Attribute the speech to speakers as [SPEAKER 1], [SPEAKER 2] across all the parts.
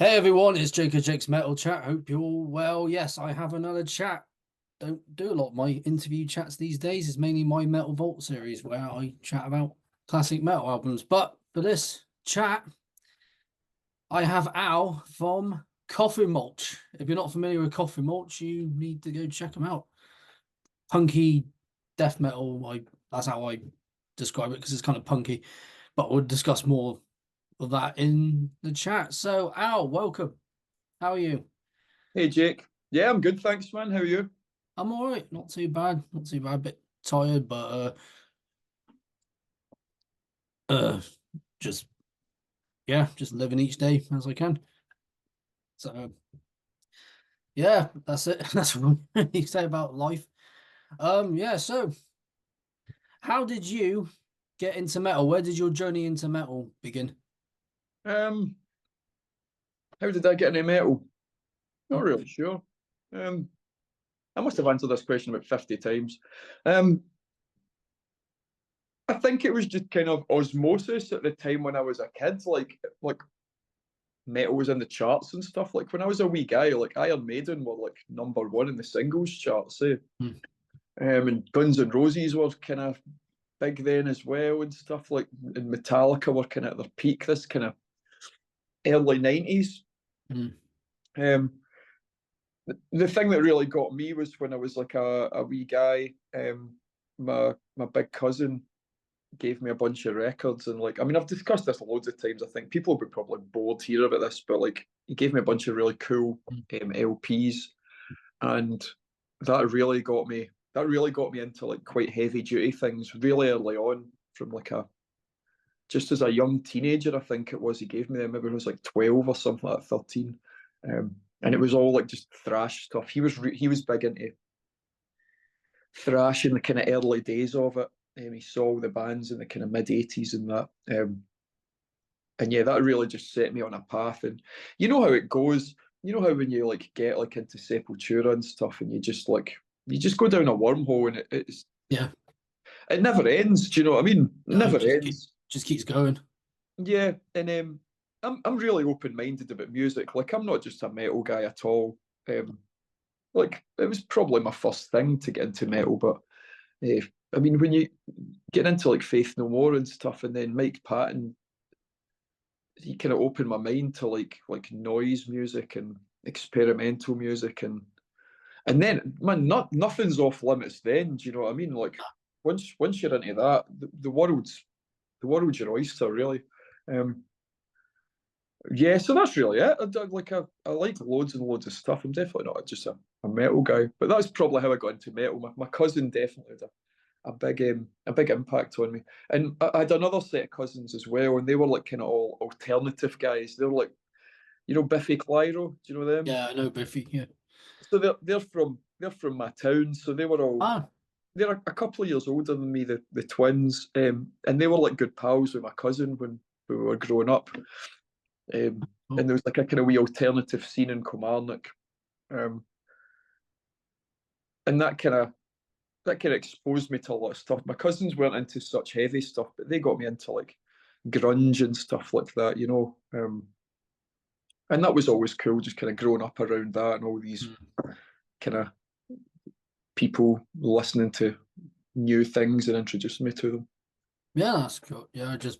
[SPEAKER 1] Hey everyone, it's Jacob Jake's Metal Chat. Hope you're all well. Yes, I have another chat. Don't do a lot of my interview chats these days. It's mainly my Metal Vault series where I chat about classic metal albums. But for this chat, I have Al from Coffin Mulch. If you're not familiar with Coffin Mulch, you need to go check them out. Punky death metal. That's how I describe it because it's kind of punky. But we'll discuss more of that in the chat. So Al, welcome. How are you?
[SPEAKER 2] Hey Jake. Yeah, I'm good, thanks, man. How are you?
[SPEAKER 1] I'm all right, not too bad, not too bad. Bit tired, but uh, just yeah, just living each day as I can. So yeah, that's it. That's what I really say about life. Yeah. So how did you get into metal? Where did your journey into metal begin?
[SPEAKER 2] Um, how did I get into metal? Not
[SPEAKER 1] Hmm.
[SPEAKER 2] really sure. Um, I must have answered this question about 50 times. Um, I think it was just kind of osmosis at the time when I was a kid. Like metal was in the charts and stuff. Like when I was a wee guy, like Iron Maiden were like number one in the singles charts.
[SPEAKER 1] Hmm.
[SPEAKER 2] And Guns N' Roses were kind of big then as well and stuff. Like and Metallica were kind of at their peak. This kind of early 90s.
[SPEAKER 1] Hmm.
[SPEAKER 2] Um, the thing that really got me was when I was like a wee guy. My big cousin gave me a bunch of records, and like I mean I've discussed this loads of times. I think people will be probably bored here about this, but like he gave me a bunch of really cool LPs, and that really got me. That really got me into like quite heavy duty things really early on. From like a just as a young teenager, I think it was. He gave me them. Maybe I was like 12 or something like 13. And it was all like just thrash stuff. He was big into thrash in the kind of early days of it. He saw all the bands in the kind of mid 80s and that. And yeah, that really just set me on a path. And you know how it goes. You know how when you like get like into Sepultura and stuff, and you just go down a wormhole, and
[SPEAKER 1] Yeah,
[SPEAKER 2] it never ends. Do you know what I mean? It
[SPEAKER 1] no,
[SPEAKER 2] never ends.
[SPEAKER 1] just keeps going.
[SPEAKER 2] Yeah, and I'm really open minded about music. Like I'm not just a metal guy at all. Um, like it was probably my first thing to get into metal, but uh, I mean when you get into like Faith No More and stuff, and then Mike Patton, he kind of opened my mind to like noise music and experimental music, and then man, nothing's off limits. Then do you know what I mean? Like once you're into that, the world's your oyster, really. Um, Yeah, so that's really it. I like loads and loads of stuff. I'm definitely not just a metal guy, but that's probably how I got into metal. My cousin definitely had a big impact on me, and I had another set of cousins as well, and they were like kind of all alternative guys. They were like, Biffy Clyro. Do you know them?
[SPEAKER 1] Yeah, I know Biffy. Yeah.
[SPEAKER 2] So they're from my town. So
[SPEAKER 1] Ah.
[SPEAKER 2] they're a couple of years older than me, the twins, and they were like good pals with my cousin when we were growing up. And
[SPEAKER 1] Oh.
[SPEAKER 2] there was like a kind of wee alternative scene in Kilmarnock, um, and that kind of exposed me to a lot of stuff. My cousins weren't into such heavy stuff, but they got me into like grunge and stuff like that. And that was always cool, just kind of growing up around that and all these
[SPEAKER 1] Hmm.
[SPEAKER 2] kind of people listening to new things and introducing me to them.
[SPEAKER 1] Yeah, that's cool. Yeah, I just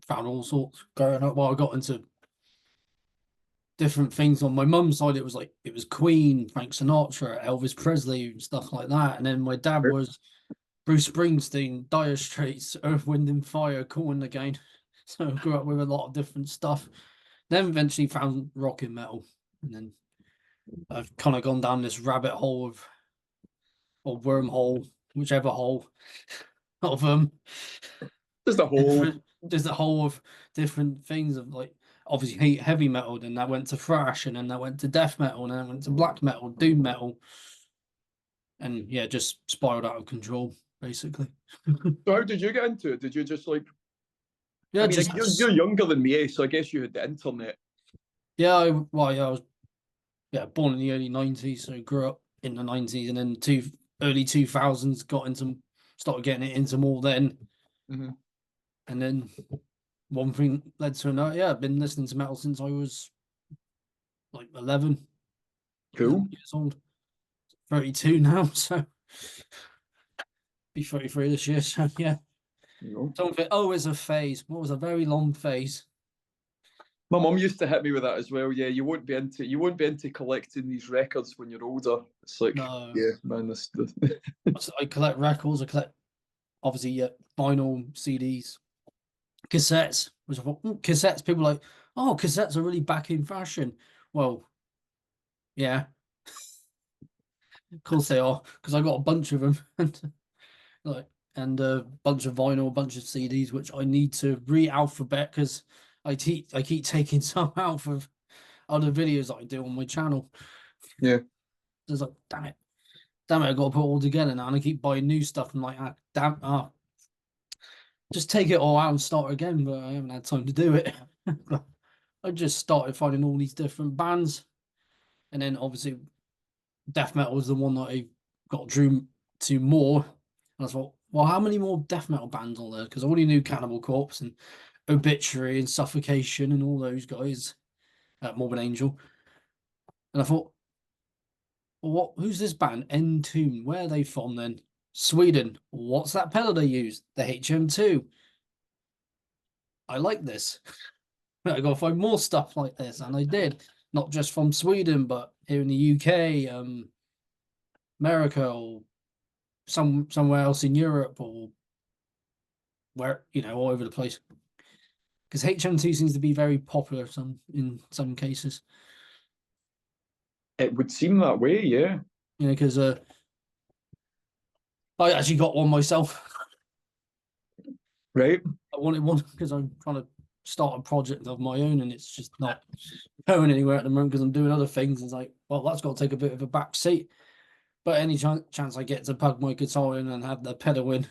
[SPEAKER 1] found all sorts going up. Well, I got into different things on my mum's side. It was Queen, Frank Sinatra, Elvis Presley, stuff like that. And then my dad was Bruce Springsteen, Dire Straits, Earth, Wind and Fire, Corn again. So I grew up with a lot of different stuff. Then eventually found rock and metal, and then I've kind of gone down this rabbit hole of or wormhole, whichever hole of
[SPEAKER 2] There's the whole
[SPEAKER 1] different. There's a whole of different things of like obviously heavy metal, then that went to thrash, and then that went to death metal, and then went to black metal, doom metal, and yeah, just spiraled out of control basically.
[SPEAKER 2] So how did you get into it? Did you just like? I
[SPEAKER 1] Yeah,
[SPEAKER 2] mean,
[SPEAKER 1] just
[SPEAKER 2] you're younger than me, so I guess you had the internet.
[SPEAKER 1] yeah. I was born in the early '90s, so grew up in the '90s, and then early 2000s started getting it into more then,
[SPEAKER 2] Hmm.
[SPEAKER 1] and then one thing led to another. Yeah, I've been listening to metal since I was like 11,
[SPEAKER 2] Cool.
[SPEAKER 1] 11 years old. 32 now, so be 33 this year. So yeah,
[SPEAKER 2] You know.
[SPEAKER 1] something. Oh, it's a phase. What was a very long phase.
[SPEAKER 2] My mum used to hit me with that as well. Yeah, you won't be into collecting these records when you're older. It's like,
[SPEAKER 1] No,
[SPEAKER 2] yeah, man, this
[SPEAKER 1] I collect records. I collect obviously vinyl, CDs, cassettes. Which I thought, cassettes. People are like, oh, cassettes are really back in fashion. Well, yeah, of course they are, because I got a bunch of them, and like, and a bunch of vinyl, a bunch of CDs, which I need to re-alphabet because I keep taking some out of other videos that I do on my channel.
[SPEAKER 2] yeah.
[SPEAKER 1] It's like, damn it, I got to put it all together now, and I keep buying new stuff. And like, just take it all out and start again. But I haven't had time to do it. I just started finding all these different bands, and then obviously death metal was the one that I got drew to more. And I thought, well, how many more death metal bands are there? Because I already knew Cannibal Corpse and Obituary and Suffocation and all those guys at Morbid Angel. And I thought, well, who's this band? Entomb. Where are they from then? Sweden. What's that pedal they use? The HM2. I like this. I got to find more stuff like this, and I did. Not just from Sweden, but here in the UK, America, or somewhere else in Europe, or where all over the place. Because HM2 seems to be very popular in some cases.
[SPEAKER 2] It would seem that way, yeah.
[SPEAKER 1] Because I actually got one myself.
[SPEAKER 2] Right.
[SPEAKER 1] I wanted one because I'm trying to start a project of my own, and it's just not going anywhere at the moment because I'm doing other things. It's like, well, that's got to take a bit of a back seat. But any chance I get to plug my guitar in and have the pedal in,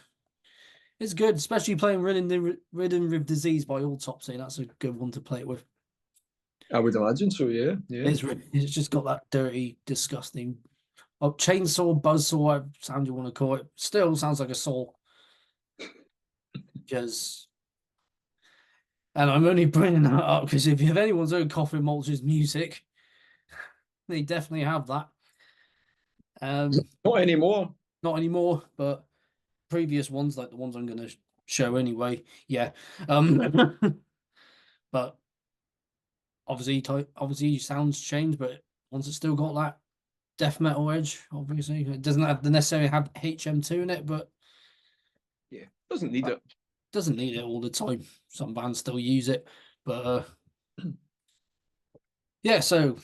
[SPEAKER 1] it's good, especially playing Ridden with Disease by Autopsy. That's a good one to play it with.
[SPEAKER 2] I would imagine so, yeah. Yeah.
[SPEAKER 1] It's just got that dirty, disgusting chainsaw, buzzsaw, sound you want to call it. Still sounds like a saw. Because, and I'm only bringing that up because if anyone's heard Coffin Mulch's music, they definitely have that.
[SPEAKER 2] Not anymore.
[SPEAKER 1] Not anymore, but previous ones, like the ones I'm going to show anyway, yeah. But obviously sounds change, but once it's still got that death metal edge, obviously it doesn't have to necessarily have HM2 in it, but
[SPEAKER 2] Yeah. Doesn't need it.
[SPEAKER 1] doesn't need it all the time. Some bands still use it, but yeah. So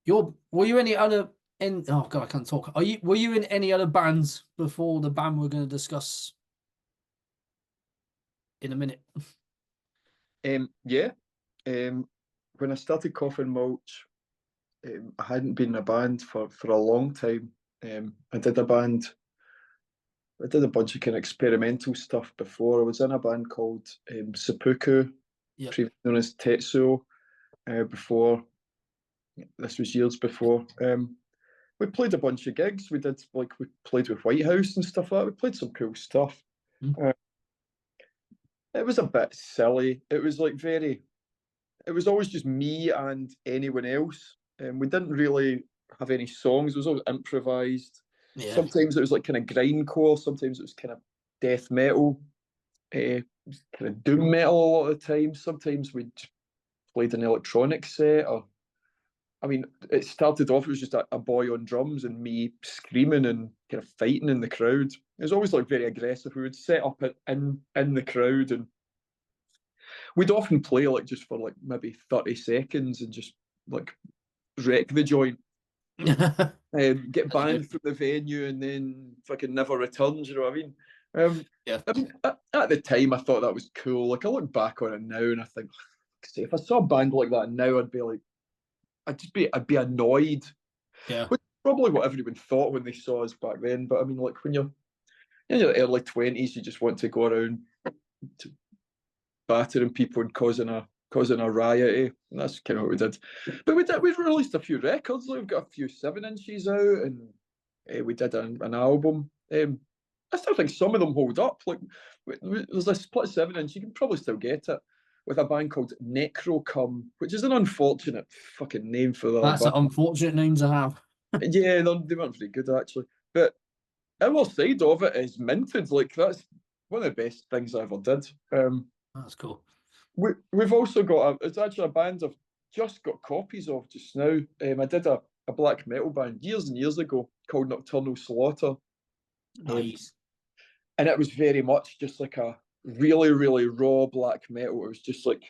[SPEAKER 1] were you any other in? Oh god, I can't talk. Were you in any other bands before the band we're going to discuss in a minute?
[SPEAKER 2] Yeah. When I started Coffin Mulch, I hadn't been in a band for a long time. I did a bunch of kind of experimental stuff before. I was in a band called Seppuku,
[SPEAKER 1] Yeah,
[SPEAKER 2] previously known as Tetsuo, before. This was years before. We played a bunch of gigs. We played with White House and stuff like that. We played some cool stuff.
[SPEAKER 1] mm.
[SPEAKER 2] It was a bit silly. It was always just me and anyone else. We didn't really have any songs. It was always improvised.
[SPEAKER 1] Yeah,
[SPEAKER 2] Sometimes it was like kind of grindcore. Sometimes it was kind of death metal, kind of doom metal a lot of the time. Sometimes we played an electronic set. Or, I mean, it started off. It was just a boy on drums and me screaming and kind of fighting in the crowd. It was always like very aggressive. We would set up in the crowd, and we'd often play like just for like maybe 30 seconds and just like wreck the joint, get banned from the venue, and then fucking never returns. You know what I mean?
[SPEAKER 1] yeah,
[SPEAKER 2] I mean, at the time, I thought that was cool. Like I look back on it now, and I think, see, if I saw a band like that now, I'd be annoyed.
[SPEAKER 1] yeah.
[SPEAKER 2] Which is probably what everyone thought when they saw us back then. But I mean, like when you're in your early 20s, you just want to go around to battering people and causing a riot. And that's kind of what we did. But we've released a few records. Like, we've got a few 7 inches out, and we did an album. I still think some of them hold up. Like there's a split 7 inch, you can probably still get it. with a band called Necrocum, which is an unfortunate fucking name for their
[SPEAKER 1] That's
[SPEAKER 2] band.
[SPEAKER 1] an unfortunate name to have.
[SPEAKER 2] Yeah, they weren't very good actually. But our side of it is minted. Like that's one of the best things I ever did.
[SPEAKER 1] That's cool.
[SPEAKER 2] We've also got it's actually a band I've just got copies of just now. I did a black metal band years and years ago called Nocturnal Slaughter.
[SPEAKER 1] Nice.
[SPEAKER 2] And it was very much just like a really, really raw black metal. It was just like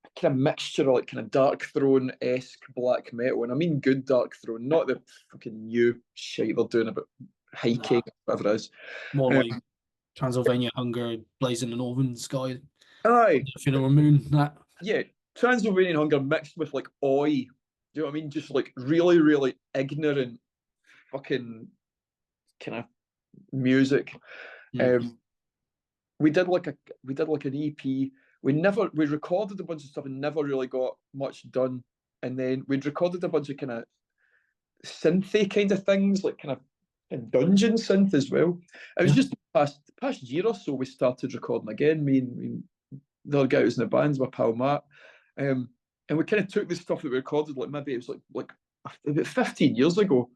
[SPEAKER 2] a kind of mixture of like kind of Dark Throne esque black metal. And I mean good Dark Throne, not the fucking new shit they're doing about hiking,
[SPEAKER 1] Nah,
[SPEAKER 2] whatever it is.
[SPEAKER 1] more
[SPEAKER 2] Um,
[SPEAKER 1] like Transylvania Hunger, Blazing the Northern Sky,
[SPEAKER 2] aye,
[SPEAKER 1] Funeral Moon. That.
[SPEAKER 2] yeah, Transylvanian Hunger mixed with like oi. Do you know what I mean? Just like really, really ignorant fucking kind of music.
[SPEAKER 1] Mm.
[SPEAKER 2] Um, we did like a we did like an EP. We recorded a bunch of stuff and never really got much done. And then we'd recorded a bunch of kind of synthy kind of things, like kind of dungeon synth as well. It was
[SPEAKER 1] Yeah.
[SPEAKER 2] just past year or so we started recording again. Me, the other guy who was in the band, my pal Matt. And we kind of took the stuff that we recorded, like maybe it was like about 15 years ago,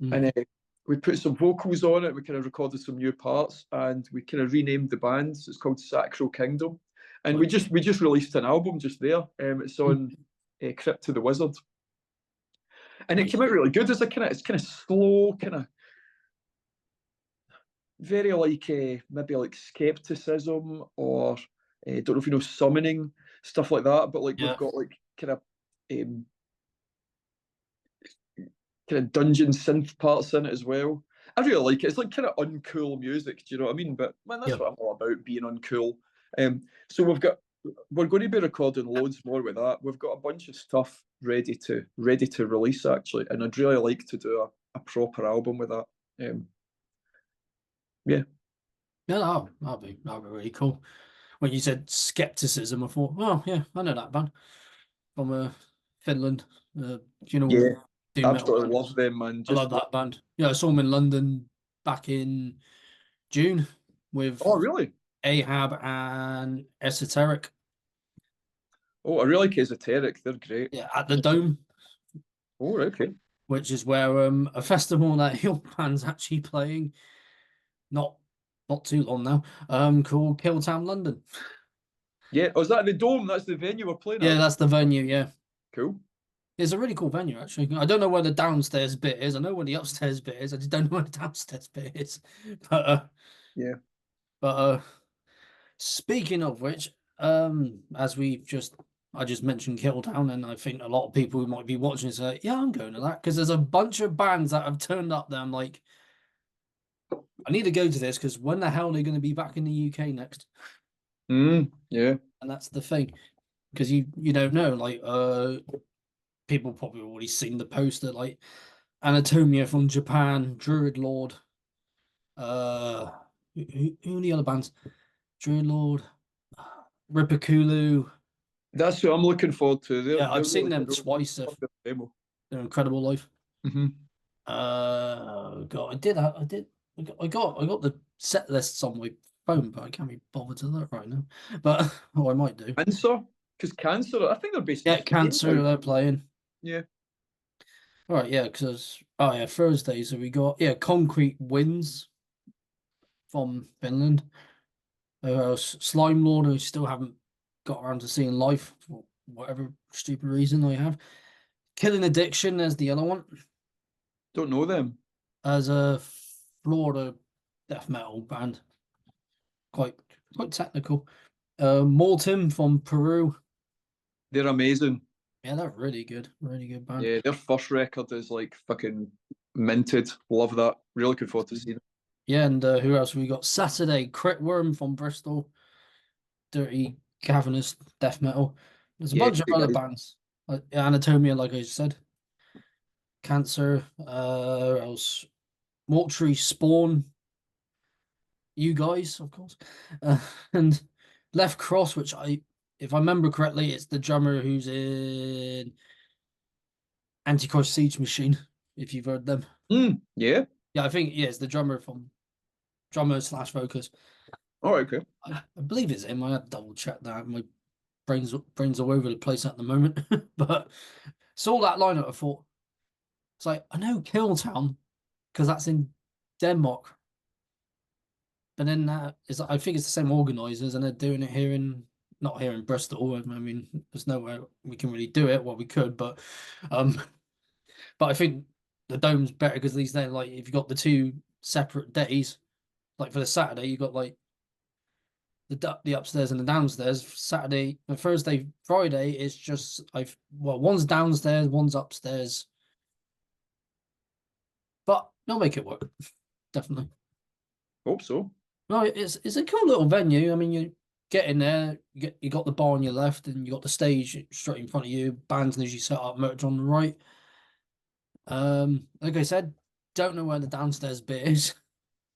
[SPEAKER 1] Mm.
[SPEAKER 2] and we put some vocals on it. We kind of recorded some new parts, and we kind of renamed the band. It's called Sacral Kingdom, and
[SPEAKER 1] Like,
[SPEAKER 2] we just released an album just there. It's
[SPEAKER 1] mm.
[SPEAKER 2] on Crypt to the Wizard, and it
[SPEAKER 1] Nice.
[SPEAKER 2] came out really good. It's kind of slow, kind of very like maybe like skepticism or don't know if you know summoning stuff like that. But like we've
[SPEAKER 1] Yeah.
[SPEAKER 2] got like um, kind of dungeon synth parts in it as well. I really like it. It's like kind of uncool music. Do you know what I mean? But man, that's
[SPEAKER 1] Yeah.
[SPEAKER 2] what I'm all about, being uncool. So we're going to be recording loads more with that. We've got a bunch of stuff ready to release actually, and I'd really like to do a proper album with that. Yeah.
[SPEAKER 1] Yeah, that'd be really cool. When you said skepticism, I thought, oh yeah, I know that band from Finland. You know,
[SPEAKER 2] Yeah,
[SPEAKER 1] doom metal
[SPEAKER 2] absolutely
[SPEAKER 1] band.
[SPEAKER 2] love them, man.
[SPEAKER 1] I love
[SPEAKER 2] Just
[SPEAKER 1] that band. Yeah, I saw them in London back in June with
[SPEAKER 2] oh, really?
[SPEAKER 1] Ahab and Esoteric.
[SPEAKER 2] Oh, I really like Esoteric. They're great.
[SPEAKER 1] Yeah, at the Dome,
[SPEAKER 2] Oh, okay.
[SPEAKER 1] which is where a festival that Hill band's actually playing. Not not too long now. Called Killtown London.
[SPEAKER 2] Yeah. Oh, is that the Dome? That's the venue we're playing
[SPEAKER 1] Yeah,
[SPEAKER 2] at.
[SPEAKER 1] that's the venue. Yeah.
[SPEAKER 2] Cool.
[SPEAKER 1] It's a really cool venue, actually. I don't know where the downstairs bit is. I know where the upstairs bit is. I just don't know where the downstairs bit is. But
[SPEAKER 2] Yeah.
[SPEAKER 1] but speaking of which, as I just mentioned Killtown, and I think a lot of people who might be watching say, yeah, I'm going to that because there's a bunch of bands that have turned up there. I'm like, I need to go to this because when the hell are they going to be back in the UK next?
[SPEAKER 2] Yeah.
[SPEAKER 1] And that's the thing because you don't know. Like people probably already seen the poster, like Anatomia from Japan, Druid Lord. Uh, who are the other bands? Druid Lord, Ripakulu.
[SPEAKER 2] That's what I'm looking forward to.
[SPEAKER 1] Yeah,
[SPEAKER 2] They're
[SPEAKER 1] I've seen
[SPEAKER 2] really
[SPEAKER 1] them
[SPEAKER 2] good.
[SPEAKER 1] twice.
[SPEAKER 2] Love their demo.
[SPEAKER 1] They're incredible live.
[SPEAKER 2] Mm-hmm.
[SPEAKER 1] God, I got the set lists on my phone, but I can't be bothered to look right now. But oh, I might do.
[SPEAKER 2] Cancer, because Cancer, I think they're based in
[SPEAKER 1] Yeah,
[SPEAKER 2] Spain now.
[SPEAKER 1] Cancer they're playing.
[SPEAKER 2] Yeah.
[SPEAKER 1] All right, yeah, because oh yeah, Thursday. So we got Concrete Winds from Finland. Slime Lord, who still haven't got around to seeing live for whatever stupid reason I have. Killing Addiction as the other one,
[SPEAKER 2] Don't know them.
[SPEAKER 1] as a Florida death metal band, quite quite technical. Mortem from Peru,
[SPEAKER 2] They're amazing.
[SPEAKER 1] yeah, they're really good band.
[SPEAKER 2] Yeah, their first record is like fucking minted. Love that. Really looking forward to seeing it.
[SPEAKER 1] Yeah, and who else we got? Saturday, Crit Worm from Bristol, dirty cavernous death metal. There's a
[SPEAKER 2] Yeah,
[SPEAKER 1] bunch of
[SPEAKER 2] great
[SPEAKER 1] other
[SPEAKER 2] guys.
[SPEAKER 1] bands, like Anatomia, like I said, Cancer. Else Mortuary Spawn, you guys, of course, and Left Cross, which if I remember correctly, it's the drummer who's in Antichrist Siege Machine. If you've heard them,
[SPEAKER 2] Yeah.
[SPEAKER 1] yeah, I think it's the drummer slash vocalist.
[SPEAKER 2] All right, okay.
[SPEAKER 1] I believe it's him. I had to double check that. My brains all over the place at the moment. But saw that lineup. I thought it's like I know Killtown because that's in Denmark. But then I think it's the same organisers, and they're doing it here in not here in Bristol. I mean, there's nowhere we can really do it. Well, we could, um, but I think the dome's better because these days, like, if you got the two separate days, like for the Saturday, you got like the upstairs and the downstairs. Saturday, Thursday, Friday is just one's downstairs, one's upstairs, but they'll make it work definitely.
[SPEAKER 2] Hope so.
[SPEAKER 1] No, it's a cool little venue. I mean, you get in there, you got the bar on your left, and you got the stage straight in front of you. Bands usually set up, merch on the right. Like I said, don't know where the downstairs bit is.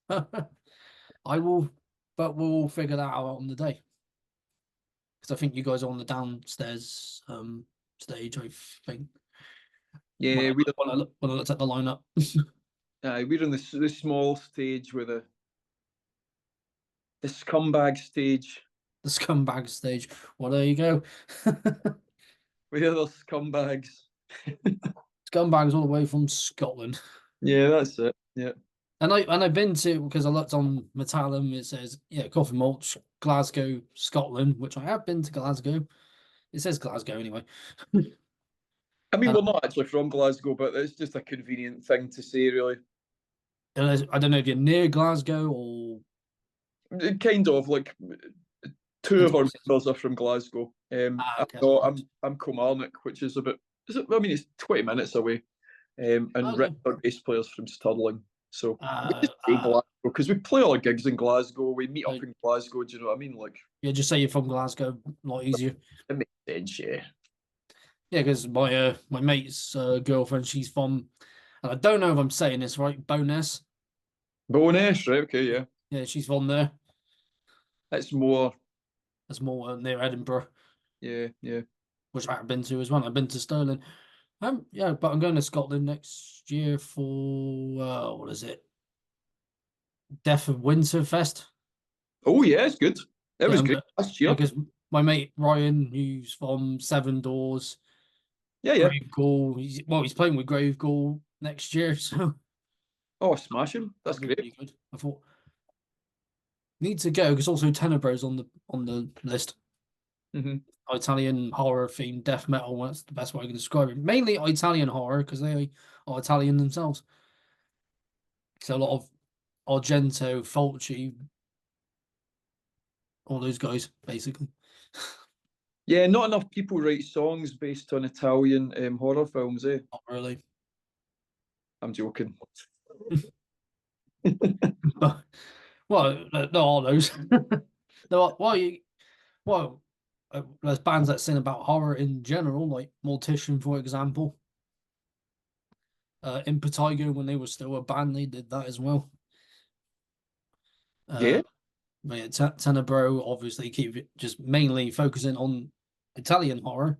[SPEAKER 1] I will, but we'll figure that out on the day because I think you guys are on the downstairs stage. I think
[SPEAKER 2] Yeah,
[SPEAKER 1] when I looked at the lineup,
[SPEAKER 2] we're on the small stage with the scumbag stage.
[SPEAKER 1] the scumbag stage. Well, there you go.
[SPEAKER 2] We're the scumbags.
[SPEAKER 1] Scumbags all the way from Scotland.
[SPEAKER 2] Yeah, that's it. Yeah.
[SPEAKER 1] And I've been to because I looked on Metallum. It says Coffin Mulch, Glasgow, Scotland, which I have been to Glasgow. It says Glasgow anyway.
[SPEAKER 2] I mean,
[SPEAKER 1] And
[SPEAKER 2] we're not actually from Glasgow, but it's just a convenient thing to say, really.
[SPEAKER 1] I don't know if you're near Glasgow or
[SPEAKER 2] Kind of like two of our members are from Glasgow.
[SPEAKER 1] okay.
[SPEAKER 2] I'm Kilmarnock, which is about I mean, it's 20 minutes away. And Rick,
[SPEAKER 1] Okay.
[SPEAKER 2] our bass player's from Stirling. So we
[SPEAKER 1] Uh,
[SPEAKER 2] just say
[SPEAKER 1] uh,
[SPEAKER 2] Glasgow because we play all our gigs in Glasgow. We meet
[SPEAKER 1] uh,
[SPEAKER 2] up in Glasgow. Do you know what I mean? Like,
[SPEAKER 1] yeah, just say you're from Glasgow, a lot easier.
[SPEAKER 2] it makes sense, yeah.
[SPEAKER 1] Yeah, because my mate's girlfriend, she's from, and I don't know if I'm saying this right, Bowness.
[SPEAKER 2] Bonus, right? Okay, yeah.
[SPEAKER 1] Yeah, she's from there.
[SPEAKER 2] It's more,
[SPEAKER 1] That's more near Edinburgh,
[SPEAKER 2] yeah, yeah.
[SPEAKER 1] which I've been to as well. I've been to Stirling. Yeah, but I'm going to Scotland next year for what is it? Death of Winterfest.
[SPEAKER 2] Oh, yeah, it's good. It
[SPEAKER 1] Yeah,
[SPEAKER 2] was great last
[SPEAKER 1] yeah,
[SPEAKER 2] year.
[SPEAKER 1] because my mate Ryan, who's from Seven Doors,
[SPEAKER 2] Yeah, yeah.
[SPEAKER 1] Grave Ghoul. He's playing with Grave Ghoul next year, so
[SPEAKER 2] Oh, smashing. That's
[SPEAKER 1] that'll be
[SPEAKER 2] great.
[SPEAKER 1] really good. I thought need to go because also Tenebros's on the list.
[SPEAKER 2] Mm-hmm.
[SPEAKER 1] Italian horror themed death metal. That's the best way I can describe it. Mainly Italian horror because they are Italian themselves. So a lot of Argento, Fulci, all those guys basically.
[SPEAKER 2] Yeah, not enough people write songs based on Italian horror films, eh?
[SPEAKER 1] Not really.
[SPEAKER 2] I'm joking.
[SPEAKER 1] But, well, there are those. There are, there's bands that sing about horror in general, like Mortician, for example. Impetigo, when they were still a band, they did that as well.
[SPEAKER 2] Yeah,
[SPEAKER 1] But yeah, Tenebro obviously keep it just mainly focusing on Italian horror.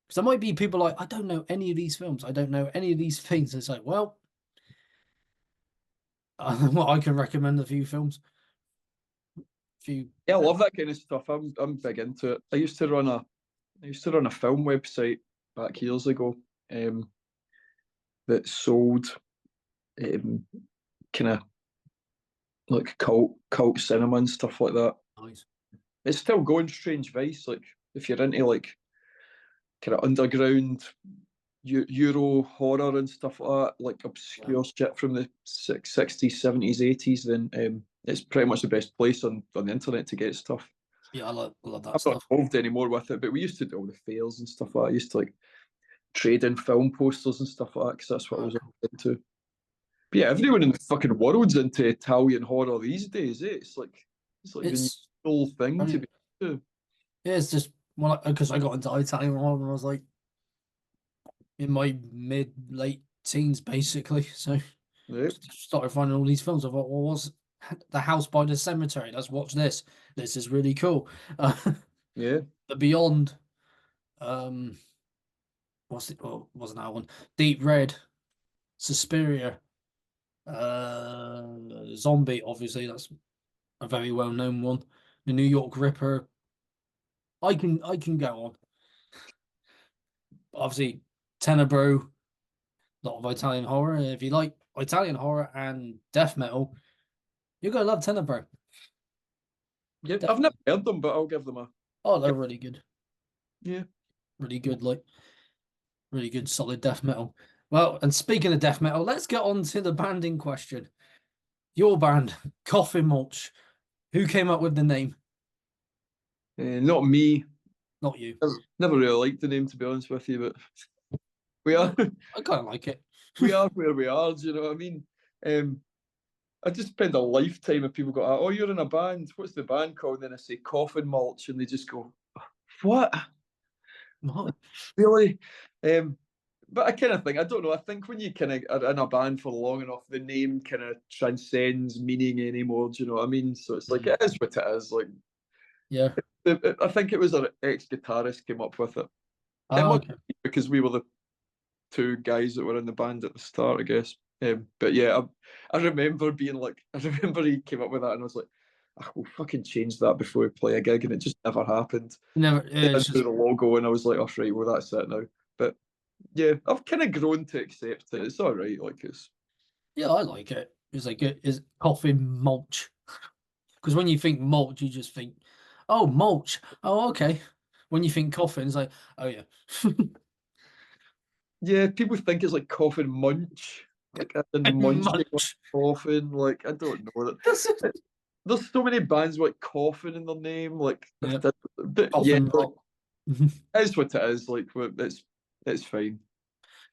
[SPEAKER 1] Because there might be people like, I don't know any of these films. I don't know any of these things. It's like, well, well, I can recommend a few films. Few.
[SPEAKER 2] yeah, I love that kind of stuff. I'm big into it. I used to run a film website back years ago, that sold kind of like cult cinema and stuff like that.
[SPEAKER 1] Nice.
[SPEAKER 2] It's still going, Strange Vice. Like, if you're into like kind of underground Euro horror and stuff like that, like
[SPEAKER 1] Yeah.
[SPEAKER 2] obscure shit from the 60s, 70s, 80s, then it's pretty much the best place on the internet to get stuff.
[SPEAKER 1] Yeah, I love
[SPEAKER 2] I'm
[SPEAKER 1] that
[SPEAKER 2] not
[SPEAKER 1] stuff.
[SPEAKER 2] involved anymore with it, but we used to do all the fairs and stuff like that. I used to like trade in film posters and stuff like that because that's what I was
[SPEAKER 1] Cool.
[SPEAKER 2] into. But yeah, everyone in the fucking world's into Italian horror these days. Eh? It's like the
[SPEAKER 1] It's
[SPEAKER 2] new thing to
[SPEAKER 1] brilliant.
[SPEAKER 2] be into.
[SPEAKER 1] Yeah, it's just because I got into Italian horror when I was like in my mid late teens, basically. So
[SPEAKER 2] Yeah,
[SPEAKER 1] started finding all these films. I thought, well, what's The House by the Cemetery? Let's watch this. This is really cool.
[SPEAKER 2] yeah.
[SPEAKER 1] The Beyond. Um, what's it? Well, wasn't that one? Deep Red, Suspiria, Zombie. Obviously, that's a very well known one. The New York Ripper. I can go on. Obviously, Tenebro, a lot of Italian horror. If you like Italian horror and death metal, you're gonna love Tenebro.
[SPEAKER 2] Yeah, I've
[SPEAKER 1] Definitely.
[SPEAKER 2] never heard them, but I'll give them a
[SPEAKER 1] Oh, they're really good.
[SPEAKER 2] yeah.
[SPEAKER 1] Really good, like really good, solid death metal. Well, and speaking of death metal, let's get on to the band in question. Your band, Coffin Mulch. Who came up with the name?
[SPEAKER 2] Not me.
[SPEAKER 1] Not you.
[SPEAKER 2] Never really liked the name, to be honest with you, but we
[SPEAKER 1] I,
[SPEAKER 2] are
[SPEAKER 1] I kind of like it.
[SPEAKER 2] we are where we are. Do you know what I mean? Um, I just spend a lifetime of people go, "Oh, you're in a band. What's the band called?" And then I say Coffin Mulch, and they just go, "What?
[SPEAKER 1] What?
[SPEAKER 2] Really?" Um, but I kind of think I don't know. I think when you kind of are in a band for long enough, the name kind of transcends meaning anymore. Do you know what I mean? So it's like
[SPEAKER 1] Mm.
[SPEAKER 2] it is what it is. Like
[SPEAKER 1] Yeah.
[SPEAKER 2] I think it was our ex-guitarist came up with it. It
[SPEAKER 1] Oh,
[SPEAKER 2] must
[SPEAKER 1] okay.
[SPEAKER 2] be because we were the two guys that were in the band at the start, I guess. But yeah, I remember being like, I remember he came up with that, and I was like, "Ah, we'll fucking change that before we play a gig," and it just never happened.
[SPEAKER 1] Never.
[SPEAKER 2] Then
[SPEAKER 1] Yeah,
[SPEAKER 2] I
[SPEAKER 1] it's
[SPEAKER 2] drew
[SPEAKER 1] just.
[SPEAKER 2] the logo, and I was like, "Oh, right, well that's it now." But yeah, I've kind of grown to accept it. It's all right. Like it's
[SPEAKER 1] Yeah, I like it. It's like it is Coffin Mulch. Because when you think mulch, you just think, oh, mulch. Oh, okay. When you think coffin, it's like, oh yeah.
[SPEAKER 2] yeah, people think it's like Coffin Munch, like as in munching on
[SPEAKER 1] Mulch.
[SPEAKER 2] coffin. Like I don't know that. There's so many bands with like coffin in their name. Like,
[SPEAKER 1] Yeah,
[SPEAKER 2] but yeah,
[SPEAKER 1] coffin
[SPEAKER 2] like
[SPEAKER 1] mulch.
[SPEAKER 2] it is what it is. Like it's fine.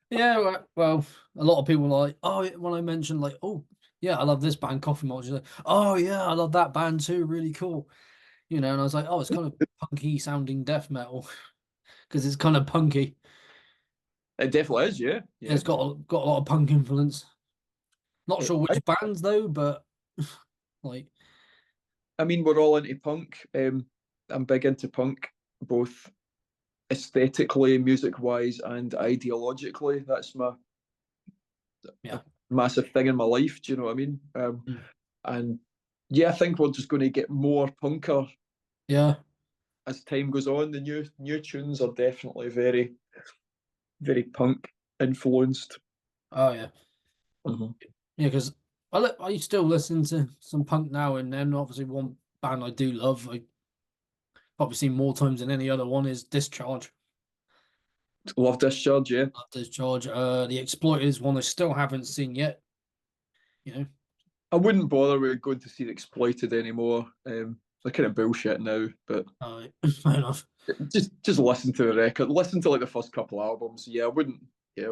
[SPEAKER 1] Yeah, well, a lot of people are like, oh, when I mentioned like, oh, yeah, I love this band, Coffee Mulch. Like, oh yeah, I love that band too, really cool. And I was like, oh, it's kind of punky sounding death metal because it's kind of punky.
[SPEAKER 2] It definitely is. Yeah, yeah.
[SPEAKER 1] It's got a lot of punk influence. Not sure
[SPEAKER 2] I,
[SPEAKER 1] which bands though, but like,
[SPEAKER 2] I mean, we're all into punk. I'm big into punk, both aesthetically, music wise, and ideologically. That's a
[SPEAKER 1] yeah,
[SPEAKER 2] massive thing in my life. Do you know what I mean?
[SPEAKER 1] mm,
[SPEAKER 2] And yeah, I think we're just going to get more punker
[SPEAKER 1] yeah,
[SPEAKER 2] as time goes on. The new tunes are definitely very very punk influenced.
[SPEAKER 1] oh yeah.
[SPEAKER 2] Mhm.
[SPEAKER 1] Yeah, because I still listen to some punk now and then. Obviously, one band I do love, I probably seen more times than any other one, is Discharge.
[SPEAKER 2] Love Discharge, yeah.
[SPEAKER 1] Love Discharge. The Exploiters one I still haven't seen yet. You know,
[SPEAKER 2] I wouldn't bother with going to see the Exploited anymore. They're kind of bullshit now, but
[SPEAKER 1] fair enough.
[SPEAKER 2] just listen to the record. Listen to like the first couple albums. Yeah, I wouldn't. Yeah,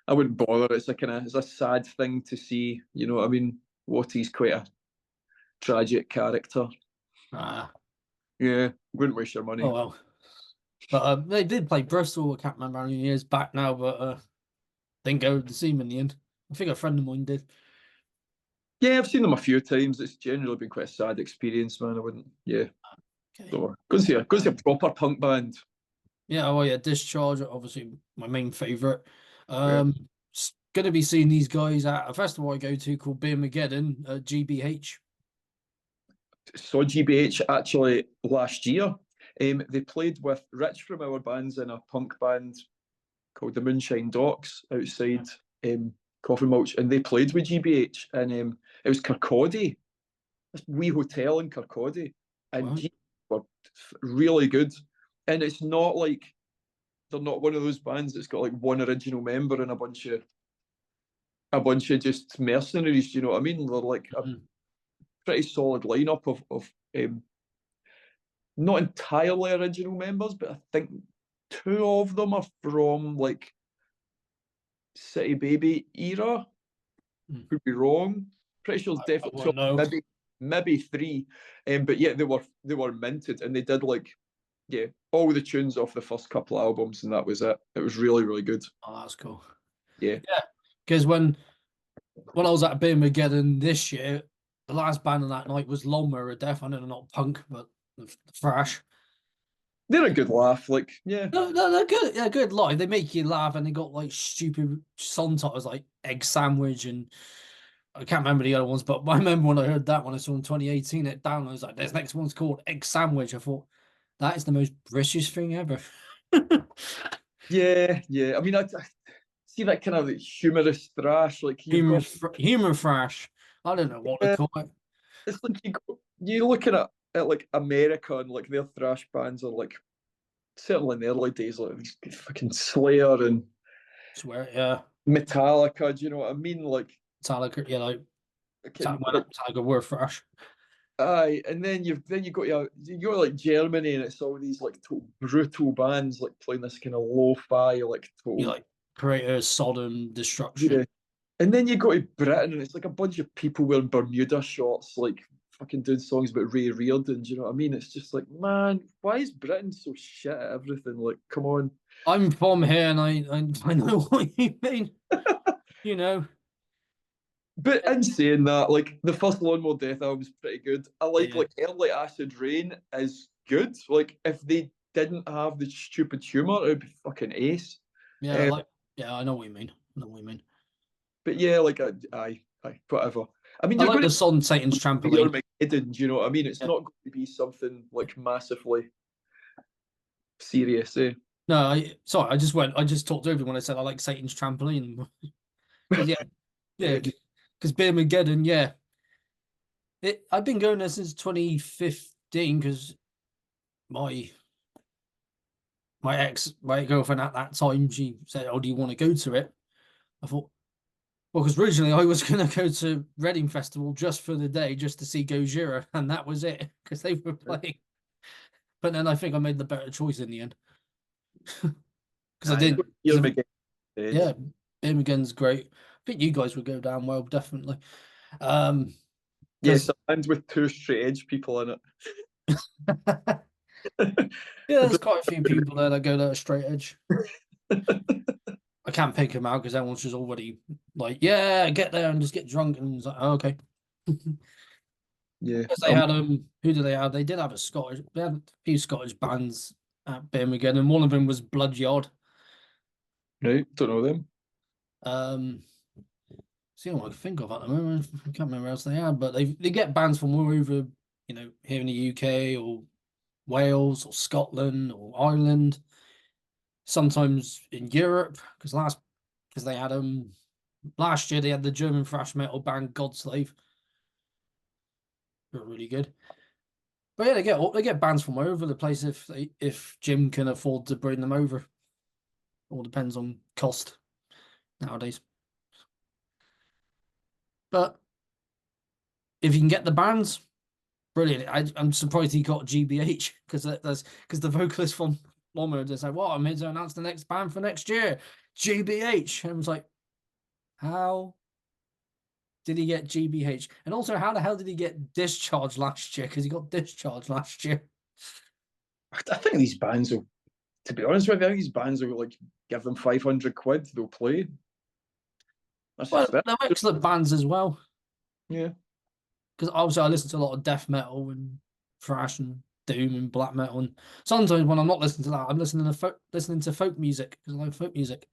[SPEAKER 2] I wouldn't bother. It's a sad thing to see. You know what I mean? Watty's quite a tragic character.
[SPEAKER 1] Ah,
[SPEAKER 2] Yeah, wouldn't waste your
[SPEAKER 1] oh
[SPEAKER 2] money.
[SPEAKER 1] well. But they did play Bristol. I can't remember how many years back now, but didn't go to see them in the end. I think a friend of mine did.
[SPEAKER 2] Yeah, I've seen them a few times. It's generally been quite a sad experience, man. I wouldn't. Yeah,
[SPEAKER 1] Okay.
[SPEAKER 2] so go and see a proper punk band.
[SPEAKER 1] Yeah, well, yeah, Discharge, obviously my main favorite.
[SPEAKER 2] Yeah.
[SPEAKER 1] Gonna be seeing these guys at a festival I go to called Beer Mageddon at GBH.
[SPEAKER 2] Saw GBH actually last year. They played with Rich from our bands in a punk band called the Moonshine Docks outside Coffin Mulch, and they played with GBH, and it was Kirkcaldy, this wee hotel in Kirkcaldy, and
[SPEAKER 1] Right.
[SPEAKER 2] G were really good. And it's not like they're not one of those bands that's got like one original member and a bunch of just mercenaries. You know what I mean? They're like a
[SPEAKER 1] Mhm.
[SPEAKER 2] pretty solid lineup of not entirely original members, but I think two of them are from like City Baby era.
[SPEAKER 1] Mm.
[SPEAKER 2] Could be wrong. Pretty sure it's
[SPEAKER 1] I
[SPEAKER 2] definitely two,
[SPEAKER 1] won't know.
[SPEAKER 2] maybe three. But yeah, they were minted, and they did like yeah all the tunes off the first couple of albums, and that was it. It was really really good.
[SPEAKER 1] Oh, that's cool.
[SPEAKER 2] Yeah,
[SPEAKER 1] Yeah, because when I was at Beer Mageddon this year, the last band on that night was Lawnmower Death. I know they're not punk, but thrash.
[SPEAKER 2] they're a good laugh. Like yeah,
[SPEAKER 1] No, they're good. They're good live. They make you laugh, and they got like stupid song titles like Egg Sandwich and I can't remember the other ones, but I remember when I heard that one I saw in 2018 it down. I was like, this next one's called Egg Sandwich. I thought that is the most British thing ever.
[SPEAKER 2] Yeah, yeah. I mean, I see that kind of like humorous thrash. Like you've got,
[SPEAKER 1] Humor thrash. I don't know what to
[SPEAKER 2] yeah,
[SPEAKER 1] call it.
[SPEAKER 2] it's like you're looking at like America and like their thrash bands are like certainly in the early days like fucking Slayer and
[SPEAKER 1] Swear, yeah.
[SPEAKER 2] Metallica. Do you know what I mean? Like,
[SPEAKER 1] Metallica, yeah, like
[SPEAKER 2] like
[SPEAKER 1] Metallica were thrash.
[SPEAKER 2] aye, and then you got you go to like Germany and it's all these like total brutal bands like playing this kind of lo-fi like
[SPEAKER 1] You
[SPEAKER 2] total
[SPEAKER 1] like Creator, Sodom, Destruction.
[SPEAKER 2] yeah. And then you go to Britain and it's like a bunch of people wearing Bermuda shorts, like fucking doing songs about Ray Reardon. Do you know what I mean? It's just like, man, why is Britain so shit at everything? Like, come on.
[SPEAKER 1] I'm from here and I know what you mean. You know.
[SPEAKER 2] But in saying that, like the first Lawnmower Death album is pretty good. I
[SPEAKER 1] Yeah.
[SPEAKER 2] like early Acid Rain is good. Like if they didn't have the stupid humor, it would be fucking ace.
[SPEAKER 1] Yeah,
[SPEAKER 2] Um,
[SPEAKER 1] like yeah, I know what you mean. I know what you mean.
[SPEAKER 2] but yeah, like whatever. I mean,
[SPEAKER 1] I
[SPEAKER 2] you're
[SPEAKER 1] like
[SPEAKER 2] going
[SPEAKER 1] the
[SPEAKER 2] to
[SPEAKER 1] song Satan's
[SPEAKER 2] be
[SPEAKER 1] Trampoline.
[SPEAKER 2] Armageddon. Do you know what I mean? It's
[SPEAKER 1] Yeah.
[SPEAKER 2] not going to be something like massively serious, eh?
[SPEAKER 1] No, sorry, I just talked over when I said I like Satan's Trampoline. Because yeah,
[SPEAKER 2] Yeah,
[SPEAKER 1] because Beer Mageddon, yeah. I've been going there since 2015 because my my girlfriend at that time, she said, "Oh, do you want to go to it?" I thought, well, because originally I was going to go to Reading Festival just for the day, just to see Gojira, and that was it because they were playing. But then I think I made the better choice in the end because I
[SPEAKER 2] I go
[SPEAKER 1] didn't.
[SPEAKER 2] to
[SPEAKER 1] Because
[SPEAKER 2] Armageddon instead.
[SPEAKER 1] yeah, Imogen's great. I think you guys would go down well, definitely. Um,
[SPEAKER 2] Yes,
[SPEAKER 1] because
[SPEAKER 2] a band with two straight edge people in
[SPEAKER 1] yeah,
[SPEAKER 2] it.
[SPEAKER 1] there's quite a few people there that go to a straight edge. I can't pick them out because everyone's just already like, yeah, get there and just get drunk, and it's like, oh, okay.
[SPEAKER 2] Yeah,
[SPEAKER 1] Because they had who did they have? They did have a Scottish. They had a few Scottish bands at Birmingham, and one of them was Bloodyard.
[SPEAKER 2] right. Don't know them.
[SPEAKER 1] Um, see what I can think of at the moment. I can't remember else they had, but they get bands from all over, here in the UK or Wales or Scotland or Ireland. Sometimes in Europe, because they had last year they had the German thrash metal band Godslave. They're really good. But yeah, they get bands from all over the place if Jim can afford to bring them over. All depends on cost nowadays. But if you can get the bands, brilliant. I'm surprised he got GBH because the vocalist from Lommer just like, "What? I'm here to announce the next band for next year, GBH." And I was like, "How did he get GBH? And also, how the hell did he get discharged last year? Because he got discharged last year."
[SPEAKER 2] I think these bands will, to be honest with you, I think these bands will like give them 500 quid, they'll play. That's
[SPEAKER 1] Well,
[SPEAKER 2] just it.
[SPEAKER 1] they're excellent bands as well.
[SPEAKER 2] Yeah,
[SPEAKER 1] Because obviously I listen to a lot of death metal and thrash and doom and black metal. And sometimes when I'm not listening to that, I'm listening to folk music because I like folk music.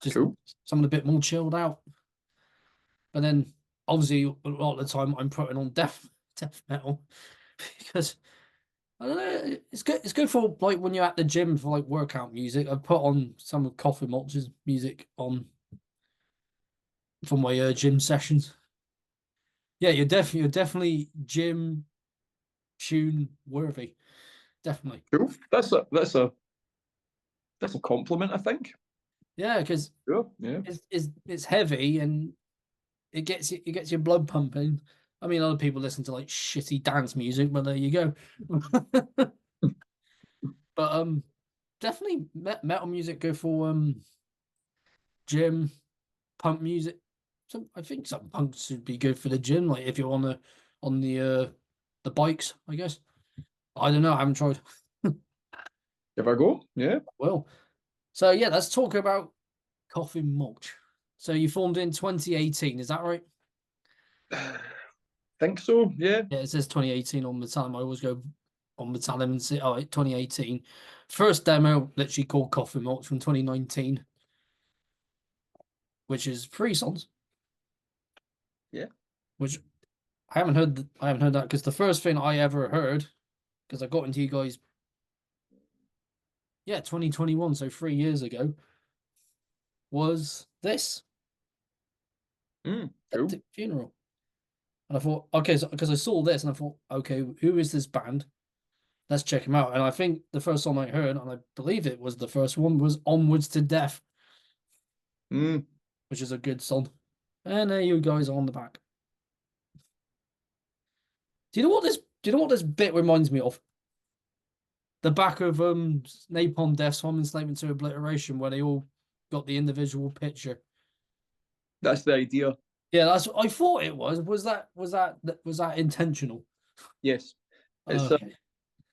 [SPEAKER 1] Just
[SPEAKER 2] cool.
[SPEAKER 1] something a bit more chilled out. But then obviously a lot of the time I'm putting on death metal because I don't know. It's good. It's good for like when you're at the gym for like workout music. I put on some of Coffin Mulch's music on for my gym sessions. Yeah, you're definitely gym tune worthy. Definitely.
[SPEAKER 2] Cool. That's a compliment, I think.
[SPEAKER 1] Yeah, because
[SPEAKER 2] Sure. Yeah.
[SPEAKER 1] it's heavy and it gets your blood pumping. I mean, other people listen to like shitty dance music, but there you go. But definitely metal music go for gym punk music. I think some punks should be good for the gym, like if you're on the bikes, I guess. I don't know. I haven't tried.
[SPEAKER 2] Give a go. Yeah.
[SPEAKER 1] Well, so yeah, let's talk about Coffin Mulch. So you formed in 2018, is that right?
[SPEAKER 2] Think so. Yeah.
[SPEAKER 1] Yeah, it says 2018 on the time. I always go on the time and say, oh, 2018. First demo, literally called Coffin Mulch from 2019, which is 3 songs. which I haven't heard that because the first thing I ever heard, because I got into you guys, yeah, 2021, so 3 years ago, was this
[SPEAKER 2] Cool.
[SPEAKER 1] Septic Funeral. And I thought, okay, so because I saw this and I thought, okay, who is this band? Let's check him out. And I think the first song I heard, and I believe it was the first one, was Onwards to Death,
[SPEAKER 2] Mm.
[SPEAKER 1] which is a good song. And there you guys on the back. Do you know what this bit reminds me of? The back of Napalm Death's Home Enslavement to Obliteration, where they all got the individual picture.
[SPEAKER 2] That's the idea.
[SPEAKER 1] Yeah, that's what I thought it was. Was that intentional?
[SPEAKER 2] Yes. It's
[SPEAKER 1] Okay.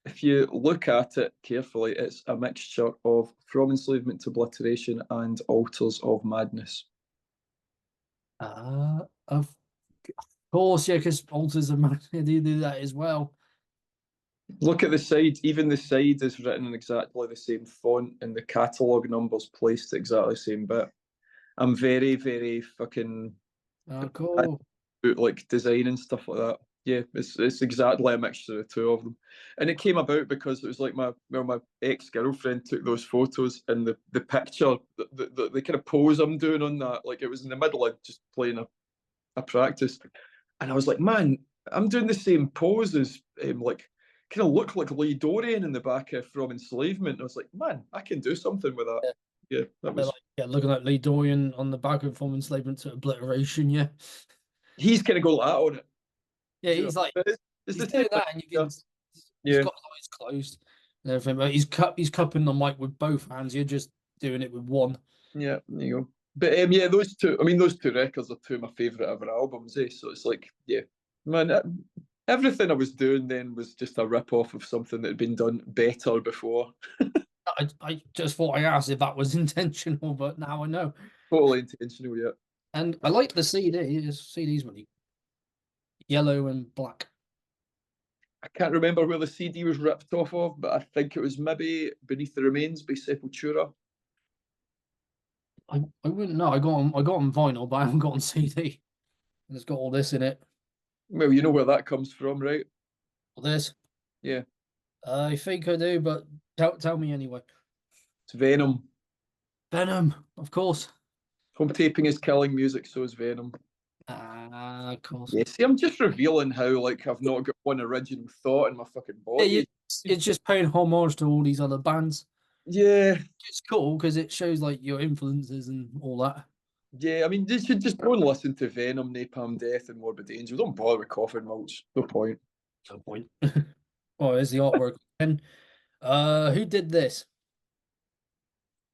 [SPEAKER 2] if you look at it carefully, it's a mixture of From Enslavement to Obliteration and Altars of Madness.
[SPEAKER 1] Of course, yeah, because Altars of Man they do that as well.
[SPEAKER 2] Look at the side, even the side is written in exactly the same font and the catalogue numbers placed exactly the same bit. I'm very, very fucking
[SPEAKER 1] Cool.
[SPEAKER 2] like design and stuff like that. Yeah, it's exactly a mixture of the two of them, and it came about because it was like my ex girlfriend took those photos and the picture the kind of pose I'm doing on that, like it was in the middle of just playing a practice, and I was like, man, I'm doing the same pose as like kind of look like Lee Dorian in the back of From Enslavement. And I was like, man, I can do something with that.
[SPEAKER 1] Yeah,
[SPEAKER 2] Yeah, that
[SPEAKER 1] they're
[SPEAKER 2] was.
[SPEAKER 1] like, yeah, looking at Lee Dorian on the back of From Enslavement to Obliteration. Yeah,
[SPEAKER 2] He's kind of got that on it.
[SPEAKER 1] yeah,
[SPEAKER 2] You know,
[SPEAKER 1] he's like
[SPEAKER 2] it's
[SPEAKER 1] he's
[SPEAKER 2] the same.
[SPEAKER 1] doing that, and you can. He's
[SPEAKER 2] Yeah,
[SPEAKER 1] got his eyes closed and everything, but he's cupping the mic with both hands. You're just doing it with one.
[SPEAKER 2] yeah, there you go. But yeah, those two. I mean, those two records are two of my favourite ever albums. So it's like, yeah, man, everything I was doing then was just a rip off of something that had been done better before.
[SPEAKER 1] I just thought I asked if that was intentional, but now I know.
[SPEAKER 2] Totally intentional, yeah.
[SPEAKER 1] And I like the CD. The CD's really yellow and black.
[SPEAKER 2] I can't remember where the CD was ripped off of, but I think it was maybe Beneath the Remains by Sepultura.
[SPEAKER 1] I wouldn't know. I got on vinyl, but I haven't got on CD. And it's got all this in it.
[SPEAKER 2] Well, you know where that comes from, right?
[SPEAKER 1] All this.
[SPEAKER 2] Yeah,
[SPEAKER 1] I think I do, but tell me anyway.
[SPEAKER 2] it's Venom.
[SPEAKER 1] Venom, of course.
[SPEAKER 2] Home taping is killing music, so is Venom.
[SPEAKER 1] Of course.
[SPEAKER 2] Yeah, see, I'm just revealing how like I've not got one original thought in my fucking
[SPEAKER 1] Yeah,
[SPEAKER 2] body.
[SPEAKER 1] it's just paying homage to all these other bands.
[SPEAKER 2] Yeah,
[SPEAKER 1] It's cool because it shows like your influences and all that.
[SPEAKER 2] yeah. I mean, you should just go and listen to Venom, Napalm Death, and Morbid Angel. Don't bother with Coffin Mulch. No point.
[SPEAKER 1] No point. Oh, there's the artwork. And who did this?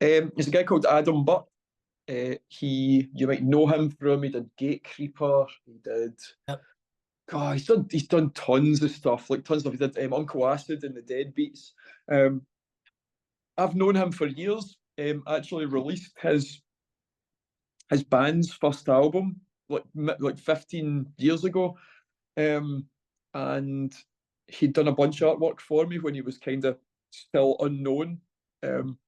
[SPEAKER 2] There's a guy called Adam Butt. You might know him from. He did Gatecreeper. He did.
[SPEAKER 1] Yep.
[SPEAKER 2] God, he's done tons of stuff, like tons of. He did Uncle Acid and the Deadbeats. Um, I've known him for years. Actually released his band's first album like 15 years ago, and he'd done a bunch of artwork for me when he was kind of still unknown. Um,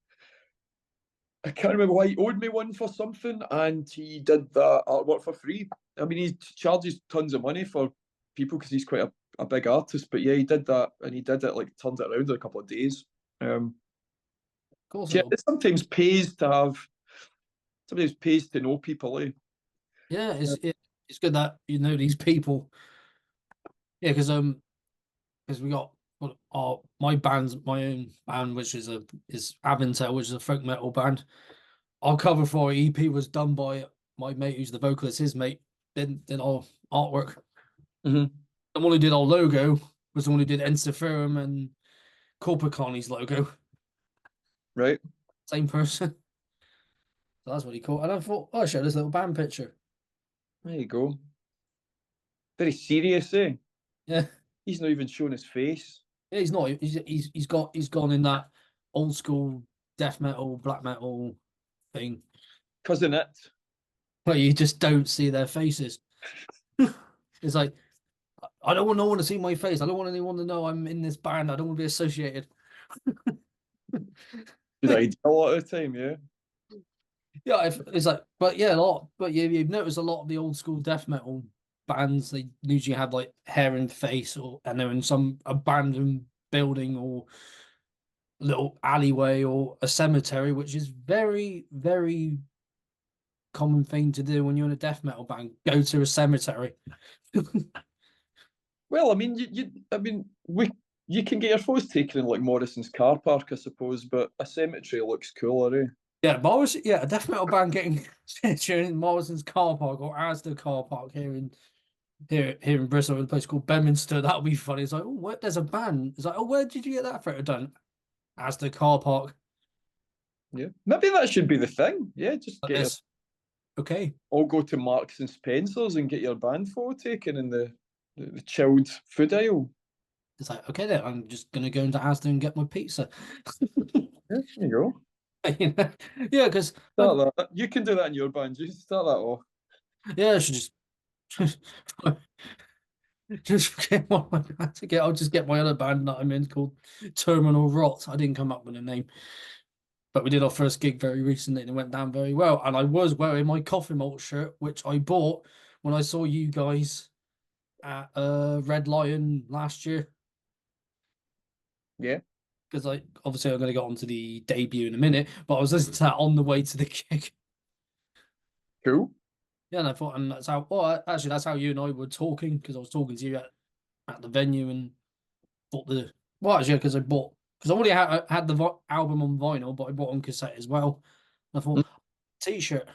[SPEAKER 2] I can't remember why he owed me one for something, and he did that artwork for free. I mean, he charges tons of money for people because he's quite a big artist. But yeah, he did that, and he did it like turned it around in a couple of days.
[SPEAKER 1] Of course
[SPEAKER 2] Yeah,
[SPEAKER 1] it'll.
[SPEAKER 2] it sometimes pays to know people. Eh?
[SPEAKER 1] Yeah, it's good that you know these people. Yeah, because we got our my own band, which is Avintel, which is a folk metal band. Our cover for our EP was done by my mate, who's the vocalist. His mate did our artwork.
[SPEAKER 2] Mm-hmm.
[SPEAKER 1] The one who did our logo was the one who did Ensiferum and Corpicani's logo.
[SPEAKER 2] Right,
[SPEAKER 1] Same person. So that's really cool. And I thought, oh, I'll show this little band picture.
[SPEAKER 2] there you go. Very serious, eh?
[SPEAKER 1] Yeah.
[SPEAKER 2] He's not even showing his face.
[SPEAKER 1] Yeah, he's not. He's gone in that old school death metal, black metal thing
[SPEAKER 2] Cousin It.
[SPEAKER 1] where you just don't see their faces. It's like I don't want no one to see my face. I don't want anyone to know I'm in this band. I don't want to be associated.
[SPEAKER 2] Good idea a lot of the time, yeah.
[SPEAKER 1] Yeah, it's like, but yeah, a lot. But yeah, you've noticed a lot of the old school death metal. bands, they usually have like hair and face, and they're in some abandoned building or little alleyway or a cemetery, which is very, very common thing to do when you're in a death metal band. Go to a cemetery.
[SPEAKER 2] Well, I mean, you can get your photos taken in like Morrison's car park, I suppose, but a cemetery looks cooler, eh?
[SPEAKER 1] Yeah, a death metal band getting pictured in Morrison's car park or Asda car park here in Bristol, in a place called Bedminster. That would be funny. It's like, oh, what? There's a band. It's like, oh, where did you get that photo done? Asda car park.
[SPEAKER 2] Yeah, maybe that should be the thing. Yeah, just
[SPEAKER 1] Like
[SPEAKER 2] get your
[SPEAKER 1] this. Okay.
[SPEAKER 2] all go to Marks and Spencers and get your band photo taken in the chilled food aisle.
[SPEAKER 1] It's like, okay, then I'm just gonna go into Asda and get my pizza.
[SPEAKER 2] Yeah, there you go.
[SPEAKER 1] You know? Yeah, because
[SPEAKER 2] Start that. You can do that in your band. You start that off.
[SPEAKER 1] yeah, I should just get one of my bands to get. I'll just get my other band that I'm in called Terminal Rot. I didn't come up with a name, but we did our first gig very recently and it went down very well. And I was wearing my Coffin Mulch shirt, which I bought when I saw you guys at Red Lion last year.
[SPEAKER 2] Yeah,
[SPEAKER 1] Because I obviously I'm going to get onto the debut in a minute, but I was listening to that on the way to the gig.
[SPEAKER 2] cool.
[SPEAKER 1] Yeah, and I thought, and that's how. Well, actually, that's how you and I were talking because I was talking to you at the venue and bought the. Well, actually, because I already had the album on vinyl, but I bought on cassette as well. And I
[SPEAKER 2] Mm,
[SPEAKER 1] thought T-shirt,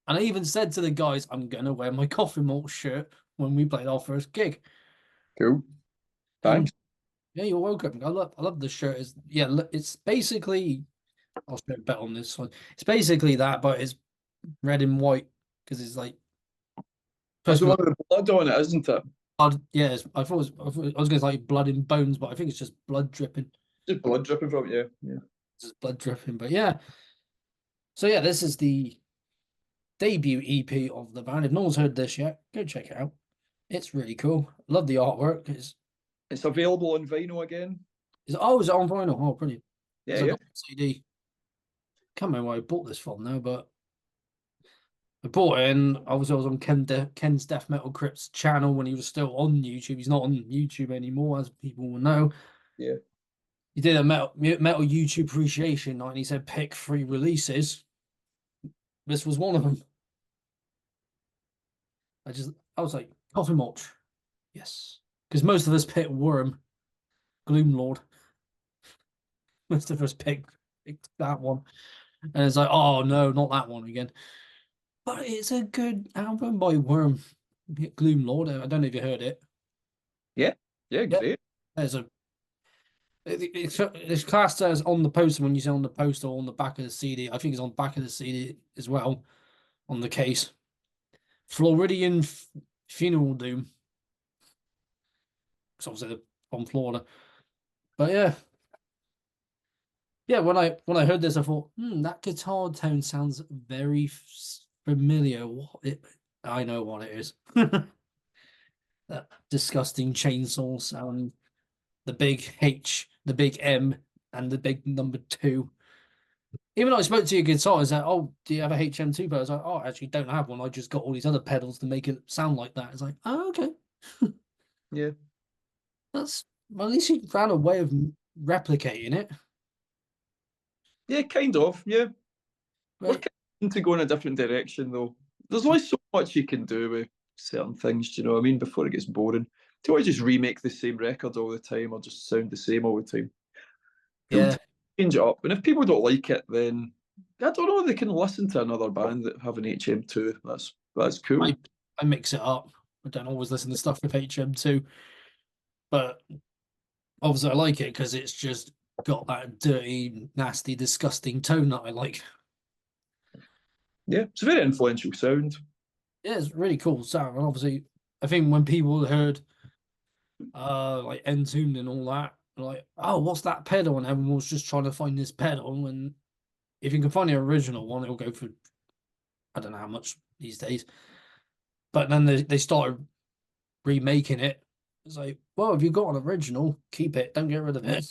[SPEAKER 1] and I even said to the guys, I'm going to wear my Coffee Malt shirt when we played our first gig.
[SPEAKER 2] cool.
[SPEAKER 1] And
[SPEAKER 2] Thanks.
[SPEAKER 1] yeah, you're welcome. I love the shirt. It's basically. I'll show a bet on this one. It's basically that, but it's red and white because it's like
[SPEAKER 2] That's
[SPEAKER 1] supposed
[SPEAKER 2] the
[SPEAKER 1] to
[SPEAKER 2] one
[SPEAKER 1] be
[SPEAKER 2] with the blood on it, isn't it?
[SPEAKER 1] blood. Yeah, I was going to say blood in bones, but I think it's just blood dripping.
[SPEAKER 2] Just blood dripping from you. Yeah.
[SPEAKER 1] It's just blood dripping. But yeah, so yeah, this is the debut EP of the band. If no one's heard this yet, go check it out. It's really cool. Love the artwork.
[SPEAKER 2] It's available on vinyl again.
[SPEAKER 1] Is it on vinyl? Oh, brilliant.
[SPEAKER 2] Yeah,
[SPEAKER 1] Because I
[SPEAKER 2] yeah.
[SPEAKER 1] got the CD. Can't remember where I bought this from now, but I bought it and obviously I was on Ken's Death Metal Crypt's channel when he was still on YouTube. He's not on YouTube anymore, as people will know.
[SPEAKER 2] Yeah.
[SPEAKER 1] He did a metal YouTube appreciation night and he said pick 3 releases. This was one of them. I was like, Coffin Mulch. Yes. Because most of us picked Worm, Gloomlord. Most of us picked that one. And it's like, oh no, not that one again. But it's a good album by Worm. Gloomlord. I don't know if you heard it.
[SPEAKER 2] Yeah. Yeah,
[SPEAKER 1] Yep.
[SPEAKER 2] great.
[SPEAKER 1] There's a it's classed as on the poster when you say on the poster or on the back of the CD. I think it's on the back of the CD as well on the case. Floridian Funeral Doom. It's obviously on Florida. But yeah. Yeah, when I heard this, I thought, that guitar tone sounds very familiar. I know what it is. That disgusting chainsaw sound, the big H, the big M, and the big number 2. Even though I spoke to your guitar, is like, oh, do you have a HM2 pedal? I was like, oh, I actually don't have one. I just got all these other pedals to make it sound like that. It's like, oh, okay.
[SPEAKER 2] Yeah.
[SPEAKER 1] Well, at least you found a way of replicating it.
[SPEAKER 2] Yeah, kind of. Yeah. We're
[SPEAKER 1] Right.
[SPEAKER 2] kind of to go in a different direction though. There's only so much you can do with certain things, do you know what I mean, before it gets boring. Do I just remake the same record all the time or just sound the same all the time? People
[SPEAKER 1] Yeah.
[SPEAKER 2] change it up. And if people don't like it, then I don't know, they can listen to another band that have an HM2. That's cool.
[SPEAKER 1] I mix it up. I don't always listen to stuff with HM2, but obviously I like it because it's just got that dirty, nasty, disgusting tone that I like.
[SPEAKER 2] Yeah, it's a very influential sound.
[SPEAKER 1] Yeah, it's really cool sound. And obviously, I think when people heard like Entombed and all that, like, oh, what's that pedal? And everyone was just trying to find this pedal. And if you can find the original one, it'll go for I don't know how much these days. But then they started remaking it. It's like, well, if you've got an original, keep it. Don't get rid of it.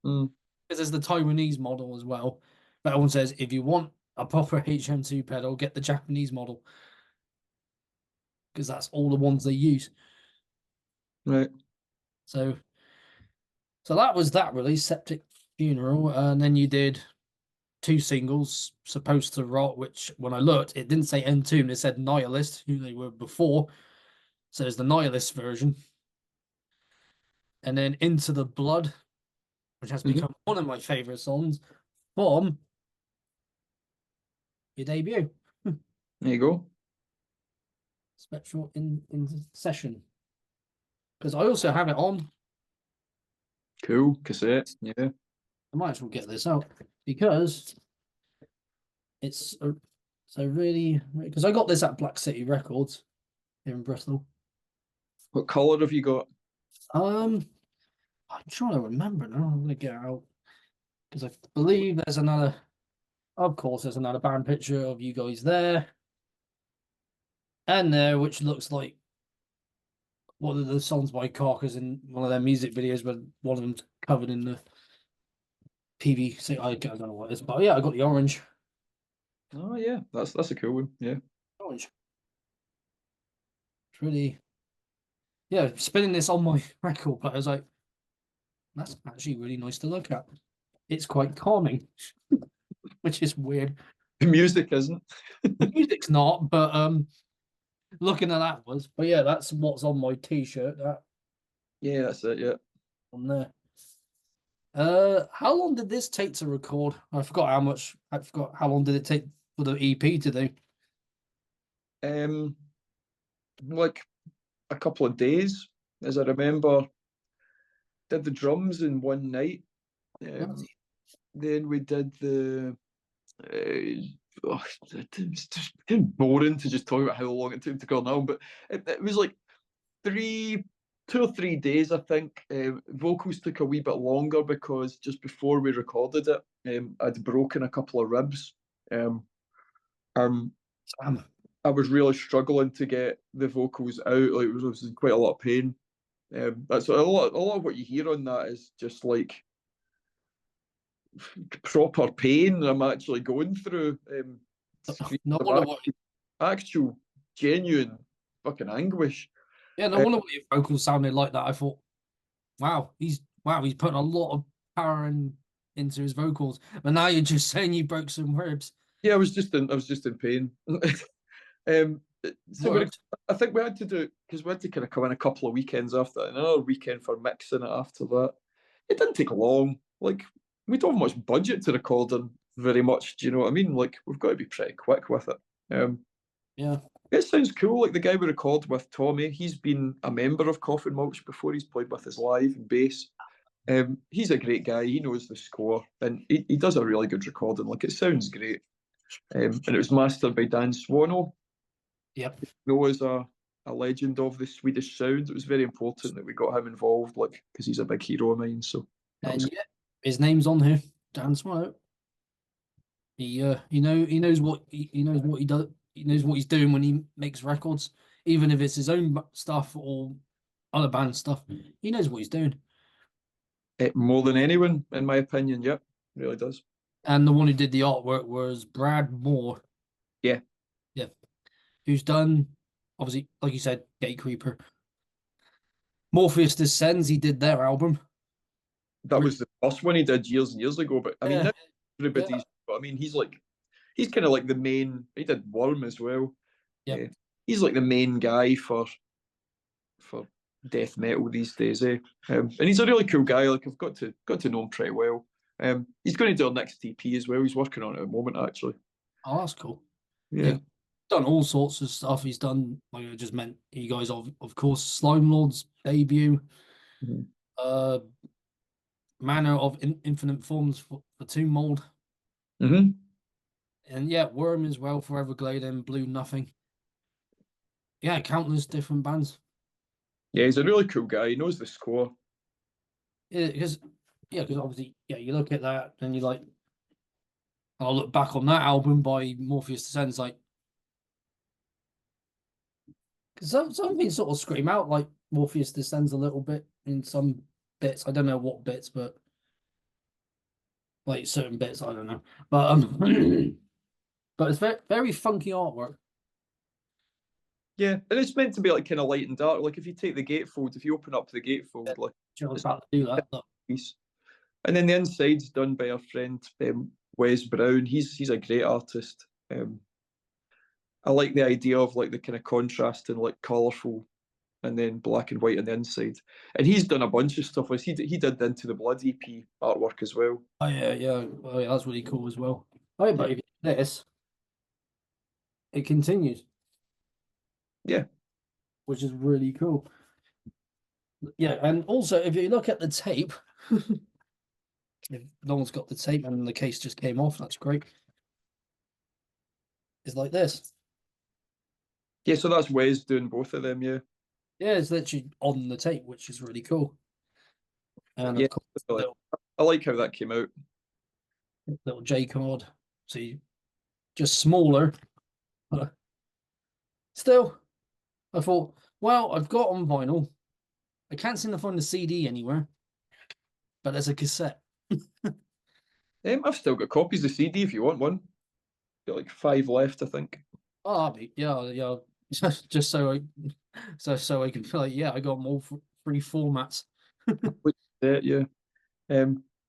[SPEAKER 2] Mm.
[SPEAKER 1] Because there's the Taiwanese model as well. But everyone says, if you want a proper HM2 pedal, get the Japanese model. because that's all the ones they use.
[SPEAKER 2] Right.
[SPEAKER 1] So that was that release, Septic Funeral, and then you did two singles, Supposed to Rot, which when I looked, it didn't say Entomb, it said Nihilist, who they were before. So there's the Nihilist version. And then Into the Blood, which has become one of my favorite songs from your debut,
[SPEAKER 2] There you go.
[SPEAKER 1] Spectral in Session. Because I also have it on.
[SPEAKER 2] Cool cassette. Yeah.
[SPEAKER 1] I might as well get this out because it's so really, because I got this at Black City Records here in Bristol.
[SPEAKER 2] What color have you got?
[SPEAKER 1] I'm trying to remember now. I'm gonna get it out because I believe there's another. Of course, there's another band picture of you guys there and there, which looks like one of the songs by Carcass in one of their music videos, but one of them's covered in the PVC. I don't know what it is, but yeah, I got the orange.
[SPEAKER 2] Oh yeah, that's a cool one. Yeah.
[SPEAKER 1] Orange. It's really, yeah. Spinning this on my record player, I was like, that's actually really nice to look at. It's quite calming, which is weird.
[SPEAKER 2] The music isn't.
[SPEAKER 1] The music's not, but looking at that was. But yeah, that's what's on my T-shirt. That
[SPEAKER 2] Yeah, that's it. Yeah.
[SPEAKER 1] on there. How long did this take to record? I forgot how much. I forgot how long did it take for the EP to do?
[SPEAKER 2] Like a couple of days, as I remember. Did the drums in one night. Then we did the. It's just boring to just talk about how long it took to go now, but it was like 2 or 3 days, I think. Vocals took a wee bit longer because just before we recorded it, I'd broken a couple of ribs. I was really struggling to get the vocals out. Like, I was in quite a lot of pain. That's a lot of what you hear on that is just like proper pain I'm actually going through.
[SPEAKER 1] No wonder what.
[SPEAKER 2] Actual genuine fucking anguish.
[SPEAKER 1] Yeah, no wonder what your vocals sounded like that. I thought, wow, he's putting a lot of power into his vocals. But now you're just saying you broke some ribs.
[SPEAKER 2] Yeah, I was just in pain. So I think we had to do, because we had to kind of come in a couple of weekends after, and another weekend for mixing it after that. It didn't take long. Like, we don't have much budget to record in very much. Do you know what I mean? Like, we've got to be pretty quick with it.
[SPEAKER 1] Yeah.
[SPEAKER 2] It sounds cool. Like the guy we record with, Tommy, he's been a member of Coffin Mulch before. He's played with us live and bass. He's a great guy. He knows the score, and he does a really good recording. Like, it sounds great. And it was mastered by Dan Swano.
[SPEAKER 1] Yep.
[SPEAKER 2] Noah is a legend of the Swedish sound. It was very important that we got him involved, like, because he's a big hero of mine. So,
[SPEAKER 1] And yeah, his name's on here, Dan Swallow. He knows what he knows what he does. He knows what he's doing when he makes records, even if it's his own stuff or other band stuff. He knows what he's doing.
[SPEAKER 2] More than anyone, in my opinion. Yep, really does.
[SPEAKER 1] And the one who did the artwork was Brad Moore.
[SPEAKER 2] Yeah.
[SPEAKER 1] Yeah. Who's done, obviously, like you said, Gatecreeper. Morpheus Descends, he did their album.
[SPEAKER 2] That was the first one he did years and years ago. But I mean,
[SPEAKER 1] Yeah.
[SPEAKER 2] everybody's.
[SPEAKER 1] Yeah.
[SPEAKER 2] But I mean, he's kind of like the main. He did Worm as well.
[SPEAKER 1] Yeah.
[SPEAKER 2] He's like the main guy for death metal these days. And he's a really cool guy. Like, I've got to know him pretty well. He's going to do our next EP as well. He's working on it at the moment, actually.
[SPEAKER 1] Oh, that's cool.
[SPEAKER 2] Yeah.
[SPEAKER 1] Done all sorts of stuff. He's done, like I just meant, you guys of course, Slime Lord's debut, Manner of Infinite Forms for Tomb Mold,
[SPEAKER 2] and
[SPEAKER 1] yeah, Worm as well, Forever Glade and Blue Nothing. Yeah, countless different bands.
[SPEAKER 2] Yeah, he's a really cool guy. He knows the score.
[SPEAKER 1] Yeah, because obviously, yeah, you look at that and you like, I'll look back on that album by Morpheus Descends, like, because some things sort of scream out like Morpheus Descends a little bit in some bits. I don't know what bits, but like certain bits, I don't know. But but it's very, very funky artwork.
[SPEAKER 2] Yeah, and it's meant to be like kind of light and dark. Like if you take the gatefold, if you open up the
[SPEAKER 1] Yeah,
[SPEAKER 2] gatefold, like
[SPEAKER 1] just
[SPEAKER 2] it's
[SPEAKER 1] about to do that. Look.
[SPEAKER 2] a piece. And then the inside's done by our friend Wes Brown. He's a great artist. I like the idea of like the kind of contrast and like colourful and then black and white on the inside. And he's done a bunch of stuff. He did Into the Blood EP artwork as well.
[SPEAKER 1] Oh yeah, yeah. Oh, yeah, that's really cool as well. Oh, yeah,
[SPEAKER 2] Yeah,
[SPEAKER 1] but if you do this, it continues,
[SPEAKER 2] yeah,
[SPEAKER 1] which is really cool. Yeah, and also if you look at the tape, if no one's got the tape and the case just came off, that's great. It's like this.
[SPEAKER 2] yeah. So that's Wes doing both of them. Yeah,
[SPEAKER 1] Yeah, it's literally on the tape, which is really cool. And
[SPEAKER 2] yeah.
[SPEAKER 1] of course,
[SPEAKER 2] I like how that came out.
[SPEAKER 1] little J card. See, just smaller. But still, I thought, well, I've got on vinyl. I can't seem to find the CD anywhere, but there's a cassette.
[SPEAKER 2] I've still got copies of the CD if you want one. Got like 5 left, I think.
[SPEAKER 1] Oh, yeah, yeah. Just so I can feel like, yeah, I got them all free formats.
[SPEAKER 2] Yeah.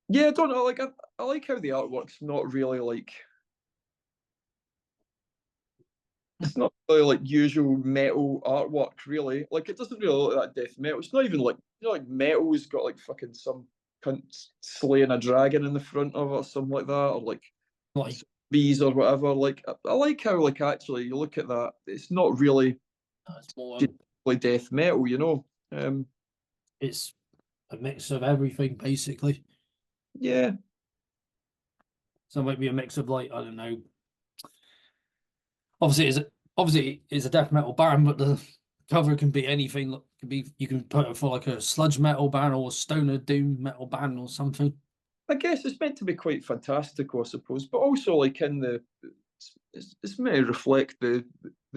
[SPEAKER 2] Yeah, I don't know. Like, I like how the artwork's not really like it's not really like usual metal artwork, really. Like, it doesn't really look like that death metal. It's not even like like metal's got like fucking some cunt slaying a dragon in the front of it or something like that, or like
[SPEAKER 1] Like,
[SPEAKER 2] bees or whatever. Like, I like how like actually you look at that. It's not really
[SPEAKER 1] it's more,
[SPEAKER 2] just like death metal, you know.
[SPEAKER 1] it's a mix of everything, basically.
[SPEAKER 2] Yeah,
[SPEAKER 1] So it might be a mix of like, I don't know. Obviously it's a death metal band, but the cover can be anything. Look, can be you can put it for like a sludge metal band or a stoner doom metal band or something.
[SPEAKER 2] I guess it's meant to be quite fantastical, I suppose, but also like in the it's meant to reflect the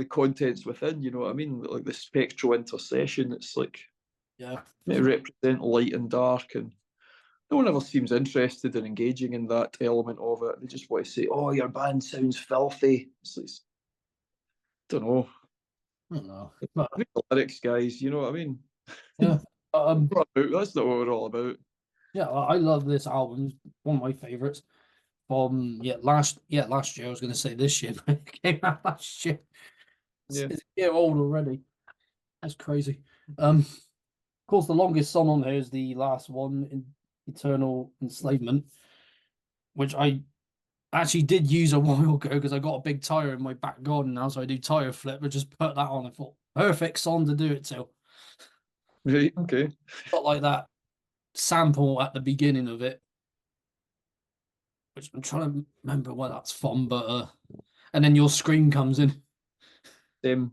[SPEAKER 2] contents within. You know what I mean? Like the spectral intercession. It's like
[SPEAKER 1] Yeah.
[SPEAKER 2] meant to represent light and dark, and no one ever seems interested in engaging in that element of it. They just want to say, "Oh, your band sounds filthy." It's like, don't know.
[SPEAKER 1] I don't know. But
[SPEAKER 2] Read the lyrics, guys. You know what I mean?
[SPEAKER 1] yeah.
[SPEAKER 2] That's not what we're all about.
[SPEAKER 1] Yeah, I love this album. It's one of my favorites. Last year. I was gonna say this year, but it came out last year.
[SPEAKER 2] Yeah.
[SPEAKER 1] It's a year old already. That's crazy. Of course, the longest song on here is the last one in Eternal Enslavement, which I actually did use a while ago because I got a big tire in my back garden now, so I do tire flip. I just put that on. I thought perfect song to do it to.
[SPEAKER 2] Right. Okay.
[SPEAKER 1] Got like that sample at the beginning of it, which I'm trying to remember where that's from, but and then your screen comes in.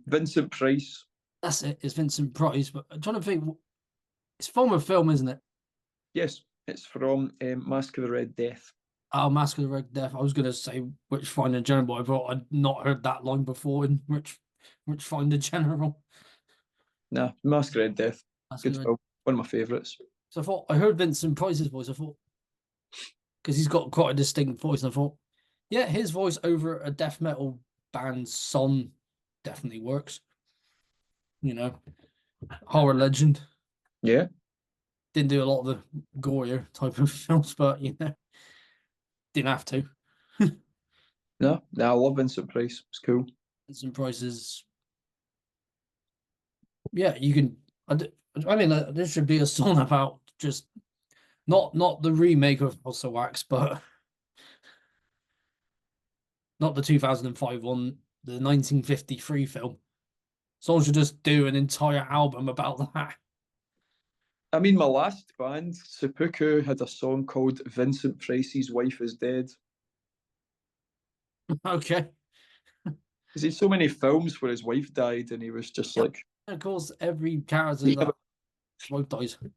[SPEAKER 2] Vincent Price.
[SPEAKER 1] That's it. It's Vincent Price, but I'm trying to think. It's from a film, isn't it?
[SPEAKER 2] Yes, it's from Mask of the Red Death.
[SPEAKER 1] Oh, Mask of the Red Death. I was gonna say Which Find the General, but I thought I'd not heard that line before in Which Find the General.
[SPEAKER 2] Nah, Mask of the Red Death.
[SPEAKER 1] Mask of
[SPEAKER 2] Good
[SPEAKER 1] the Red.
[SPEAKER 2] film. One of my favourites.
[SPEAKER 1] So I thought I heard Vincent Price's voice. I thought because he's got quite a distinct voice, and I thought, yeah, his voice over a death metal band's song definitely works. You know, horror legend.
[SPEAKER 2] Yeah.
[SPEAKER 1] Didn't do a lot of the gorier type of films, but didn't have to.
[SPEAKER 2] No, I love Vincent Price. It's cool.
[SPEAKER 1] Vincent Price's, yeah, you can. I mean, there should be a song about just not the remake of Also Wax, but not the 2005 one, the 1953 film. Someone should just do an entire album about that.
[SPEAKER 2] I mean, my last band, Seppuku, had a song called Vincent Price's Wife is Dead.
[SPEAKER 1] Okay.
[SPEAKER 2] He's had so many films where his wife died and he was just
[SPEAKER 1] Yeah.
[SPEAKER 2] like,
[SPEAKER 1] And of course, every character
[SPEAKER 2] yeah,
[SPEAKER 1] that wife dies.
[SPEAKER 2] you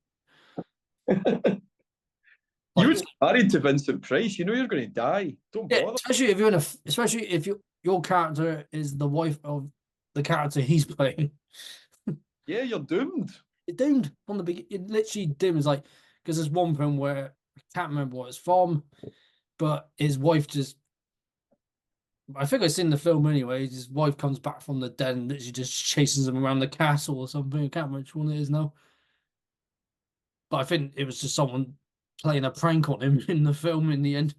[SPEAKER 1] Like,
[SPEAKER 2] would get married to Vincent Price. You know you're going to die. Don't
[SPEAKER 1] yeah,
[SPEAKER 2] bother.
[SPEAKER 1] especially if your character is the wife of the character he's playing.
[SPEAKER 2] Yeah, you're doomed.
[SPEAKER 1] You're doomed from the beginning. You're literally doomed. It's like because there's one film where I can't remember what it's from, but his wife just I think I've seen the film anyway. His wife comes back from the dead and literally just chases him around the castle or something. I can't remember which one it is now. But I think it was just someone playing a prank on him in the film in the end.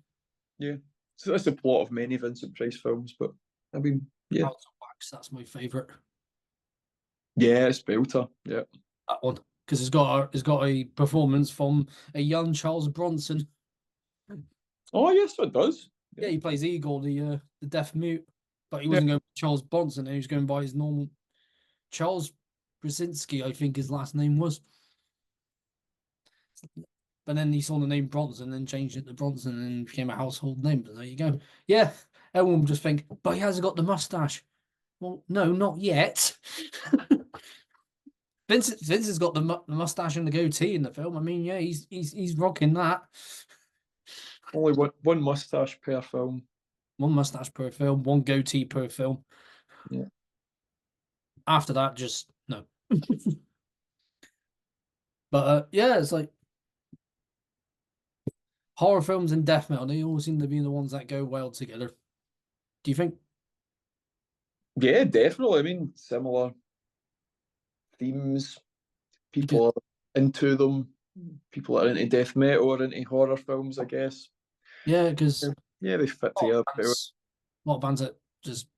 [SPEAKER 2] Yeah. So that's the plot of many Vincent Price films, but I mean, yeah.
[SPEAKER 1] House of Wax, that's my favourite.
[SPEAKER 2] Yeah, it's Belter. Yeah.
[SPEAKER 1] That one. Because it's got a performance from a young Charles Bronson.
[SPEAKER 2] Oh yes, it does.
[SPEAKER 1] Yeah,
[SPEAKER 2] Yeah.
[SPEAKER 1] he plays Igor, the deaf mute. But he
[SPEAKER 2] Yeah.
[SPEAKER 1] wasn't going by Charles Bronson, he was going by his normal Charles Brzezinski, I think his last name was. But then he saw the name Bronson and changed it to Bronson and became a household name. But there you go. Yeah, everyone would just think, but he hasn't got the mustache. Well, no, not yet. Vince has got the mustache and the goatee in the film. I mean, yeah, he's rocking that.
[SPEAKER 2] Only one mustache per film.
[SPEAKER 1] One mustache per film, one goatee per film.
[SPEAKER 2] Yeah.
[SPEAKER 1] After that, just no. But yeah, it's like horror films and death metal. They all seem to be the ones that go well together. Do you think?
[SPEAKER 2] Yeah, definitely. I mean, similar themes.
[SPEAKER 1] Because
[SPEAKER 2] People are into them. People are into death metal or into horror films, I guess.
[SPEAKER 1] yeah, because
[SPEAKER 2] Yeah, they fit
[SPEAKER 1] a lot
[SPEAKER 2] together.
[SPEAKER 1] of bands, a lot of bands that just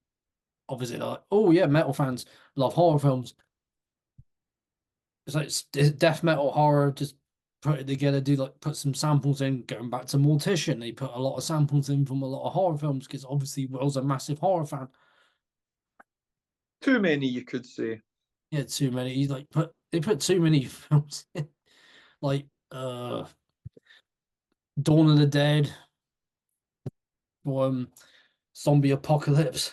[SPEAKER 1] obviously like, oh yeah, metal fans love horror films. It's like death metal horror, just put it together, do like put some samples in, going back to Mortician. They put a lot of samples in from a lot of horror films because obviously Will's a massive horror fan.
[SPEAKER 2] Too many, you could say.
[SPEAKER 1] Yeah, too many. He's like they put too many films in. Like Dawn of the Dead or Zombie Apocalypse.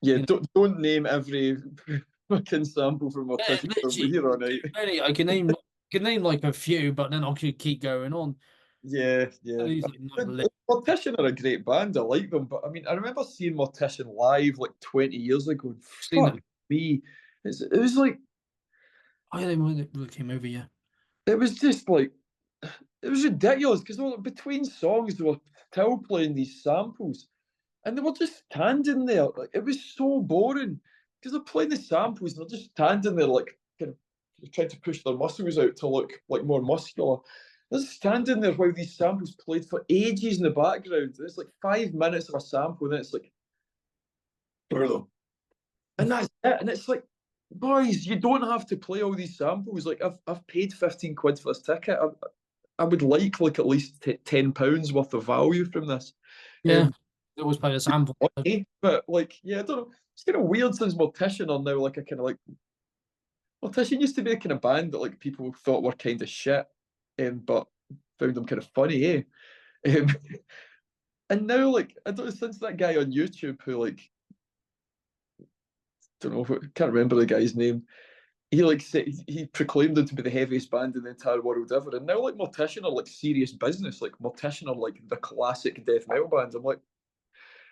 [SPEAKER 2] Yeah,
[SPEAKER 1] You know,
[SPEAKER 2] don't name every fucking sample from
[SPEAKER 1] yeah,
[SPEAKER 2] Mortician from
[SPEAKER 1] literally
[SPEAKER 2] here on
[SPEAKER 1] too
[SPEAKER 2] out.
[SPEAKER 1] many. I can name like a few, but then I could keep going on.
[SPEAKER 2] Yeah, yeah.
[SPEAKER 1] He's like not lit.
[SPEAKER 2] Mortician are a great band. I like them, but I mean, I remember seeing Mortician live like 20 years ago. And
[SPEAKER 1] Seen
[SPEAKER 2] fuck
[SPEAKER 1] them.
[SPEAKER 2] me, it was like
[SPEAKER 1] Oh yeah, they came over. Yeah,
[SPEAKER 2] it was just like it was ridiculous because between songs they were still playing these samples, and they were just standing there. Like it was so boring because they're playing the samples and they're just standing there like kind of trying to push their muscles out to look like more muscular. They're just standing there while these samples played for ages in the background. And it's like 5 minutes of a sample, and then it's like, and that's it. And it's like, boys, you don't have to play all these samples. Like I've paid 15 quid for this ticket. I would like at least £10 worth of value from this.
[SPEAKER 1] yeah.
[SPEAKER 2] Um,
[SPEAKER 1] They always play the sample.
[SPEAKER 2] but like, yeah, I don't know. It's kind of weird since Mortician are now like a kind of like Mortician used to be a kind of band that like people thought were kind of shit, but found them kind of funny, eh? Um, and now like I don't know since that guy on YouTube who like don't know can't remember the guy's name. He like said he proclaimed them to be the heaviest band in the entire world ever, and now like Mortician are like serious business. Like Mortician are like the classic death metal bands. I'm like,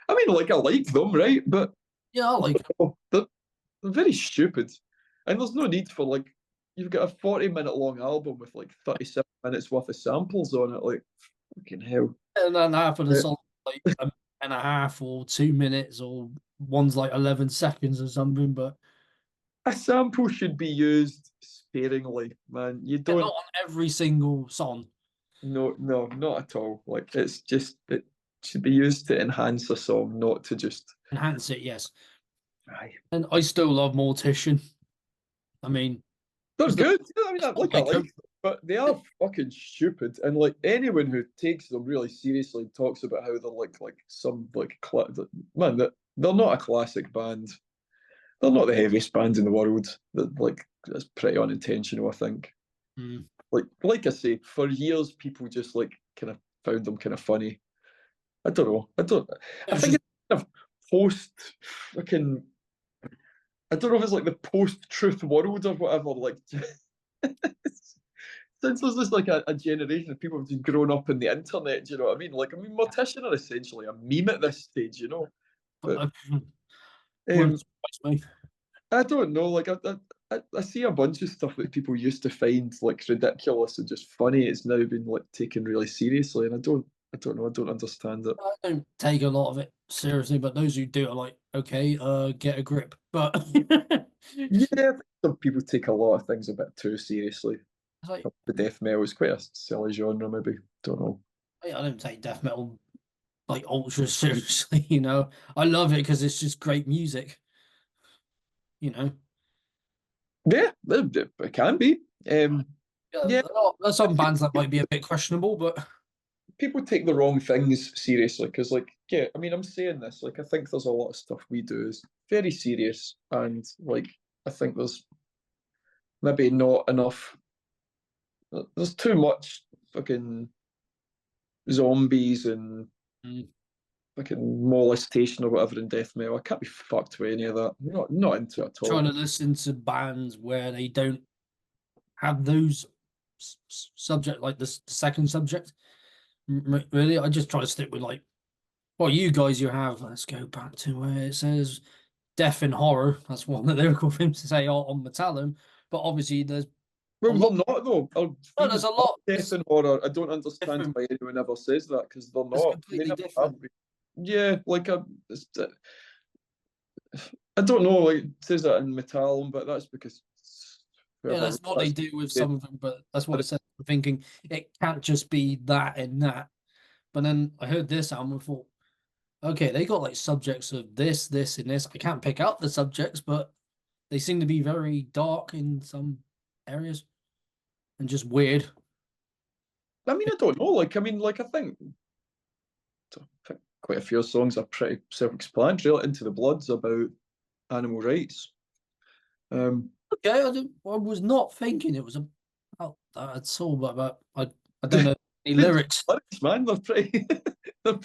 [SPEAKER 2] I mean, like I like them, right? But
[SPEAKER 1] Yeah, I like.
[SPEAKER 2] they're very stupid. And there's no need for like you've got a 40-minute long album with like 37 minutes worth of samples on it. Like fucking hell.
[SPEAKER 1] And then half of the
[SPEAKER 2] Uh,
[SPEAKER 1] song like a minute and a half or 2 minutes, or one's like 11 seconds or something. But
[SPEAKER 2] A sample should be used sparingly, man. You
[SPEAKER 1] yeah, not
[SPEAKER 2] don't
[SPEAKER 1] on every single song.
[SPEAKER 2] no, not at all. Like it's just it should be used to enhance a song, not to just
[SPEAKER 1] Enhance it, yes.
[SPEAKER 2] aye.
[SPEAKER 1] And I still love Mortician. I mean,
[SPEAKER 2] They're
[SPEAKER 1] it's not,
[SPEAKER 2] good. Yeah, I mean
[SPEAKER 1] it's not
[SPEAKER 2] I
[SPEAKER 1] my
[SPEAKER 2] like
[SPEAKER 1] coat.
[SPEAKER 2] them, but they are fucking stupid. And like anyone who takes them really seriously and talks about how they're like some like man, that they're not a classic band. They're not the heaviest band in the world. That like that's pretty unintentional, I think.
[SPEAKER 1] Mm.
[SPEAKER 2] Like I say, for years people just like kind of found them kind of funny. I don't know.
[SPEAKER 1] It
[SPEAKER 2] I
[SPEAKER 1] was
[SPEAKER 2] think
[SPEAKER 1] just
[SPEAKER 2] it's kind of post fucking. I don't know if it's like the post-truth world or whatever. Like, since there's just like a generation of people who've just grown up in the internet. Do you know what I mean? Like, I mean, Mortician are essentially a meme at this stage, you know. But
[SPEAKER 1] wouldn't
[SPEAKER 2] um,
[SPEAKER 1] surprise me.
[SPEAKER 2] I don't know. Like, I see a bunch of stuff that people used to find like ridiculous and just funny. It's now been like taken really seriously, and don't know. I don't understand it.
[SPEAKER 1] I don't take a lot of it seriously, but those who do are like, okay, get a grip. But
[SPEAKER 2] Yeah,
[SPEAKER 1] it's
[SPEAKER 2] I think some people take a lot of things a bit too seriously.
[SPEAKER 1] like,
[SPEAKER 2] The death metal is quite a silly genre, maybe. Don't know.
[SPEAKER 1] I don't take death metal like ultra seriously, you know. I love it because it's just great music, you know.
[SPEAKER 2] Yeah, it can be.
[SPEAKER 1] Yeah,
[SPEAKER 2] Yeah,
[SPEAKER 1] there's some bands that might be a bit questionable, but
[SPEAKER 2] people take the wrong things seriously because, like, yeah, I mean, I'm saying this, like, I think there's a lot of stuff we do is very serious, and like, I think there's maybe not enough. There's too much fucking zombies and
[SPEAKER 1] mm,
[SPEAKER 2] fucking molestation or whatever in death metal. I can't be fucked with any of that. I'm not into it at
[SPEAKER 1] trying
[SPEAKER 2] all.
[SPEAKER 1] to listen to bands where they don't have those subject like the second subject. Really, I just try to stick with like, well, you guys, you have. Let's go back to where it says death and horror. That's one of the lyrical things to say on Metallum. But obviously, there's a
[SPEAKER 2] Well,
[SPEAKER 1] lot.
[SPEAKER 2] they're not though. Our
[SPEAKER 1] No, there's
[SPEAKER 2] themes
[SPEAKER 1] a
[SPEAKER 2] are
[SPEAKER 1] lot.
[SPEAKER 2] death
[SPEAKER 1] It's
[SPEAKER 2] and horror. I don't understand
[SPEAKER 1] different.
[SPEAKER 2] why anyone ever says that because they're
[SPEAKER 1] It's
[SPEAKER 2] not. They
[SPEAKER 1] completely
[SPEAKER 2] never have
[SPEAKER 1] different.
[SPEAKER 2] been. Yeah, like I don't know. Like it says that in Metallum, but that's because
[SPEAKER 1] Yeah,
[SPEAKER 2] whoever
[SPEAKER 1] that's what they
[SPEAKER 2] that's
[SPEAKER 1] do with some of them. But that's what it says. I'm thinking it can't just be that and that. But then I heard this album and thought, okay, they got like subjects of this, this, and this. I can't pick out the subjects, but they seem to be very dark in some areas and just weird.
[SPEAKER 2] I mean, I don't know. Like, I mean, like, I think quite a few songs are pretty self-explanatory. Like, Into the Blood's about animal rights.
[SPEAKER 1] Okay, I was not thinking it was about that at all, but I don't know any
[SPEAKER 2] The
[SPEAKER 1] lyrics.
[SPEAKER 2] lyrics, man, they're pretty, they're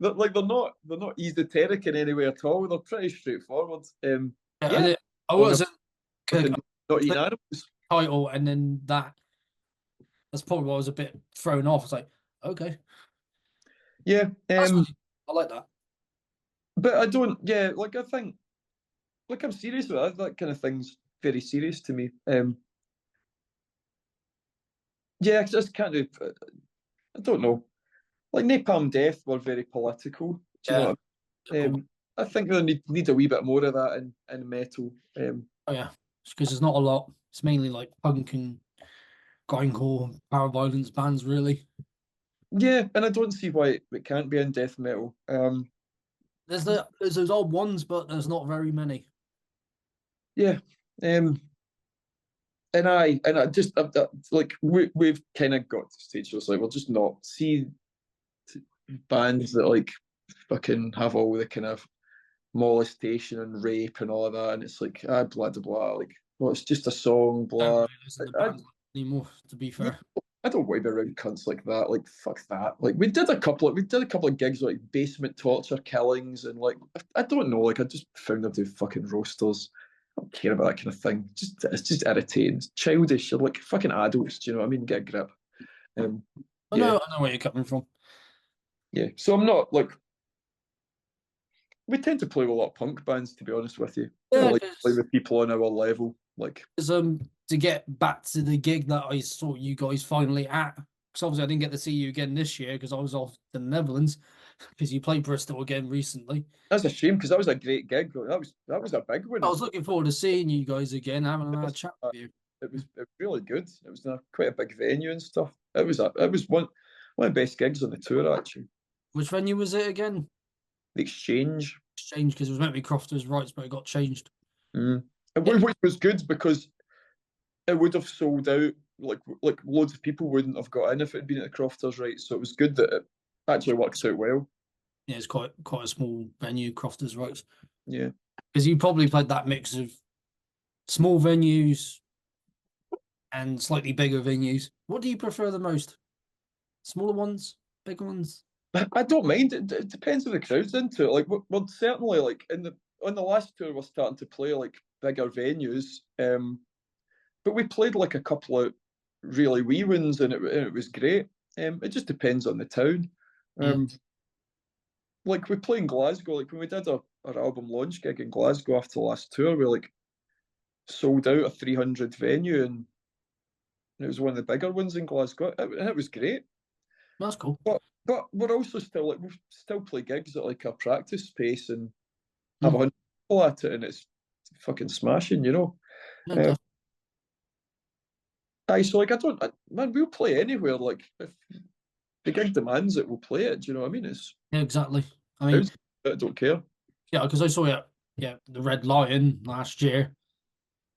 [SPEAKER 2] not esoteric in any way at all. They're pretty straightforward.
[SPEAKER 1] Yeah,
[SPEAKER 2] Yeah,
[SPEAKER 1] I
[SPEAKER 2] on a
[SPEAKER 1] wasn't
[SPEAKER 2] fucking not eating
[SPEAKER 1] complete
[SPEAKER 2] animals.
[SPEAKER 1] title, and then that's probably why I was a bit thrown off. It's like, okay,
[SPEAKER 2] Yeah,
[SPEAKER 1] that's funny. I like that.
[SPEAKER 2] but I don't. Yeah, like I think, like I'm serious with that. That kind of thing's very serious to me. Yeah, I just can't do. I don't know. Like Napalm Death were very political. Do you know
[SPEAKER 1] Yeah,
[SPEAKER 2] what
[SPEAKER 1] typical.
[SPEAKER 2] I think they need a wee bit more of that in metal.
[SPEAKER 1] Oh yeah, because there's not a lot. It's mainly like punk and grindcore, power violence bands, really.
[SPEAKER 2] Yeah, and I don't see why it can't be in death metal.
[SPEAKER 1] There's those odd ones, but there's not very many.
[SPEAKER 2] Yeah, um, and I just like we've kind of got to stage where it's like we'll just not see bands that like fucking have all the kind of molestation and rape and all of that, and it's like blah blah blah. Like, well, it's just a song,
[SPEAKER 1] Don't
[SPEAKER 2] blah.
[SPEAKER 1] really listen to
[SPEAKER 2] I,
[SPEAKER 1] bands anymore, to be
[SPEAKER 2] yeah,
[SPEAKER 1] fair.
[SPEAKER 2] I don't want to be around cunts like that. Like, fuck that. Like, we did a couple of gigs like basement torture killings, and like I don't know. Like, I just found them to fucking roasters. I don't care about that kind of thing. It's just irritating. It's childish. You're like fucking adults. Do you know what I mean? Get a grip. Um, yeah,
[SPEAKER 1] I know where you're coming from.
[SPEAKER 2] yeah. So I'm not like we tend to play with a lot of punk bands, to be honest with you. I
[SPEAKER 1] Yeah,
[SPEAKER 2] like to play
[SPEAKER 1] because
[SPEAKER 2] with people on our level. Like,
[SPEAKER 1] to get back to the gig that I saw you guys finally at, because obviously I didn't get to see you again this year because I was off to the Netherlands because you played Bristol again recently.
[SPEAKER 2] that's a shame because that was a great gig. That was a big one.
[SPEAKER 1] I was looking forward to seeing you guys again, having another chat
[SPEAKER 2] Uh,
[SPEAKER 1] with you.
[SPEAKER 2] it was really good. It was quite a big venue and stuff. It was one of the best gigs on the tour actually.
[SPEAKER 1] Which venue was it again?
[SPEAKER 2] The Exchange,
[SPEAKER 1] Changed because it was meant to be Crofters Rights, but it got changed.
[SPEAKER 2] mm.
[SPEAKER 1] Yeah,
[SPEAKER 2] Which was good because it would have sold out. Like loads of people wouldn't have got in if it had been at the Crofters, right? So it was good that it actually worked out well.
[SPEAKER 1] yeah, it's quite a small venue, Crofters Rights,
[SPEAKER 2] Yeah.
[SPEAKER 1] because you probably played that mix of small venues and slightly bigger venues. What do you prefer the most? Smaller ones, big ones?
[SPEAKER 2] I don't mind. It depends on the crowd's into it. Like we're certainly like in the on the last tour we're starting to play like bigger venues. But we played like a couple of really wee ones and it was great. It just depends on the town.
[SPEAKER 1] Mm.
[SPEAKER 2] Um, like we play in Glasgow, like when we did our album launch gig in Glasgow after the last tour, we like sold out a 300 venue and it was one of the bigger ones in Glasgow. And it was great.
[SPEAKER 1] That's cool.
[SPEAKER 2] But we're also still like we still play gigs at like a practice space and have
[SPEAKER 1] Mm.
[SPEAKER 2] 100 people at it, and it's fucking smashing, you know.
[SPEAKER 1] Yeah,
[SPEAKER 2] Uh, aye, so like I don't, man, we'll play anywhere. Like if the gig demands it, we'll play it. Do you know what I mean? It's
[SPEAKER 1] yeah, exactly. I mean,
[SPEAKER 2] sounds, I don't care.
[SPEAKER 1] yeah, because I saw it. Yeah, the Red Lion last year.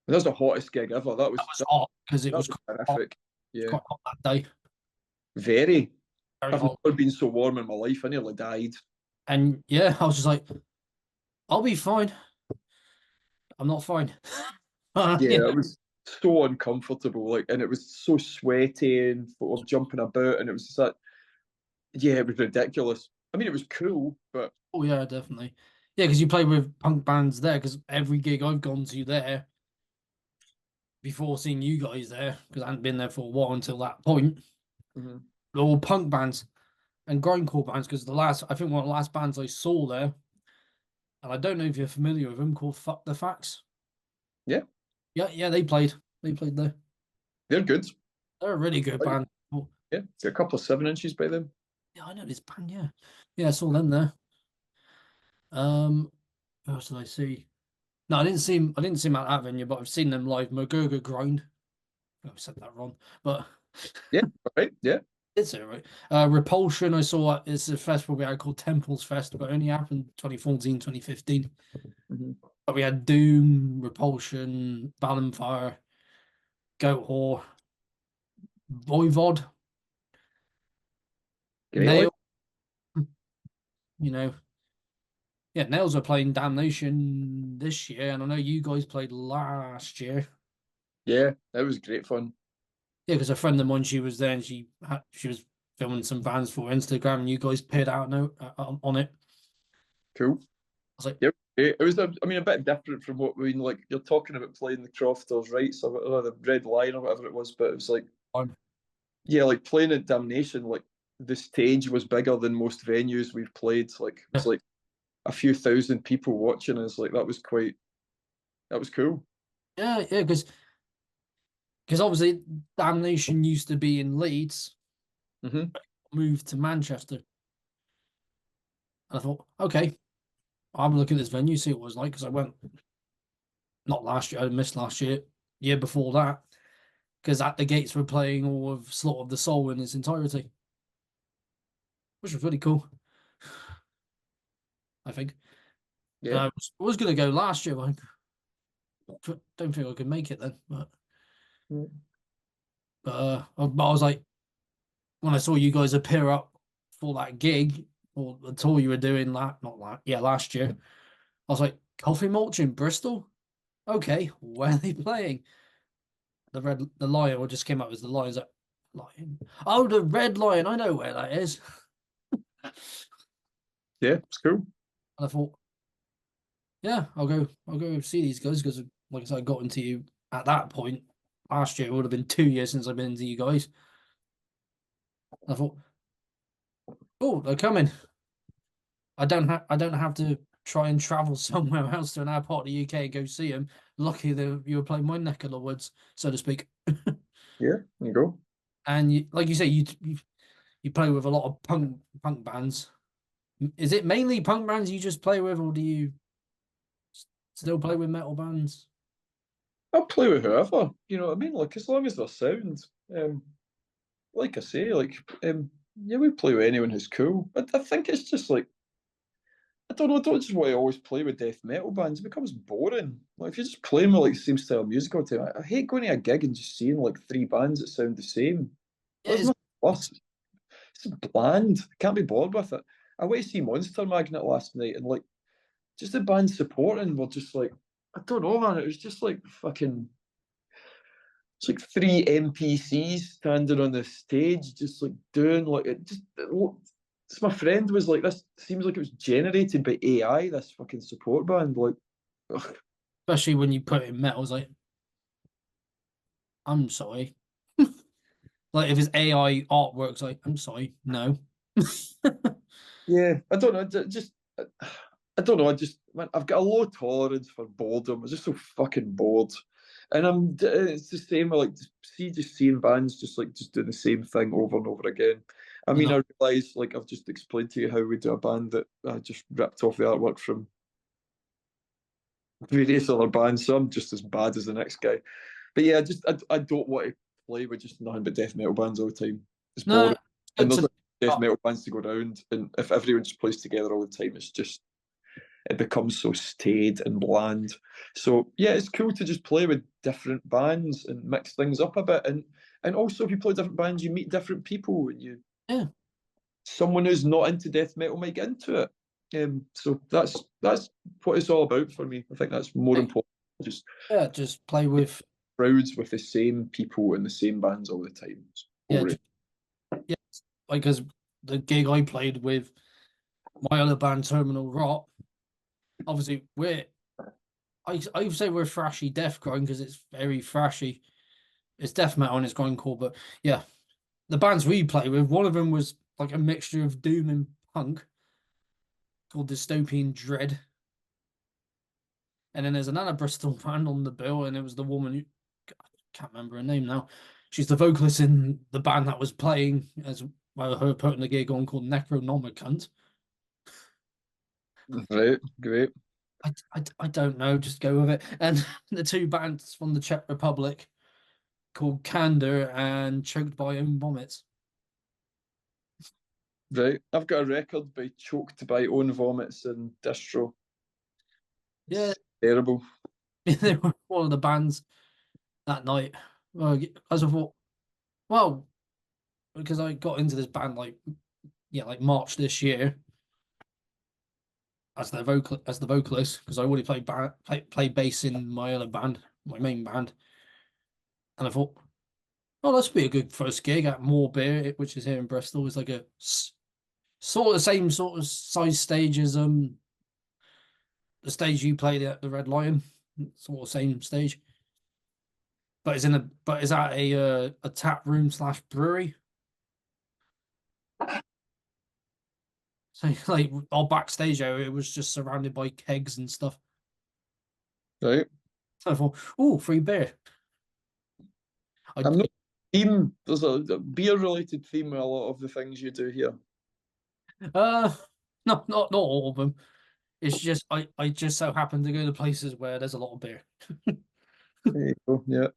[SPEAKER 2] That was the hottest gig ever. That
[SPEAKER 1] That
[SPEAKER 2] was
[SPEAKER 1] was
[SPEAKER 2] that,
[SPEAKER 1] hot because it
[SPEAKER 2] that
[SPEAKER 1] was
[SPEAKER 2] was
[SPEAKER 1] quite hot,
[SPEAKER 2] terrific. Yeah,
[SPEAKER 1] quite hot that day.
[SPEAKER 2] very.
[SPEAKER 1] Very
[SPEAKER 2] I've
[SPEAKER 1] hot.
[SPEAKER 2] never been so warm in my life. I nearly died.
[SPEAKER 1] And yeah, I was just like, I'll be fine. I'm not fine.
[SPEAKER 2] Yeah,
[SPEAKER 1] You know,
[SPEAKER 2] it was so uncomfortable. Like, and it was so sweaty and full of jumping about, and it was just that. Yeah, it was ridiculous. I mean, it was cool, but
[SPEAKER 1] oh yeah, definitely. Yeah, because you play with punk bands there. Because every gig I've gone to there before seeing you guys there, because I hadn't been there for a while until that point,
[SPEAKER 2] mhm.
[SPEAKER 1] they're all punk bands and grindcore bands. Because I think one of the last bands I saw there, and I don't know if you're familiar with them, called Fuck the Facts.
[SPEAKER 2] Yeah,
[SPEAKER 1] Yeah, yeah, they played. They played there.
[SPEAKER 2] they're good.
[SPEAKER 1] They're a really good
[SPEAKER 2] Like,
[SPEAKER 1] band. Oh,
[SPEAKER 2] yeah, got a couple of 7 inches by them.
[SPEAKER 1] yeah, I know this band. Yeah, yeah, I saw them there. Who else did I see? No, I didn't see him. I didn't see him at that venue, but I've seen them live. Magurga Grind. I said that wrong, but
[SPEAKER 2] Yeah, right. Yeah.
[SPEAKER 1] it's it right. Repulsion. I saw it's a festival we had called Temples Fest, but it only happened 2014, 2015.
[SPEAKER 2] Mm-hmm.
[SPEAKER 1] But we had Doom, Repulsion, Balenfire, Goat Whore, Voivod,
[SPEAKER 2] Great. Like,
[SPEAKER 1] Nail. You know, yeah, Nails are playing Damnation this year, and I know you guys played last year.
[SPEAKER 2] yeah, that was great fun.
[SPEAKER 1] Yeah, because a friend of mine, she was there, and she was filming some bands for Instagram, and you guys paired out note on it.
[SPEAKER 2] Cool.
[SPEAKER 1] I was like,
[SPEAKER 2] Yep. It was, I mean, a bit different from what we like. You're talking about playing the Crofters, right? So, or the Red Lion or whatever it was, but it was like,
[SPEAKER 1] fine.
[SPEAKER 2] yeah, like playing at Damnation, like the stage was bigger than most venues we've played. Like, it was
[SPEAKER 1] Yeah,
[SPEAKER 2] like a few thousand people watching us. Like, that was cool.
[SPEAKER 1] yeah, yeah, because obviously Damnation used to be in Leeds,
[SPEAKER 2] Hmm.
[SPEAKER 1] moved to Manchester, and I thought, okay, I'll have a look at this venue, see what it was like, because I went not last year, I missed last year, year before that, because at the gates were playing all of Slaughter of the Soul in its entirety, which was really cool, I think.
[SPEAKER 2] Yeah.
[SPEAKER 1] I was going to go last year, but I don't think I could make it then. But I was like, when I saw you guys appear up for that gig or the tour you were doing, last year, I was like, Coffin Mulch in Bristol? Okay, where are they playing? The Lion, or just came up as the Lions. Like, Lion. Oh, the Red Lion. I know where that is. And
[SPEAKER 2] Yeah, it's cool.
[SPEAKER 1] I thought, yeah, I'll go see these guys because, like I said, I got into you at that point last year. It would have been 2 years since I've been into you guys. I thought, oh, they're coming. I don't have to try and travel somewhere else to another part of the UK and go see them. Lucky that you were playing my neck of the woods, so to speak.
[SPEAKER 2] Yeah, there you go.
[SPEAKER 1] And like you say, you play with a lot of punk bands. Is it mainly punk bands you just play with, or do you still play with metal bands?
[SPEAKER 2] I'll play with whoever, you know what I mean? Like, as long as they're sound. Like I say, like, yeah, we play with anyone who's cool. But I think it's just like, I don't know, I don't just want to always play with death metal bands. It becomes boring. Like, if you're just playing with like the same style of music all the time, I hate going to a gig and just seeing like three bands that sound the same.
[SPEAKER 1] Yeah,
[SPEAKER 2] There's nothing plus. It's bland. I can't be bored with it. I went to see Monster Magnet last night and like just the band supporting were just like, I don't know, man. It was just like fucking, it's like three NPCs standing on the stage, just like doing like it. Just my friend was like, this seems like it was generated by AI. This fucking support band, like, ugh,
[SPEAKER 1] especially when you put it in metal. It's like, I'm sorry. Like if it's AI artworks, like I'm sorry, no.
[SPEAKER 2] yeah, I don't know. Just I don't know. Man, I've got a low tolerance for boredom. I'm just so fucking bored. And it's the same. I like to see just seeing bands just doing the same thing over and over again. I
[SPEAKER 1] You
[SPEAKER 2] mean,
[SPEAKER 1] know,
[SPEAKER 2] I realise like I've just explained to you how we do a band that I just ripped off the artwork from various other bands, so I'm just as bad as the next guy. But yeah, I don't want to play with just nothing but death metal bands all the time. It's
[SPEAKER 1] no,
[SPEAKER 2] boring.
[SPEAKER 1] it's
[SPEAKER 2] And
[SPEAKER 1] good
[SPEAKER 2] there's
[SPEAKER 1] to.
[SPEAKER 2] like death metal bands to go around, and if everyone just plays together all the time, it becomes so staid and bland. So yeah, it's cool to just play with different bands and mix things up a bit. And also if you play different bands, you meet different people and you
[SPEAKER 1] Yeah,
[SPEAKER 2] someone who's not into death metal might get into it. So that's what it's all about for me. I think that's more
[SPEAKER 1] yeah,
[SPEAKER 2] important. Just
[SPEAKER 1] yeah, just play with.
[SPEAKER 2] crowds with the same people and the same bands all the time. It's
[SPEAKER 1] Yeah,
[SPEAKER 2] boring.
[SPEAKER 1] yeah, like as the gig I played with my other band, Terminal Rot. Obviously, I would say we're thrashy death grind because it's very thrashy. It's death metal and it's grindcore, but yeah, the bands we play with, one of them was like a mixture of doom and punk called Dystopian Dread, and then there's another Bristol band on the bill, and it was the woman who I can't remember her name now. She's the vocalist in the band that was playing as well, her putting the gig on called Necronomicon.
[SPEAKER 2] Right, great,
[SPEAKER 1] I don't know, just go with it. And the two bands from the Czech Republic called Candor and Choked by Own Vomits.
[SPEAKER 2] right. I've got a record by Choked by Own Vomits and Distro.
[SPEAKER 1] Yeah,
[SPEAKER 2] It's terrible.
[SPEAKER 1] they were one of the bands that night. Well, as I thought, well, because I got into this band like yeah, like March this year as the vocalist because I already play bass in my other band, my main band, and I thought, oh, this would be a good first gig at More Beer, which is here in Bristol. It's like a sort of same sort of size stage as the stage you played at the Red Lion, sort of same stage, but it's at a tap room slash brewery. So like our backstage area it was just surrounded by kegs and stuff.
[SPEAKER 2] Right.
[SPEAKER 1] So I thought, oh, free beer. I
[SPEAKER 2] I'm not theme. There's a beer related theme with a lot of the things you do here.
[SPEAKER 1] uh not all of them. It's just I just so happen to go to places where there's a lot of beer.
[SPEAKER 2] There you go. Yeah.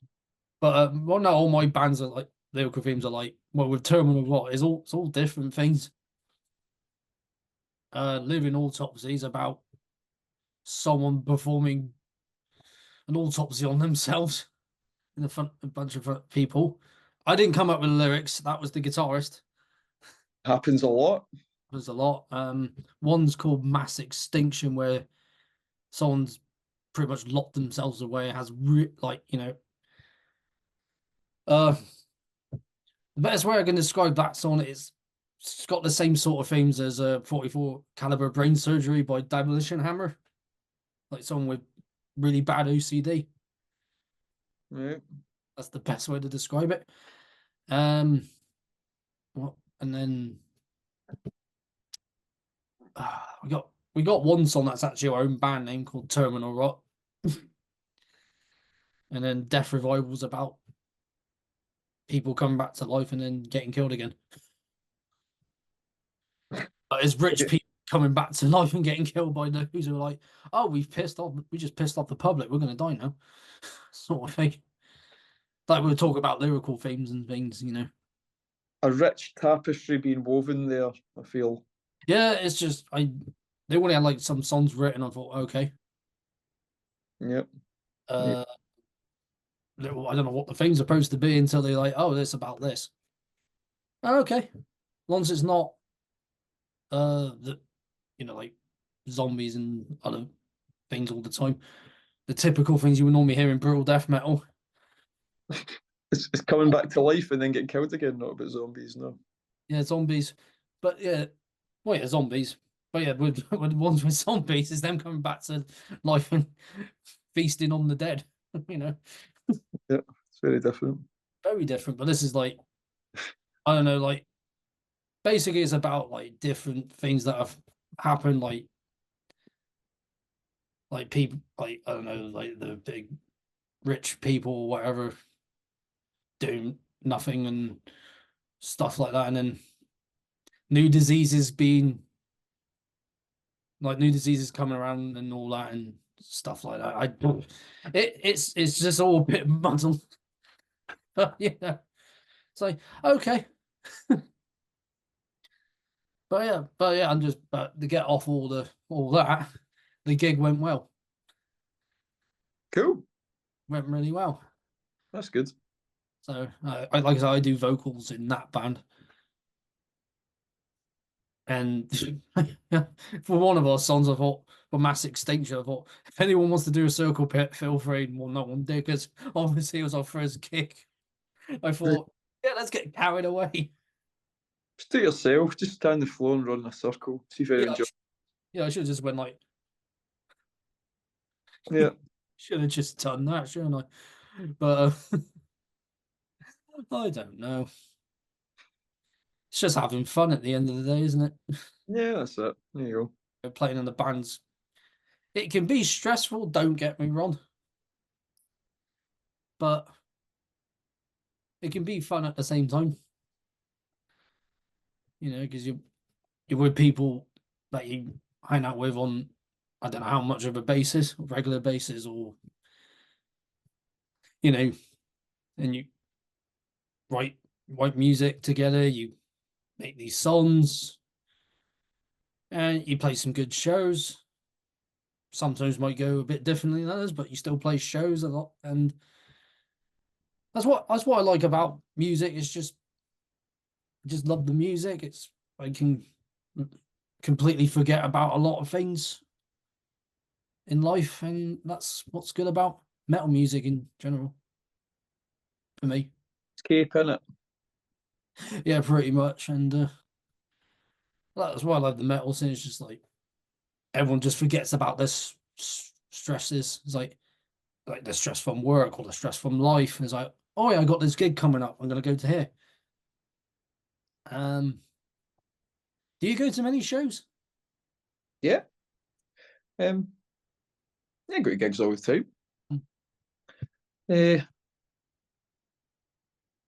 [SPEAKER 1] But well, not all my bands are like lyrical themes are like well with Terminal Rot it's all different things. Living autopsy is about someone performing an autopsy on themselves in the front of a bunch of people. I didn't come up with the lyrics. That was the guitarist.
[SPEAKER 2] Happens a lot.
[SPEAKER 1] There's a lot. One's called Mass Extinction, where someone's pretty much locked themselves away. Has like uh, the best way I can describe that song is it's got the same sort of themes as 44 caliber brain surgery by Demolition Hammer, like someone with really bad OCD.
[SPEAKER 2] Right.
[SPEAKER 1] That's the best way to describe it. Um, what and then we got one song that's actually our own band name called Terminal Rot, and then Death Revival's about people coming back to life and then getting killed again. But it's rich people coming back to life and getting killed by those who are like, oh, we just pissed off the public, we're gonna die now, sort of thing. Like we were talking about lyrical themes and things.
[SPEAKER 2] A rich tapestry being woven there, I feel.
[SPEAKER 1] Yeah, it's just they only had like some songs written. I thought, okay,
[SPEAKER 2] Yep. Yep.
[SPEAKER 1] uh, I don't know what the thing's supposed to be until they're like, oh, this about this. Oh, okay, as long as it's not the like zombies and other things all the time. The typical things you would normally hear in brutal death metal.
[SPEAKER 2] It's coming back to life and then getting killed again, not about zombies, no.
[SPEAKER 1] Yeah, zombies. But yeah, well, yeah, zombies. But yeah, with the ones with zombies, is them coming back to life and feasting on the dead. You know,
[SPEAKER 2] Yeah, it's very different.
[SPEAKER 1] very different. But this is like, I don't know, like basically it's about like different things that have happened, like people, like I don't know, like the big. rich people or whatever doing nothing and stuff like that, and then new diseases being like new diseases coming around and all that and stuff like that. It's just all a bit muddled. But yeah, it's like okay, but yeah, I'm just but to get off all that, the gig went well,
[SPEAKER 2] Cool.
[SPEAKER 1] went really well.
[SPEAKER 2] That's good.
[SPEAKER 1] So I like I said, I do vocals in that band, and for one of our songs, I thought for Mass Extinction, I thought if anyone wants to do a circle pit, feel free. Well, no one did because obviously it was our first gig. I thought, yeah, let's get carried away.
[SPEAKER 2] Just do it yourself. Just stand on the floor and run in a circle. See if you
[SPEAKER 1] Yeah,
[SPEAKER 2] enjoy.
[SPEAKER 1] yeah, I should have just went like,
[SPEAKER 2] Yeah.
[SPEAKER 1] should have just done that, shouldn't I? But I don't know. It's just having fun at the end of the day, isn't it?
[SPEAKER 2] Yeah, that's it. There you
[SPEAKER 1] Playing in the bands. It can be stressful, don't get me wrong, but it can be fun at the same time. You know, because you're with people that you hang out with on I don't know how much of a basis, regular basis, or you know, and you write music together, you make these songs, and you play some good shows. Sometimes might go a bit differently than others, but you still play shows a lot, and that's what I like about music. It's just love the music. It's I can completely forget about a lot of things in life, and that's what's good about metal music in general for me.
[SPEAKER 2] escape in it.
[SPEAKER 1] Yeah, pretty much, and that's why I love the metal scene. It's just like everyone just forgets about this stresses. It's like the stress from work or the stress from life. And it's like, oh yeah, I got this gig coming up. I'm gonna go to here. Um, do you go to many shows?
[SPEAKER 2] Yeah. Um. Yeah, got gigs all the time.
[SPEAKER 1] Hmm.
[SPEAKER 2] Uh,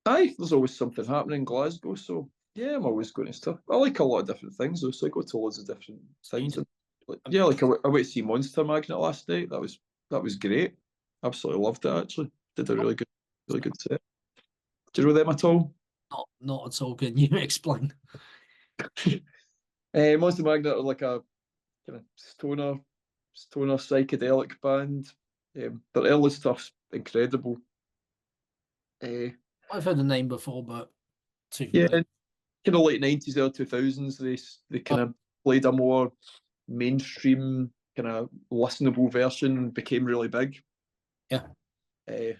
[SPEAKER 2] aye, there's always something happening in Glasgow, so yeah, I'm always going to stuff. I like a lot of different things though, so I go to loads of different
[SPEAKER 1] So you
[SPEAKER 2] things.
[SPEAKER 1] do.
[SPEAKER 2] And, like, yeah, like I went to see Monster Magnet last night. That was great. Absolutely loved it. Actually, did a really good set. Do you know them at all?
[SPEAKER 1] Not at all. Can you explain?
[SPEAKER 2] Monster Magnet are like a kind of stoner psychedelic band. Their early stuff's incredible. Uh,
[SPEAKER 1] I've heard the name before, but too
[SPEAKER 2] yeah,
[SPEAKER 1] familiar.
[SPEAKER 2] kind of late '90s, early 2000s. They
[SPEAKER 1] Oh,
[SPEAKER 2] kind of played a more mainstream kind of listenable version. Became really big.
[SPEAKER 1] yeah.
[SPEAKER 2] Uh,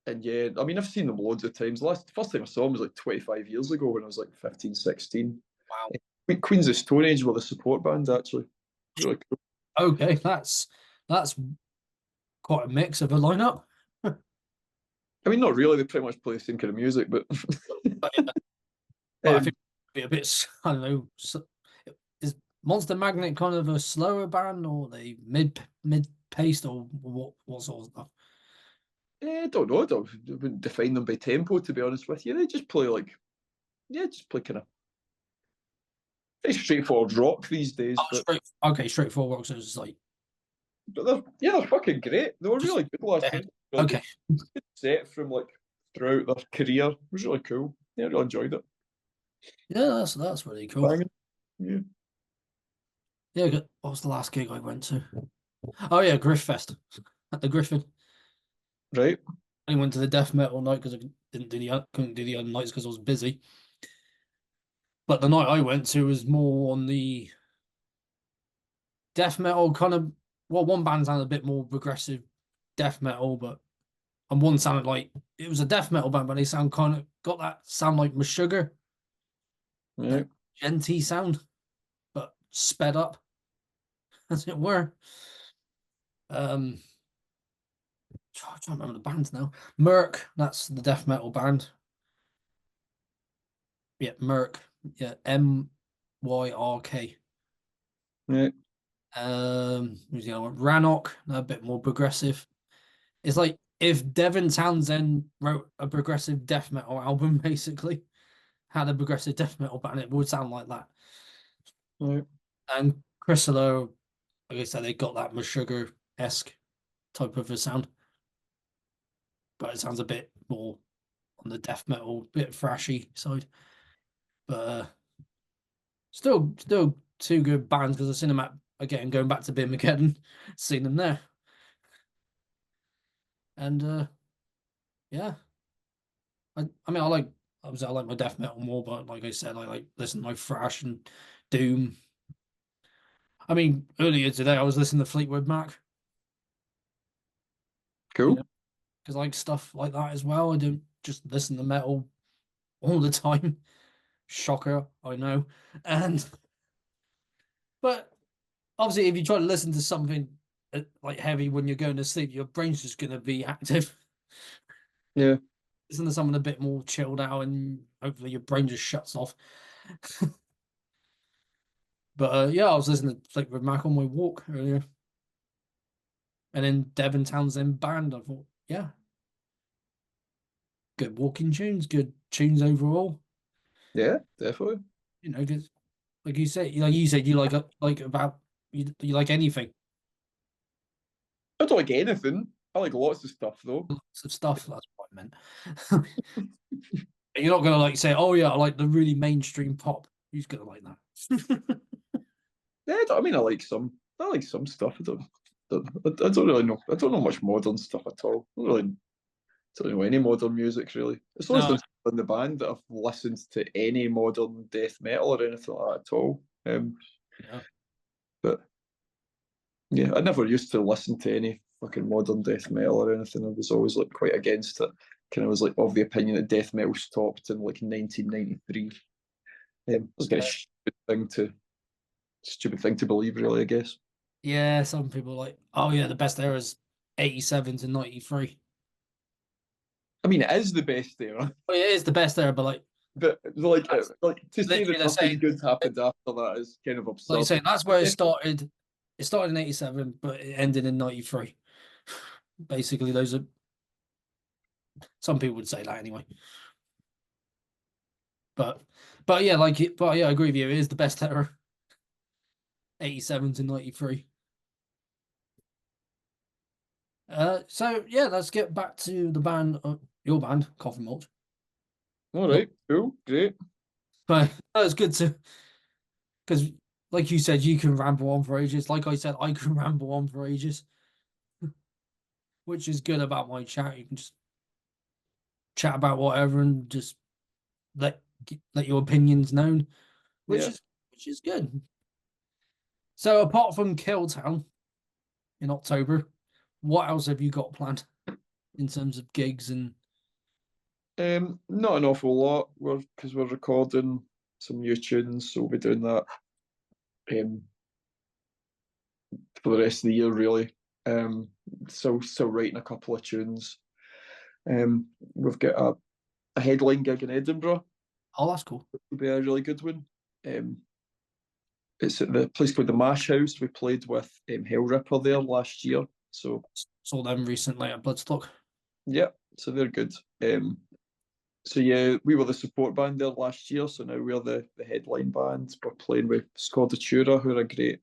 [SPEAKER 2] and yeah, I mean, I've seen them loads of times. First time I saw them was like 25 years ago when I was like 15, 16.
[SPEAKER 1] Wow.
[SPEAKER 2] Queens of Stone Age were the support band actually. Really cool.
[SPEAKER 1] Okay, that's quite a mix of a lineup.
[SPEAKER 2] I mean, not really. They pretty much play the same kind of music, but
[SPEAKER 1] But, yeah, but I think
[SPEAKER 2] um,
[SPEAKER 1] it'd be a bit. I don't know. Is Monster Magnet kind of a slower band, or they mid paced, or what sort of stuff?
[SPEAKER 2] I don't know. I wouldn't define them by tempo, to be honest with you. They just play just play kind of very straightforward rock these days.
[SPEAKER 1] Oh, straightforward. So it's like
[SPEAKER 2] But they're fucking great. They were
[SPEAKER 1] just
[SPEAKER 2] really good last night. Really
[SPEAKER 1] okay.
[SPEAKER 2] good set from like throughout their career. It was really cool. Yeah, I really enjoyed it.
[SPEAKER 1] Yeah, that's really cool.
[SPEAKER 2] Banging. Yeah.
[SPEAKER 1] Yeah, what was the last gig I went to? Oh yeah, Griffest at the Griffin.
[SPEAKER 2] Right.
[SPEAKER 1] I went to the death metal night because I couldn't do the other nights because I was busy. But the night I went to was more on the death metal kind of. Well, one band sounded a bit more progressive death metal, but and one sounded like it was a death metal band, but they sound kind of got that sound like Meshuggah,
[SPEAKER 2] Yeah.
[SPEAKER 1] that genty sound, but sped up, as it were. Um, I'm trying to remember the bands now. Merc, that's the death metal band. Yeah, Merc. Yeah, Myrk.
[SPEAKER 2] Yeah.
[SPEAKER 1] Who's the other one? Rannoch, a bit more progressive. It's like if Devin Townsend wrote a progressive death metal album, basically, had a progressive death metal band, it would sound like that.
[SPEAKER 2] Right.
[SPEAKER 1] And Chrysler, like I said, they got that Meshuggah esque type of a sound, but it sounds a bit more on the death metal, bit thrashy side. But still two good bands because I've seen them at again going back to Birmingham, seen them there, and yeah, I mean I like obviously I like my death metal more, but like I said, I like listen to my thrash and doom. I mean, earlier today I was listening to Fleetwood Mac, you know,
[SPEAKER 2] Cool.
[SPEAKER 1] because I like stuff like that as well. I don't just listen to metal all the time. Shocker, I know. And but obviously, if you try to listen to something like heavy when you're going to sleep, your brain's just going to be active.
[SPEAKER 2] Yeah.
[SPEAKER 1] Listen to something a bit more chilled out, and hopefully your brain just shuts off. But yeah, I was listening to Fleetwood Mac on my walk earlier, and then Devin Townsend band. I thought, yeah, good walking tunes, good tunes overall.
[SPEAKER 2] Yeah, definitely.
[SPEAKER 1] You know, just like you said, you like about you like anything,
[SPEAKER 2] I don't like anything. I like lots of stuff though.
[SPEAKER 1] lots of stuff. That's what I meant. You're not gonna like say, oh yeah, I like the really mainstream pop. Who's gonna like that?
[SPEAKER 2] Yeah, I mean, I like some. I like some stuff. I don't really know. I don't know much modern stuff at all. I don't know any modern music really. It's always
[SPEAKER 1] No,
[SPEAKER 2] been in the band that I've listened to any modern death metal or anything like that at all.
[SPEAKER 1] yeah,
[SPEAKER 2] But yeah, I never used to listen to any fucking modern death metal or anything. I was always like quite against it. Kind of was like of the opinion that death metal stopped in like 1993. It was like a stupid thing to believe, really. I guess.
[SPEAKER 1] yeah. Some people like, oh yeah, the best era is 87 to 93.
[SPEAKER 2] I mean, it is the best era,
[SPEAKER 1] Oh yeah, it is the best era, but
[SPEAKER 2] but
[SPEAKER 1] that's
[SPEAKER 2] like to say
[SPEAKER 1] literally
[SPEAKER 2] that
[SPEAKER 1] they're
[SPEAKER 2] nothing
[SPEAKER 1] saying,
[SPEAKER 2] good happened after that is kind of
[SPEAKER 1] like you're
[SPEAKER 2] absurd.
[SPEAKER 1] saying, that's where it started. It started in 87, but it ended in 93. Basically, those are some people would say that anyway. But but yeah, but yeah, I agree with you. It is the best era, 87 to 93. So yeah, let's get back to the band, your band, Coffin Mulch.
[SPEAKER 2] All
[SPEAKER 1] Not,
[SPEAKER 2] right, cool, great.
[SPEAKER 1] but it's good to because, like you said, you can ramble on for ages. Like I said, I can ramble on for ages, which is good about my chat. You can just chat about whatever and just let let your opinions known, which
[SPEAKER 2] Yeah.
[SPEAKER 1] is which is good. So apart from Killtown in October, what else have you got planned in terms of gigs and
[SPEAKER 2] Not an awful lot. We're recording some new tunes, so we'll be doing that um for the rest of the year, really. Still writing a couple of tunes. We've got a headline gig in Edinburgh.
[SPEAKER 1] oh, that's cool.
[SPEAKER 2] It'll be a really good one. Um, it's at the place called the Mash House. We played with Hell Ripper there last year, so
[SPEAKER 1] Saw them recently at Bloodstock.
[SPEAKER 2] yeah, so they're good. So yeah, we were the support band there last year, so now we're the headline band. We're playing with Scordatura, who are a great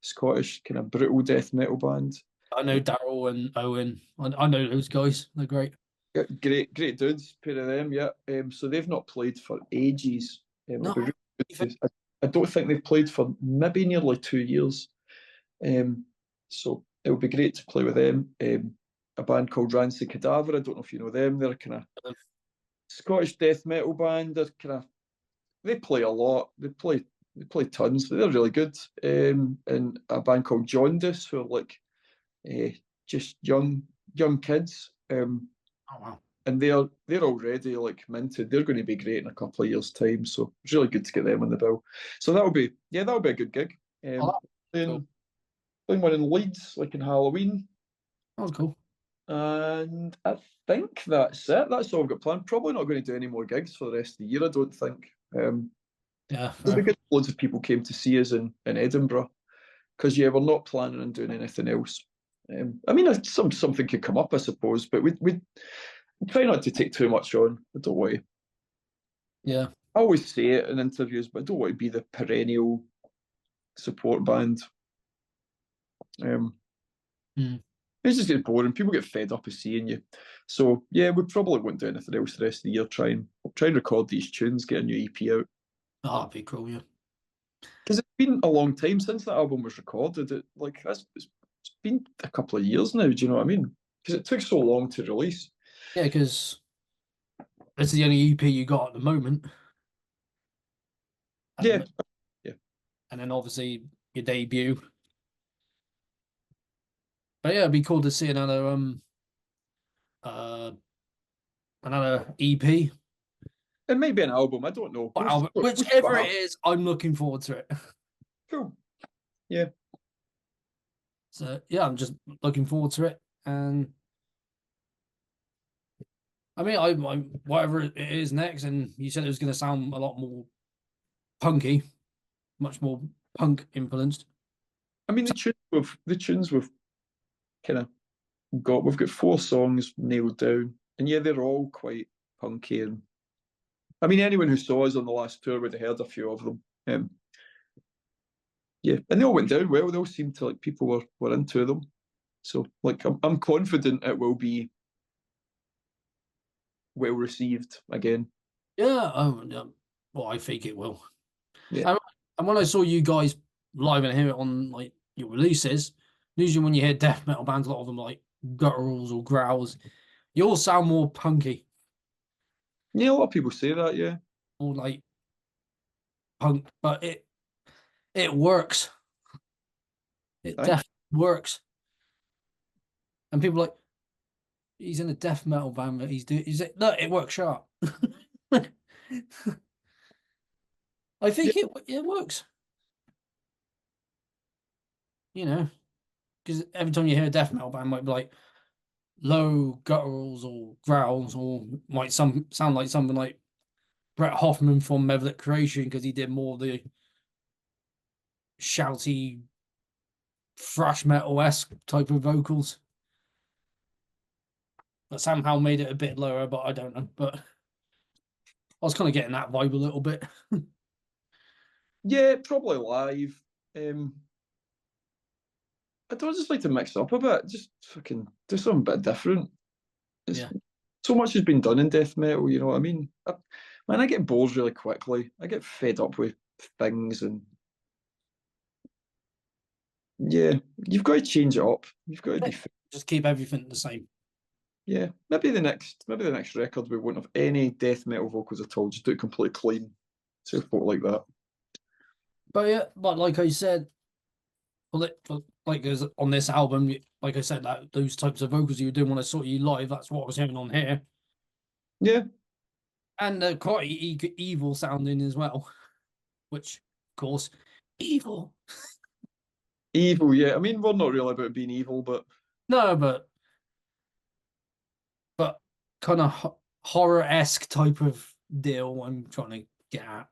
[SPEAKER 2] Scottish kind of brutal death metal band.
[SPEAKER 1] I know Daryl and Owen. I know those guys. They're great.
[SPEAKER 2] Yeah, great dudes, pair of them, yeah. So they've not played for ages. It'll be
[SPEAKER 1] No,
[SPEAKER 2] really good I don't think they've played for maybe nearly 2 years. So it would be great to play with them. A band called Rancid Cadaver. I don't know if you know them. They're a kind of Scottish death metal band. They're kind of they play a lot. They play tons. They're really good. And a band called Jaundice, who are like uh, just young kids.
[SPEAKER 1] oh wow.
[SPEAKER 2] And they're already like minted. They're going to be great in a couple of years' time. So it's really good to get them on the bill. So that'll be a good gig.
[SPEAKER 1] Oh, cool.
[SPEAKER 2] Playing, playing one in Leeds, like in Halloween.
[SPEAKER 1] That was cool.
[SPEAKER 2] And I think that's it. That's all I've got planned. Probably not going to do any more gigs for the rest of the year, I don't think.
[SPEAKER 1] Yeah,
[SPEAKER 2] It'll be
[SPEAKER 1] fair.
[SPEAKER 2] good. Loads of people came to see us in Edinburgh because, yeah, we're not planning on doing anything else. I mean, something could come up, I suppose, but we try not to take too much on. I don't want to.
[SPEAKER 1] Yeah.
[SPEAKER 2] I always say it in interviews, but I don't want to be the perennial support band. Um,
[SPEAKER 1] Mm.
[SPEAKER 2] It just gets boring. People get fed up of seeing you. So yeah, we probably won't do anything else the rest of the year. Try and record these tunes, get a new EP out.
[SPEAKER 1] Oh, that'd be cool, yeah.
[SPEAKER 2] Because it's been a long time since that album was recorded. It's been a couple of years now. Do you know what I mean? Because it took so long to release.
[SPEAKER 1] Yeah, because it's the only EP you got at the moment. And
[SPEAKER 2] Yeah,
[SPEAKER 1] then,
[SPEAKER 2] yeah.
[SPEAKER 1] and then obviously your debut. But yeah, it'd be cool to see uh another EP.
[SPEAKER 2] It may be an album. I don't know.
[SPEAKER 1] Or album,
[SPEAKER 2] We'll see what
[SPEAKER 1] whichever it
[SPEAKER 2] happens.
[SPEAKER 1] is, I'm looking forward to it.
[SPEAKER 2] Cool. Yeah.
[SPEAKER 1] So yeah, I'm just looking forward to it. And I mean, I whatever it is next, and you said it was going to sound a lot more punky, much more punk influenced.
[SPEAKER 2] I mean, the tunes we've kind of got. We've got 4 songs nailed down, and yeah, they're all quite punky. And I mean, anyone who saw us on the last tour would have heard a few of them. Yeah, and they all went down well. They all seemed to like people were into them. So like I'm confident it will be well received again.
[SPEAKER 1] Yeah, yeah. Well, I think it will.
[SPEAKER 2] Yeah.
[SPEAKER 1] And when I saw you guys live and hear it on like your releases, usually when you hear death metal bands, a lot of them like gutturals or growls, you all sound more punky
[SPEAKER 2] Yeah, a lot of people say that, yeah.
[SPEAKER 1] or like punk, but it works. It
[SPEAKER 2] Thanks.
[SPEAKER 1] definitely works. And people are like, he's in a death metal band, but he's no, it works sharp. I
[SPEAKER 2] Yeah,
[SPEAKER 1] think it works. You know, because every time you hear a death metal band, might be like low gutturals or growls, or might sound like something like Brett Hoffman from Mevlet Creation because he did more of the shouty thrash metal esque type of vocals. But somehow made it a bit lower, but I don't know. But I was kind of getting that vibe a little bit.
[SPEAKER 2] yeah, probably live. I don't just like to mix it up a bit, just fucking do something a bit different. It's
[SPEAKER 1] Yeah.
[SPEAKER 2] so much has been done in death metal, you know what I mean? Man, I get bored really quickly. I get fed up with things, and yeah, you've got to change it up. You've got to be
[SPEAKER 1] Just keep everything the same.
[SPEAKER 2] yeah. Maybe the next record we won't have any death metal vocals at all. Just do it completely clean. So folk like that.
[SPEAKER 1] But yeah, but like I said, like there's on this album, like I said, that those types of vocals you were doing when I saw you live, that's what I was hearing on here.
[SPEAKER 2] Yeah,
[SPEAKER 1] And quite evil sounding as well, which, of course, evil.
[SPEAKER 2] evil. Yeah, I mean we're not really about being evil, but
[SPEAKER 1] No, but kind of horror esque type of deal I'm trying to get at.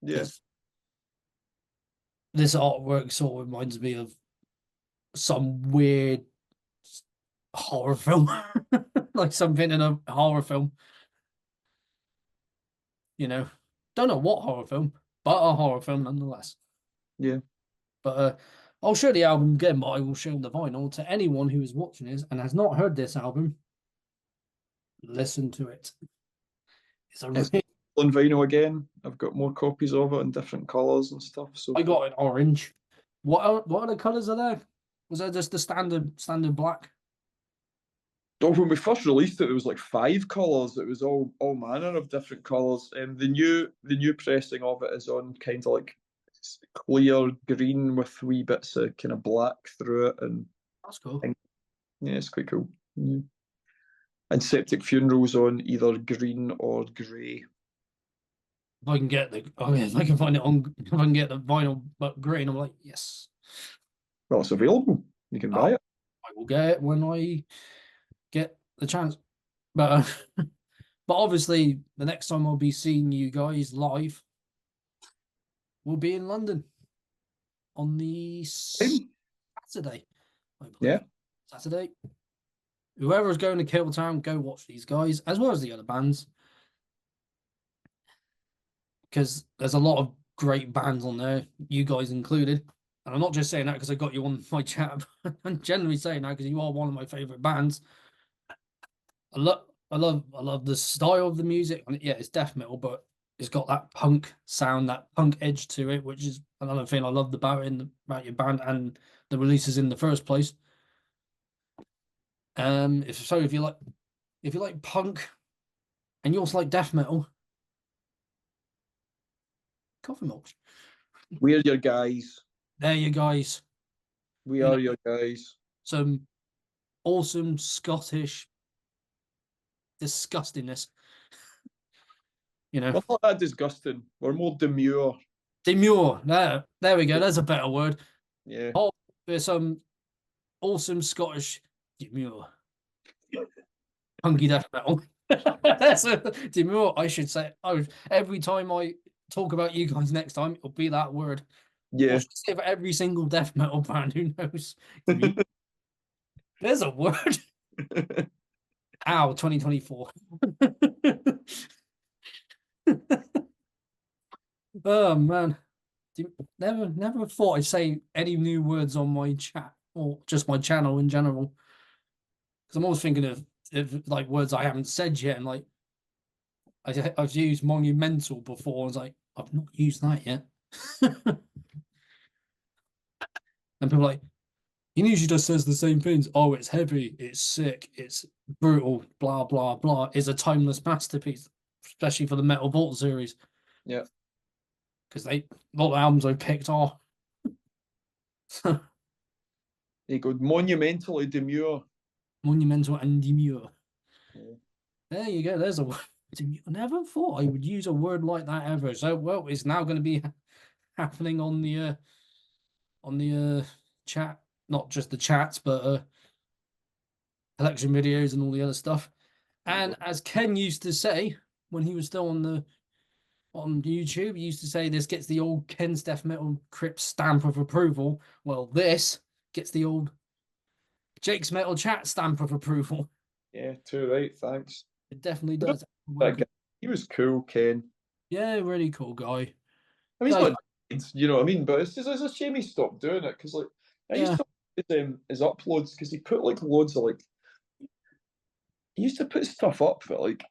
[SPEAKER 2] yeah,
[SPEAKER 1] Because this artwork sort of reminds me of some weird horror film, like something in a horror film. You know, don't know what horror film, but a horror film nonetheless.
[SPEAKER 2] yeah.
[SPEAKER 1] But I'll show the album again, but I will show the vinyl to anyone who is watching this and has not heard this album. Listen to it. It's a
[SPEAKER 2] It's
[SPEAKER 1] really,
[SPEAKER 2] on vinyl again. I've got more copies of it in different colours and stuff. So
[SPEAKER 1] I got it orange. What other colours are there? Was that just the standard black?
[SPEAKER 2] oh, when we first released it, there was like 5 colours. It was all manner of different colours. The new pressing of it is on kind of like clear green with wee bits of kind of black through it, and
[SPEAKER 1] That's cool.
[SPEAKER 2] yeah, it's quite cool. Yeah. And Septic Funerals on either green or grey.
[SPEAKER 1] If I can get if I can find it on, if I can get the vinyl but green, I'm like, yes.
[SPEAKER 2] Well, it's available. You can buy
[SPEAKER 1] Oh,
[SPEAKER 2] it.
[SPEAKER 1] I will get it when I get the chance. But but obviously the next time I'll be seeing you guys live will be in London on the Saturday, I believe.
[SPEAKER 2] Yeah.
[SPEAKER 1] Saturday. Whoever's going to Killtown, go watch these guys as well as the other bands, because there's a lot of great bands on there, you guys included. And I'm not just saying that because I got you on my chat. I'm generally saying that because you are one of my favorite bands. I love the style of the music. Yeah, it's death metal, but it's got that punk sound, that punk edge to it, which is another thing I loved about about your band and the releases in the first place. If you like punk and you also like death metal, Coffin Mulch.
[SPEAKER 2] We're your guys.
[SPEAKER 1] There you guys.
[SPEAKER 2] We
[SPEAKER 1] You know,
[SPEAKER 2] are your guys.
[SPEAKER 1] some awesome Scottish disgustingness.
[SPEAKER 2] We're not that disgusting. We're more demure.
[SPEAKER 1] Demure. There we go. There's a better word.
[SPEAKER 2] Yeah.
[SPEAKER 1] Oh, there's some awesome Scottish demure. Punky death metal. That's a demure, I should say. Every time I talk about you guys next time, it'll be that word.
[SPEAKER 2] Yeah.
[SPEAKER 1] Or should I say for every single death metal band, who knows? There's a word. Ow, 2024. Oh man. Never thought I'd say any new words on my chat or just my channel in general. Because I'm always thinking of like words I haven't said yet, and like I've used monumental before. I was like, I've not used that yet. And people are like, he usually just says the same things. Oh, it's heavy, it's sick, it's brutal, blah blah blah. Is a timeless masterpiece, especially for the Metal Vault series.
[SPEAKER 2] Yeah.
[SPEAKER 1] Because a lot of albums I picked are
[SPEAKER 2] They go monumentally demure.
[SPEAKER 1] monumental and demure.
[SPEAKER 2] Yeah.
[SPEAKER 1] There you go. There's a word. I never thought I would use a word like that ever. So well, it's now going to be happening on the chat, not just the chats, but collection videos and all the other stuff. And as Ken used to say when he was still on YouTube, he used to say this gets the old Ken's Death Metal Crypt stamp of approval. Well, this gets the old Jake's Metal Chat stamp of approval.
[SPEAKER 2] Yeah, too right. Thanks.
[SPEAKER 1] It definitely does.
[SPEAKER 2] That guy, he was cool, Ken.
[SPEAKER 1] Yeah, really cool guy.
[SPEAKER 2] I mean, he's
[SPEAKER 1] Guy,
[SPEAKER 2] not, you know what I mean? But it's a shame he stopped doing it because, like, I used
[SPEAKER 1] yeah,
[SPEAKER 2] to his uploads because he put like loads of like, he used to put stuff up that like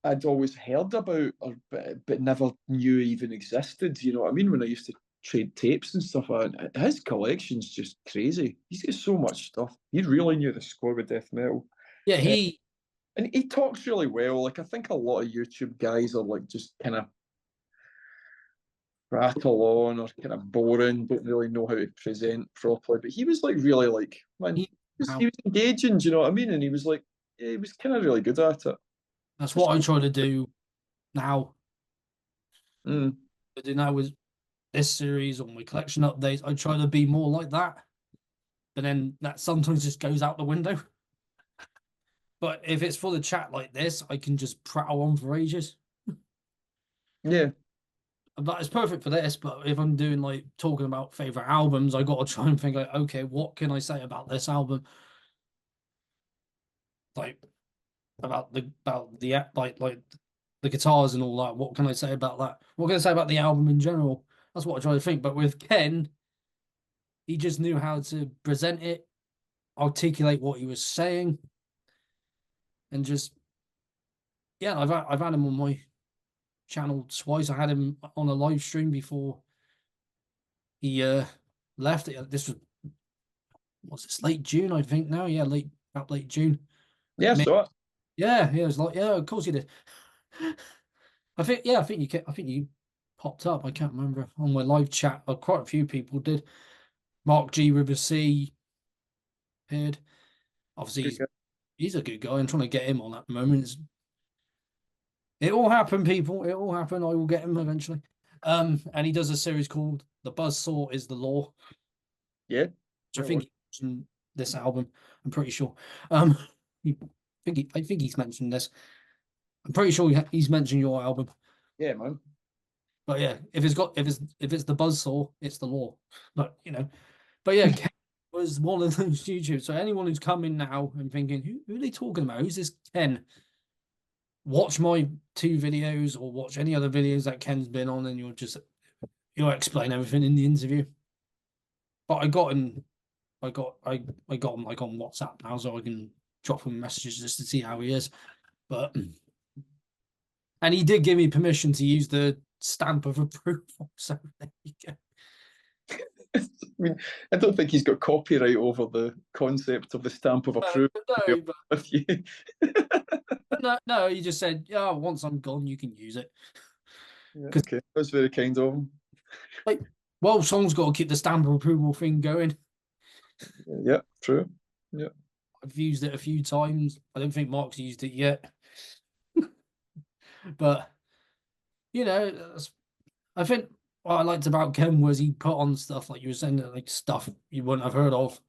[SPEAKER 2] I'd always heard about or but never knew even existed. You know what I mean? When I used to trade tapes and stuff, his collection's just crazy. He's got so much stuff. He really knew the score with death metal.
[SPEAKER 1] yeah.
[SPEAKER 2] Uh,
[SPEAKER 1] He
[SPEAKER 2] and he talks really well. Like I think a lot of YouTube guys are like just kind of rattle on or kind of boring, don't really know how to present properly. But he was like really like, man,
[SPEAKER 1] he
[SPEAKER 2] he was engaging, do you know what I mean? And he was like, yeah, he was kind of really good at it.
[SPEAKER 1] That's what I try to do now.
[SPEAKER 2] Mm.
[SPEAKER 1] I do now with this series or my collection updates. I try to be more like that, but then that sometimes just goes out the window. But if it's for the chat like this, I can just prattle on for ages.
[SPEAKER 2] Yeah.
[SPEAKER 1] But it's perfect for this. But if I'm doing like talking about favorite albums, I got to try and think like, okay, what can I say about this album? Like about the like the guitars and all that. What can I say about that? What can I say about the album in general? That's what I try to think. But with Ken, he just knew how to present it, articulate what he was saying, and just yeah. I've had him on my channel twice. I had him on a live stream before he left. This was this late June, I think. Now, yeah, about late June.
[SPEAKER 2] Yeah, so
[SPEAKER 1] Yeah, it was like yeah, of course he did. I think you popped up. I can't remember on my live chat. Quite a few people did. Mark G River C appeared. Obviously, he's a good guy. I'm trying to get him on at the moment. It all happened, people. It all happened. I will get him eventually. And he does a series called "The Buzzsaw is the Law,"
[SPEAKER 2] yeah.
[SPEAKER 1] which I think he mentioned this album. I'm pretty sure. I think he's mentioned this. I'm pretty sure he's mentioned your album.
[SPEAKER 2] Yeah, man.
[SPEAKER 1] But yeah, if it's the Buzzsaw, it's the Law. But you know, but yeah, Ken was one of those YouTubers. So anyone who's coming now and thinking, who are they talking about? Who's this Ken? Watch my 2 videos or watch any other videos that Ken's been on, and you'll explain everything in the interview. But I got him like on WhatsApp now, so I can drop him messages just to see how he is. But and he did give me permission to use the stamp of approval. So there you go.
[SPEAKER 2] I mean, I don't think he's got copyright over the concept of the stamp of approval.
[SPEAKER 1] No,
[SPEAKER 2] With you.
[SPEAKER 1] no, he just said, "Yeah, once I'm gone, you can use it."
[SPEAKER 2] Yeah, okay, that's very kind of him.
[SPEAKER 1] Like, well, someone's got to keep the stamp of approval thing going.
[SPEAKER 2] Yeah, true. Yeah,
[SPEAKER 1] I've used it a few times. I don't think Mark's used it yet, but I think what I liked about Ken was he put on stuff like you were saying, like stuff you wouldn't have heard of.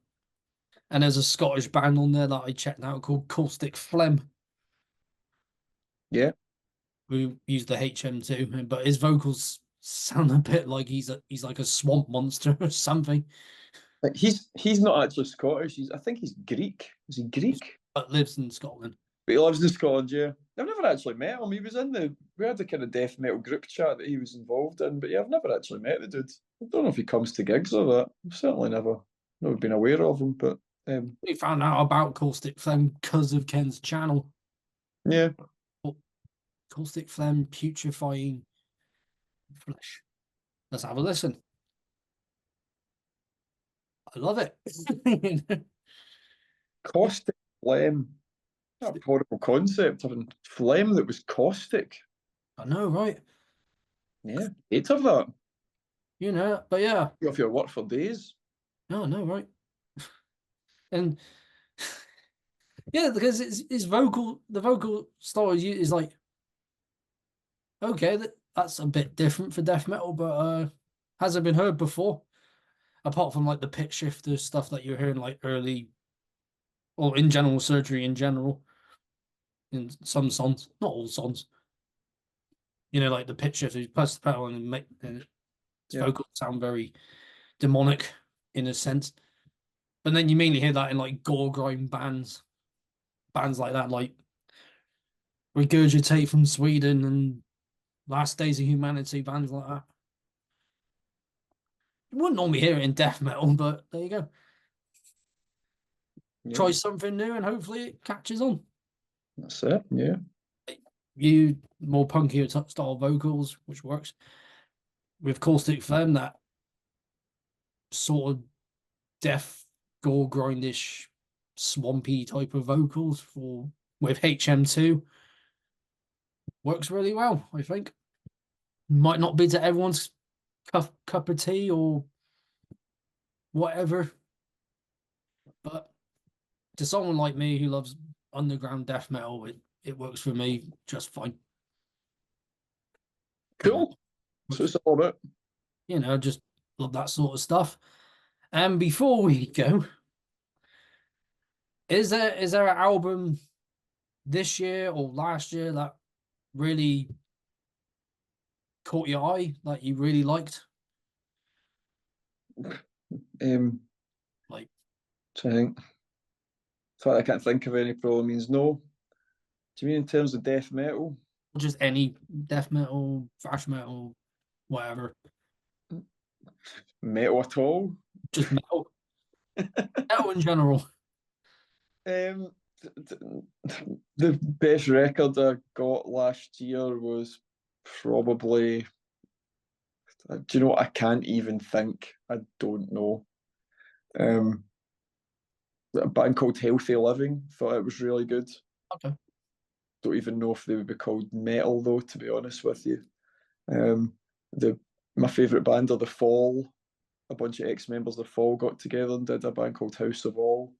[SPEAKER 1] And there's a Scottish band on there that I checked out called Caustic Phlegm,
[SPEAKER 2] yeah.
[SPEAKER 1] who used the HM2, but his vocals sound a bit like he's like a swamp monster or something.
[SPEAKER 2] Like he's not actually Scottish. I think he's Greek. Is he Greek?
[SPEAKER 1] But lives in Scotland.
[SPEAKER 2] But he lives in Scotland. Yeah, I've never actually met him. He was in the we had a kind of death metal group chat that he was involved in. But yeah, I've never actually met the dude. I don't know if he comes to gigs or that. I've certainly never been aware of him. But
[SPEAKER 1] We found out about Caustic Phlegm because of Ken's channel.
[SPEAKER 2] yeah,
[SPEAKER 1] Caustic Phlegm putrefying flesh. Let's have a listen. I love it.
[SPEAKER 2] caustic phlegm. That horrible concept having phlegm that was caustic.
[SPEAKER 1] I know, right?
[SPEAKER 2] Yeah, hate of that.
[SPEAKER 1] But yeah,
[SPEAKER 2] You off your work for days.
[SPEAKER 1] no, no, right? And yeah, because it's vocal. The vocal style is like okay, that's a bit different for death metal, but hasn't been heard before. Apart from like the pitch shifter stuff that you're hearing like early, or in general surgery in general, in some songs, not all songs. Like the pitch shifter, you press the pedal and make its vocals sound very demonic in a sense. But then you mainly hear that in like gore grind bands like that, like Regurgitate from Sweden and Last Days of Humanity, bands like that. You wouldn't normally hear it in death metal, but there you go.
[SPEAKER 2] Yeah,
[SPEAKER 1] Try something new and hopefully it catches on.
[SPEAKER 2] that's it. Yeah.
[SPEAKER 1] You more punkier style vocals, which works. With Caustic Phlegm, that sort of death, gore grindish, swampy type of vocals with HM2 works really well, I think. Might not be to everyone's cup of tea or whatever, but to someone like me who loves underground death metal, it works for me just fine.
[SPEAKER 2] Cool. So it's all about.
[SPEAKER 1] Just love that sort of stuff. And before we go, is there an album this year or last year that really caught your eye that you really liked? Like,
[SPEAKER 2] So I think. In fact, I can't think of any. Probably means no. Do you mean in terms of death metal?
[SPEAKER 1] just any death metal, thrash metal, whatever.
[SPEAKER 2] Metal at all?
[SPEAKER 1] Just metal. Metal in general.
[SPEAKER 2] Um, the best record I got last year was probably. Do you know what? I can't even think. I don't know. A band called Healthy Living. Thought it was really good.
[SPEAKER 1] Okay.
[SPEAKER 2] Don't even know if they would be called metal though, to be honest with you. The my favourite band are The Fall. A bunch of ex-members of The Fall got together and did a band called House of All.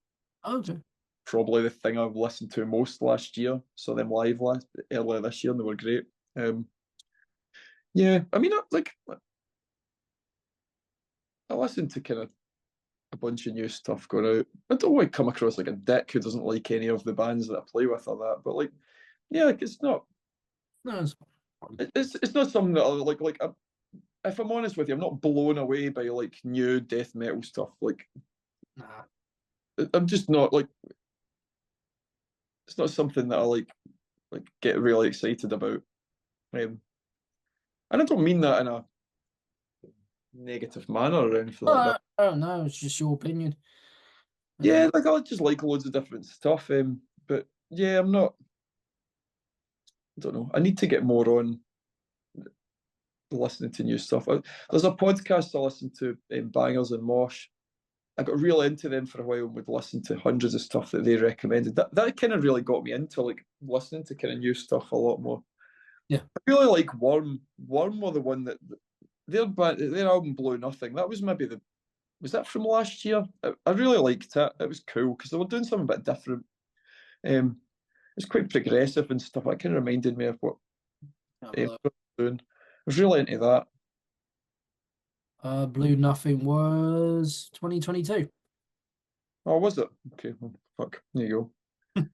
[SPEAKER 1] Okay.
[SPEAKER 2] Probably the thing I've listened to most last year. Saw them live earlier this year and they were great. Yeah, I mean, I listen to kind of a bunch of new stuff going out. I don't want to come across like a dick who doesn't like any of the bands that I play with or that, but like, yeah, like it's not.
[SPEAKER 1] No, it's
[SPEAKER 2] It's not something that I like. If I'm honest with you, I'm not blown away by like new death metal stuff. Like
[SPEAKER 1] Nah.
[SPEAKER 2] I'm just not like it's not something that I like get really excited about. And I don't mean that in a negative manner or anything like that.
[SPEAKER 1] Oh no, it's just your opinion.
[SPEAKER 2] Yeah, like I just like loads of different stuff. But yeah, I'm not. I don't know. I need to get more on listening to new stuff. There's a podcast I listen to, Bangers and Mosh. I got real into them for a while and would listen to hundreds of stuff that they recommended. That kind of really got me into like listening to kind of new stuff a lot more.
[SPEAKER 1] Yeah.
[SPEAKER 2] I really like Worm. Worm were the one that their album Blue Nothing. That was maybe the was that from last year? I really liked it. It was cool because they were doing something a bit different. It's quite progressive and stuff. It kind of reminded me of what they were doing. I was really into that.
[SPEAKER 1] Blue Nothing was 2022.
[SPEAKER 2] Oh, was it? Okay, well, fuck. There you go.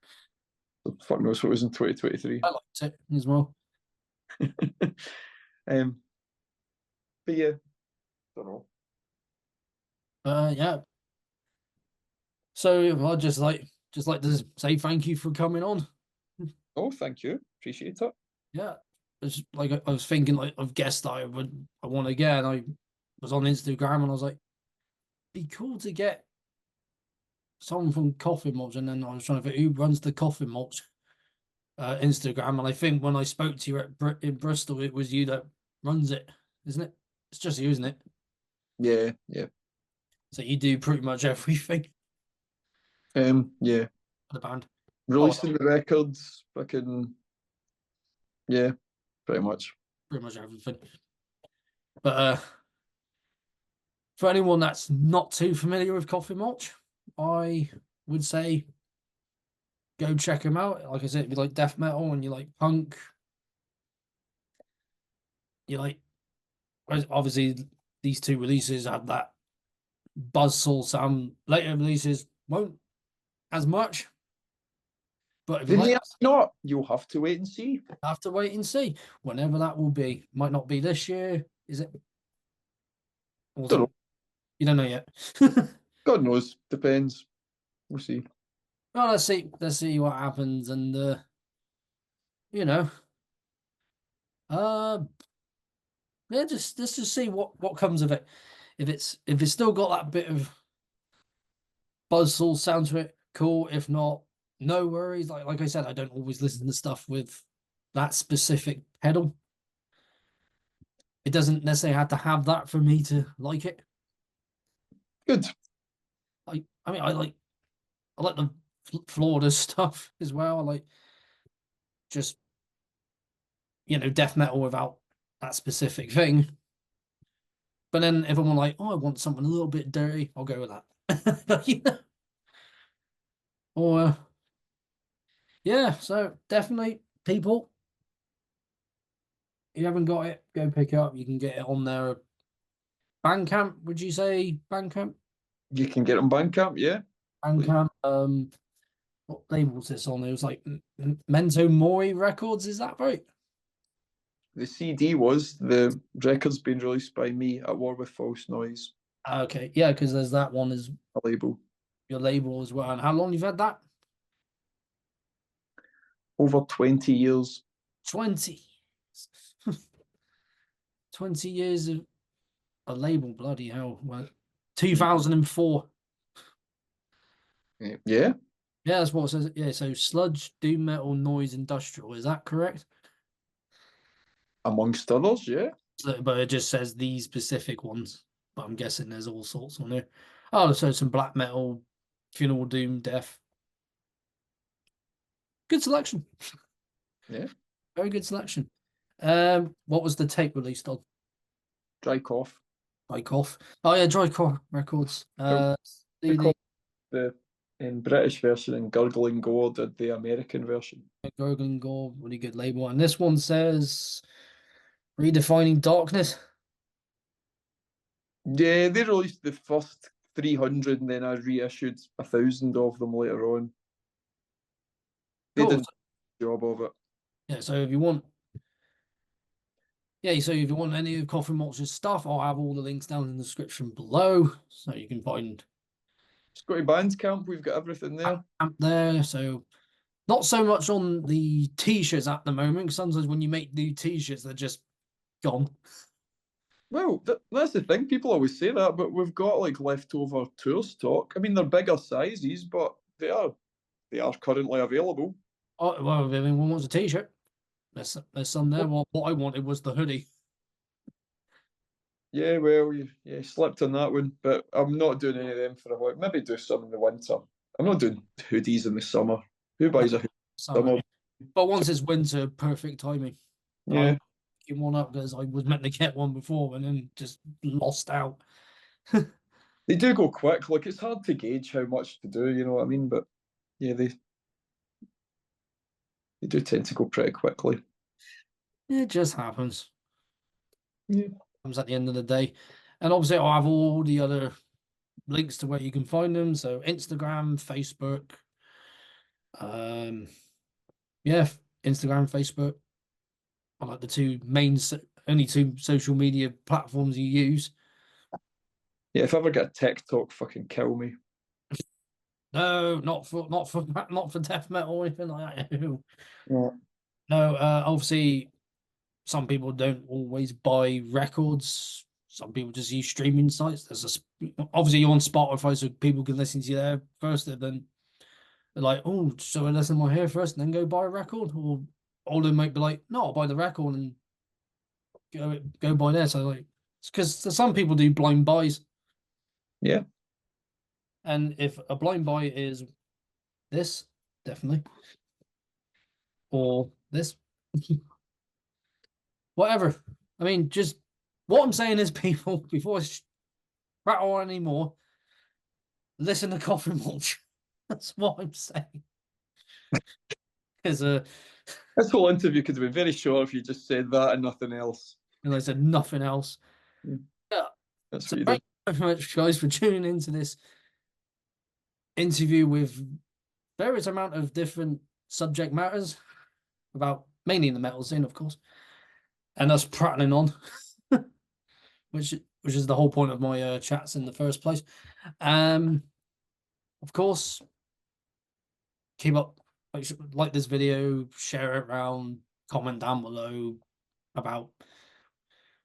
[SPEAKER 2] Fuck knows what was in 2023.
[SPEAKER 1] I liked it as well.
[SPEAKER 2] um, but yeah, don't know.
[SPEAKER 1] Yeah. So I just like to say thank you for coming on.
[SPEAKER 2] Oh, thank you. Appreciate it.
[SPEAKER 1] Yeah. It's like I was thinking like of guests that I want to get, and I was on Instagram and I was like, be cool to get someone from Coffin Mulch, and then I was trying to think who runs the Coffin Mulch Instagram, and I think when I spoke to you in Bristol, it was you that runs it, isn't it? It's just you, isn't it?
[SPEAKER 2] Yeah, yeah.
[SPEAKER 1] So you do pretty much everything
[SPEAKER 2] Yeah.
[SPEAKER 1] for the band. Oh,
[SPEAKER 2] Releasing the records, fucking yeah, pretty much.
[SPEAKER 1] pretty much everything. But for anyone that's not too familiar with Coffee Mulch, I would say go check them out. Like I said, if you like death metal and you like punk, you like obviously these two releases have that buzzsaw sound. Later releases won't as much, but if you
[SPEAKER 2] They
[SPEAKER 1] like
[SPEAKER 2] may
[SPEAKER 1] that,
[SPEAKER 2] not. You'll have to wait and see.
[SPEAKER 1] have to wait and see whenever that will be. Might not be this year, is it? Or is
[SPEAKER 2] Don't
[SPEAKER 1] it?
[SPEAKER 2] know.
[SPEAKER 1] You don't know yet.
[SPEAKER 2] God knows. Depends. We'll see.
[SPEAKER 1] Well, let's see. Let's see what happens, and you know, uh, yeah, just let's just see what comes of it. If it's still got that bit of buzzsaw sound to it, cool. If not, no worries. Like I said, I don't always listen to stuff with that specific pedal. It doesn't necessarily have to have that for me to like it.
[SPEAKER 2] Good.
[SPEAKER 1] I mean, I like the Florida stuff as well. I like just death metal without that specific thing. But then if I'm like, oh, I want something a little bit dirty, I'll go with that. Or yeah, so definitely people, if you haven't got it, go pick it up. You can get it on their Bandcamp. Would you say Bandcamp?
[SPEAKER 2] You can get on Bandcamp, yeah. Please.
[SPEAKER 1] Bandcamp. What label was this on? It was like Mento Mori Records. Is that right?
[SPEAKER 2] The CD was the record's been released by me at War with False Noise,
[SPEAKER 1] Okay, yeah, because there's that one as
[SPEAKER 2] a label.
[SPEAKER 1] your label as well. And how long you've had that?
[SPEAKER 2] Over 20 years.
[SPEAKER 1] 20. 20 years of a label. Bloody hell. Well, 2004.
[SPEAKER 2] Yeah,
[SPEAKER 1] Yeah, that's what it says. Yeah, so sludge, doom metal, noise, industrial. Is that correct?
[SPEAKER 2] amongst others, yeah.
[SPEAKER 1] But it just says these specific ones. But I'm guessing there's all sorts on there. Oh, so some black metal, funeral doom, death. Good selection.
[SPEAKER 2] Yeah.
[SPEAKER 1] Very good selection. What was the tape released on?
[SPEAKER 2] Dry Cough.
[SPEAKER 1] Dry Cough. Oh yeah, Dry Cough Records.
[SPEAKER 2] Dry
[SPEAKER 1] CD
[SPEAKER 2] Cough, the British version, and Gurgling Gore did the American version.
[SPEAKER 1] Gurgling Gore, really good label. And this one says Redefining Darkness.
[SPEAKER 2] Yeah, they released the first 300 and then I reissued 1,000 of them later on. They
[SPEAKER 1] Cool.
[SPEAKER 2] did a job of it.
[SPEAKER 1] Yeah, so if you want any of Coffin Mulch's stuff, I'll have all the links down in the description below. So you can find
[SPEAKER 2] Scotty Bandcamp, we've got everything there.
[SPEAKER 1] Up there, so not so much on the t-shirts at the moment. 'Cause sometimes when you make new t-shirts, they're just gone.
[SPEAKER 2] Well, that's the thing. People always say that, but we've got like leftover tour stock. I mean, they're bigger sizes, but they are currently available.
[SPEAKER 1] Oh, well, if anyone wants a t-shirt, there's some there. What I wanted was the hoodie.
[SPEAKER 2] Yeah, well, yeah, slipped on that one, but I'm not doing any of them for a while. Maybe do some in the winter. I'm not doing hoodies in the summer. Who buys a hoodie in the
[SPEAKER 1] Summer,
[SPEAKER 2] summer?
[SPEAKER 1] yeah. But once it's winter, perfect timing. I
[SPEAKER 2] Yeah,
[SPEAKER 1] picking one up because I was meant to get one before and then just lost out.
[SPEAKER 2] they do go quick. Like it's hard to gauge how much to do. You know what I mean? But yeah, they do tend to go pretty quickly.
[SPEAKER 1] It just happens.
[SPEAKER 2] Yeah,
[SPEAKER 1] Comes at the end of the day. And obviously I'll have all the other links to where you can find them. So Instagram, Facebook. Yeah, Instagram, Facebook are like the only two social media platforms you use.
[SPEAKER 2] yeah. If I ever get a TikTok, fucking kill me.
[SPEAKER 1] No, not for death metal or anything like that.
[SPEAKER 2] Yeah,
[SPEAKER 1] No, obviously some people don't always buy records. Some people just use streaming sites. Obviously you're on Spotify, so people can listen to you there first, and then they're like, oh, so I listen to my hair first, and then go buy a record, or they might be like, no, I'll buy the record and go buy there. So like, it's because some people do blind buys,
[SPEAKER 2] yeah,
[SPEAKER 1] and if a blind buy is this, definitely, or this, whatever. I mean, just what I'm saying is, people, before I rattle on anymore, listen to Coffin Mulch. That's what I'm saying. Because
[SPEAKER 2] this whole interview could have been very short if you just said that and nothing else.
[SPEAKER 1] and I said nothing else.
[SPEAKER 2] Yeah,
[SPEAKER 1] Yeah.
[SPEAKER 2] that's
[SPEAKER 1] So
[SPEAKER 2] what you
[SPEAKER 1] thank
[SPEAKER 2] did.
[SPEAKER 1] you very much, guys, for tuning into this interview with various amount of different subject matters about mainly the metal scene, of course, and us prattling on, which is the whole point of my chats in the first place. Of course, keep up, like this video, share it around, comment down below about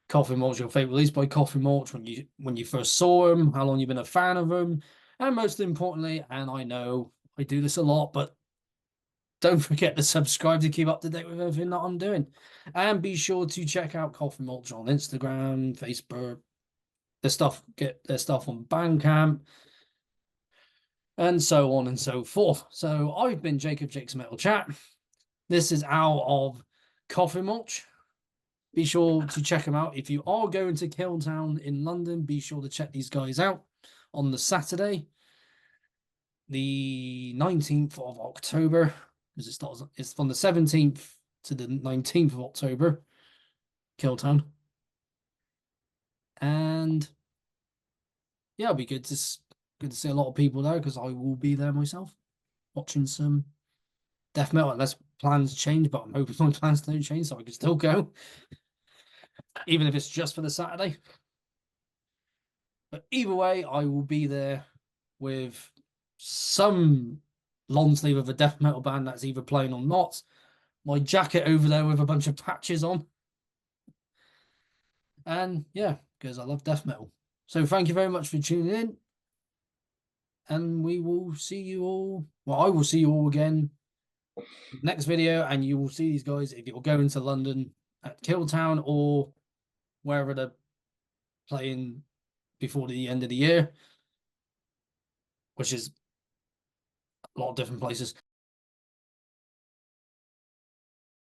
[SPEAKER 1] Coffin Mulch, your favorite release by Coffin Mulch, when you first saw him, how long you've been a fan of him, and most importantly, and I know I do this a lot, but don't forget to subscribe to keep up to date with everything that I'm doing. And be sure to check out Coffin Mulch on Instagram, Facebook. Get their stuff on Bandcamp, and so on and so forth. So I've been Jake's Metal Chat. This is out of Coffin Mulch. Be sure to check them out. If you are going to Killtown in London, be sure to check these guys out on the Saturday, the 19th of October, because it's from the 17th to the 19th of October, Killtown. And yeah, it'll be good to see a lot of people there because I will be there myself watching some death metal unless plans change, but I'm hoping my plans don't change so I can still go, even if it's just for the Saturday. But either way, I will be there with some long sleeve of a death metal band that's either playing or not. My jacket over there with a bunch of patches on. And yeah, because I love death metal. So thank you very much for tuning in. And we will see you all. Well, I will see you all again next video. And you will see these guys if you're going to London at Killtown or wherever they're playing before the end of the year, which is a lot of different places.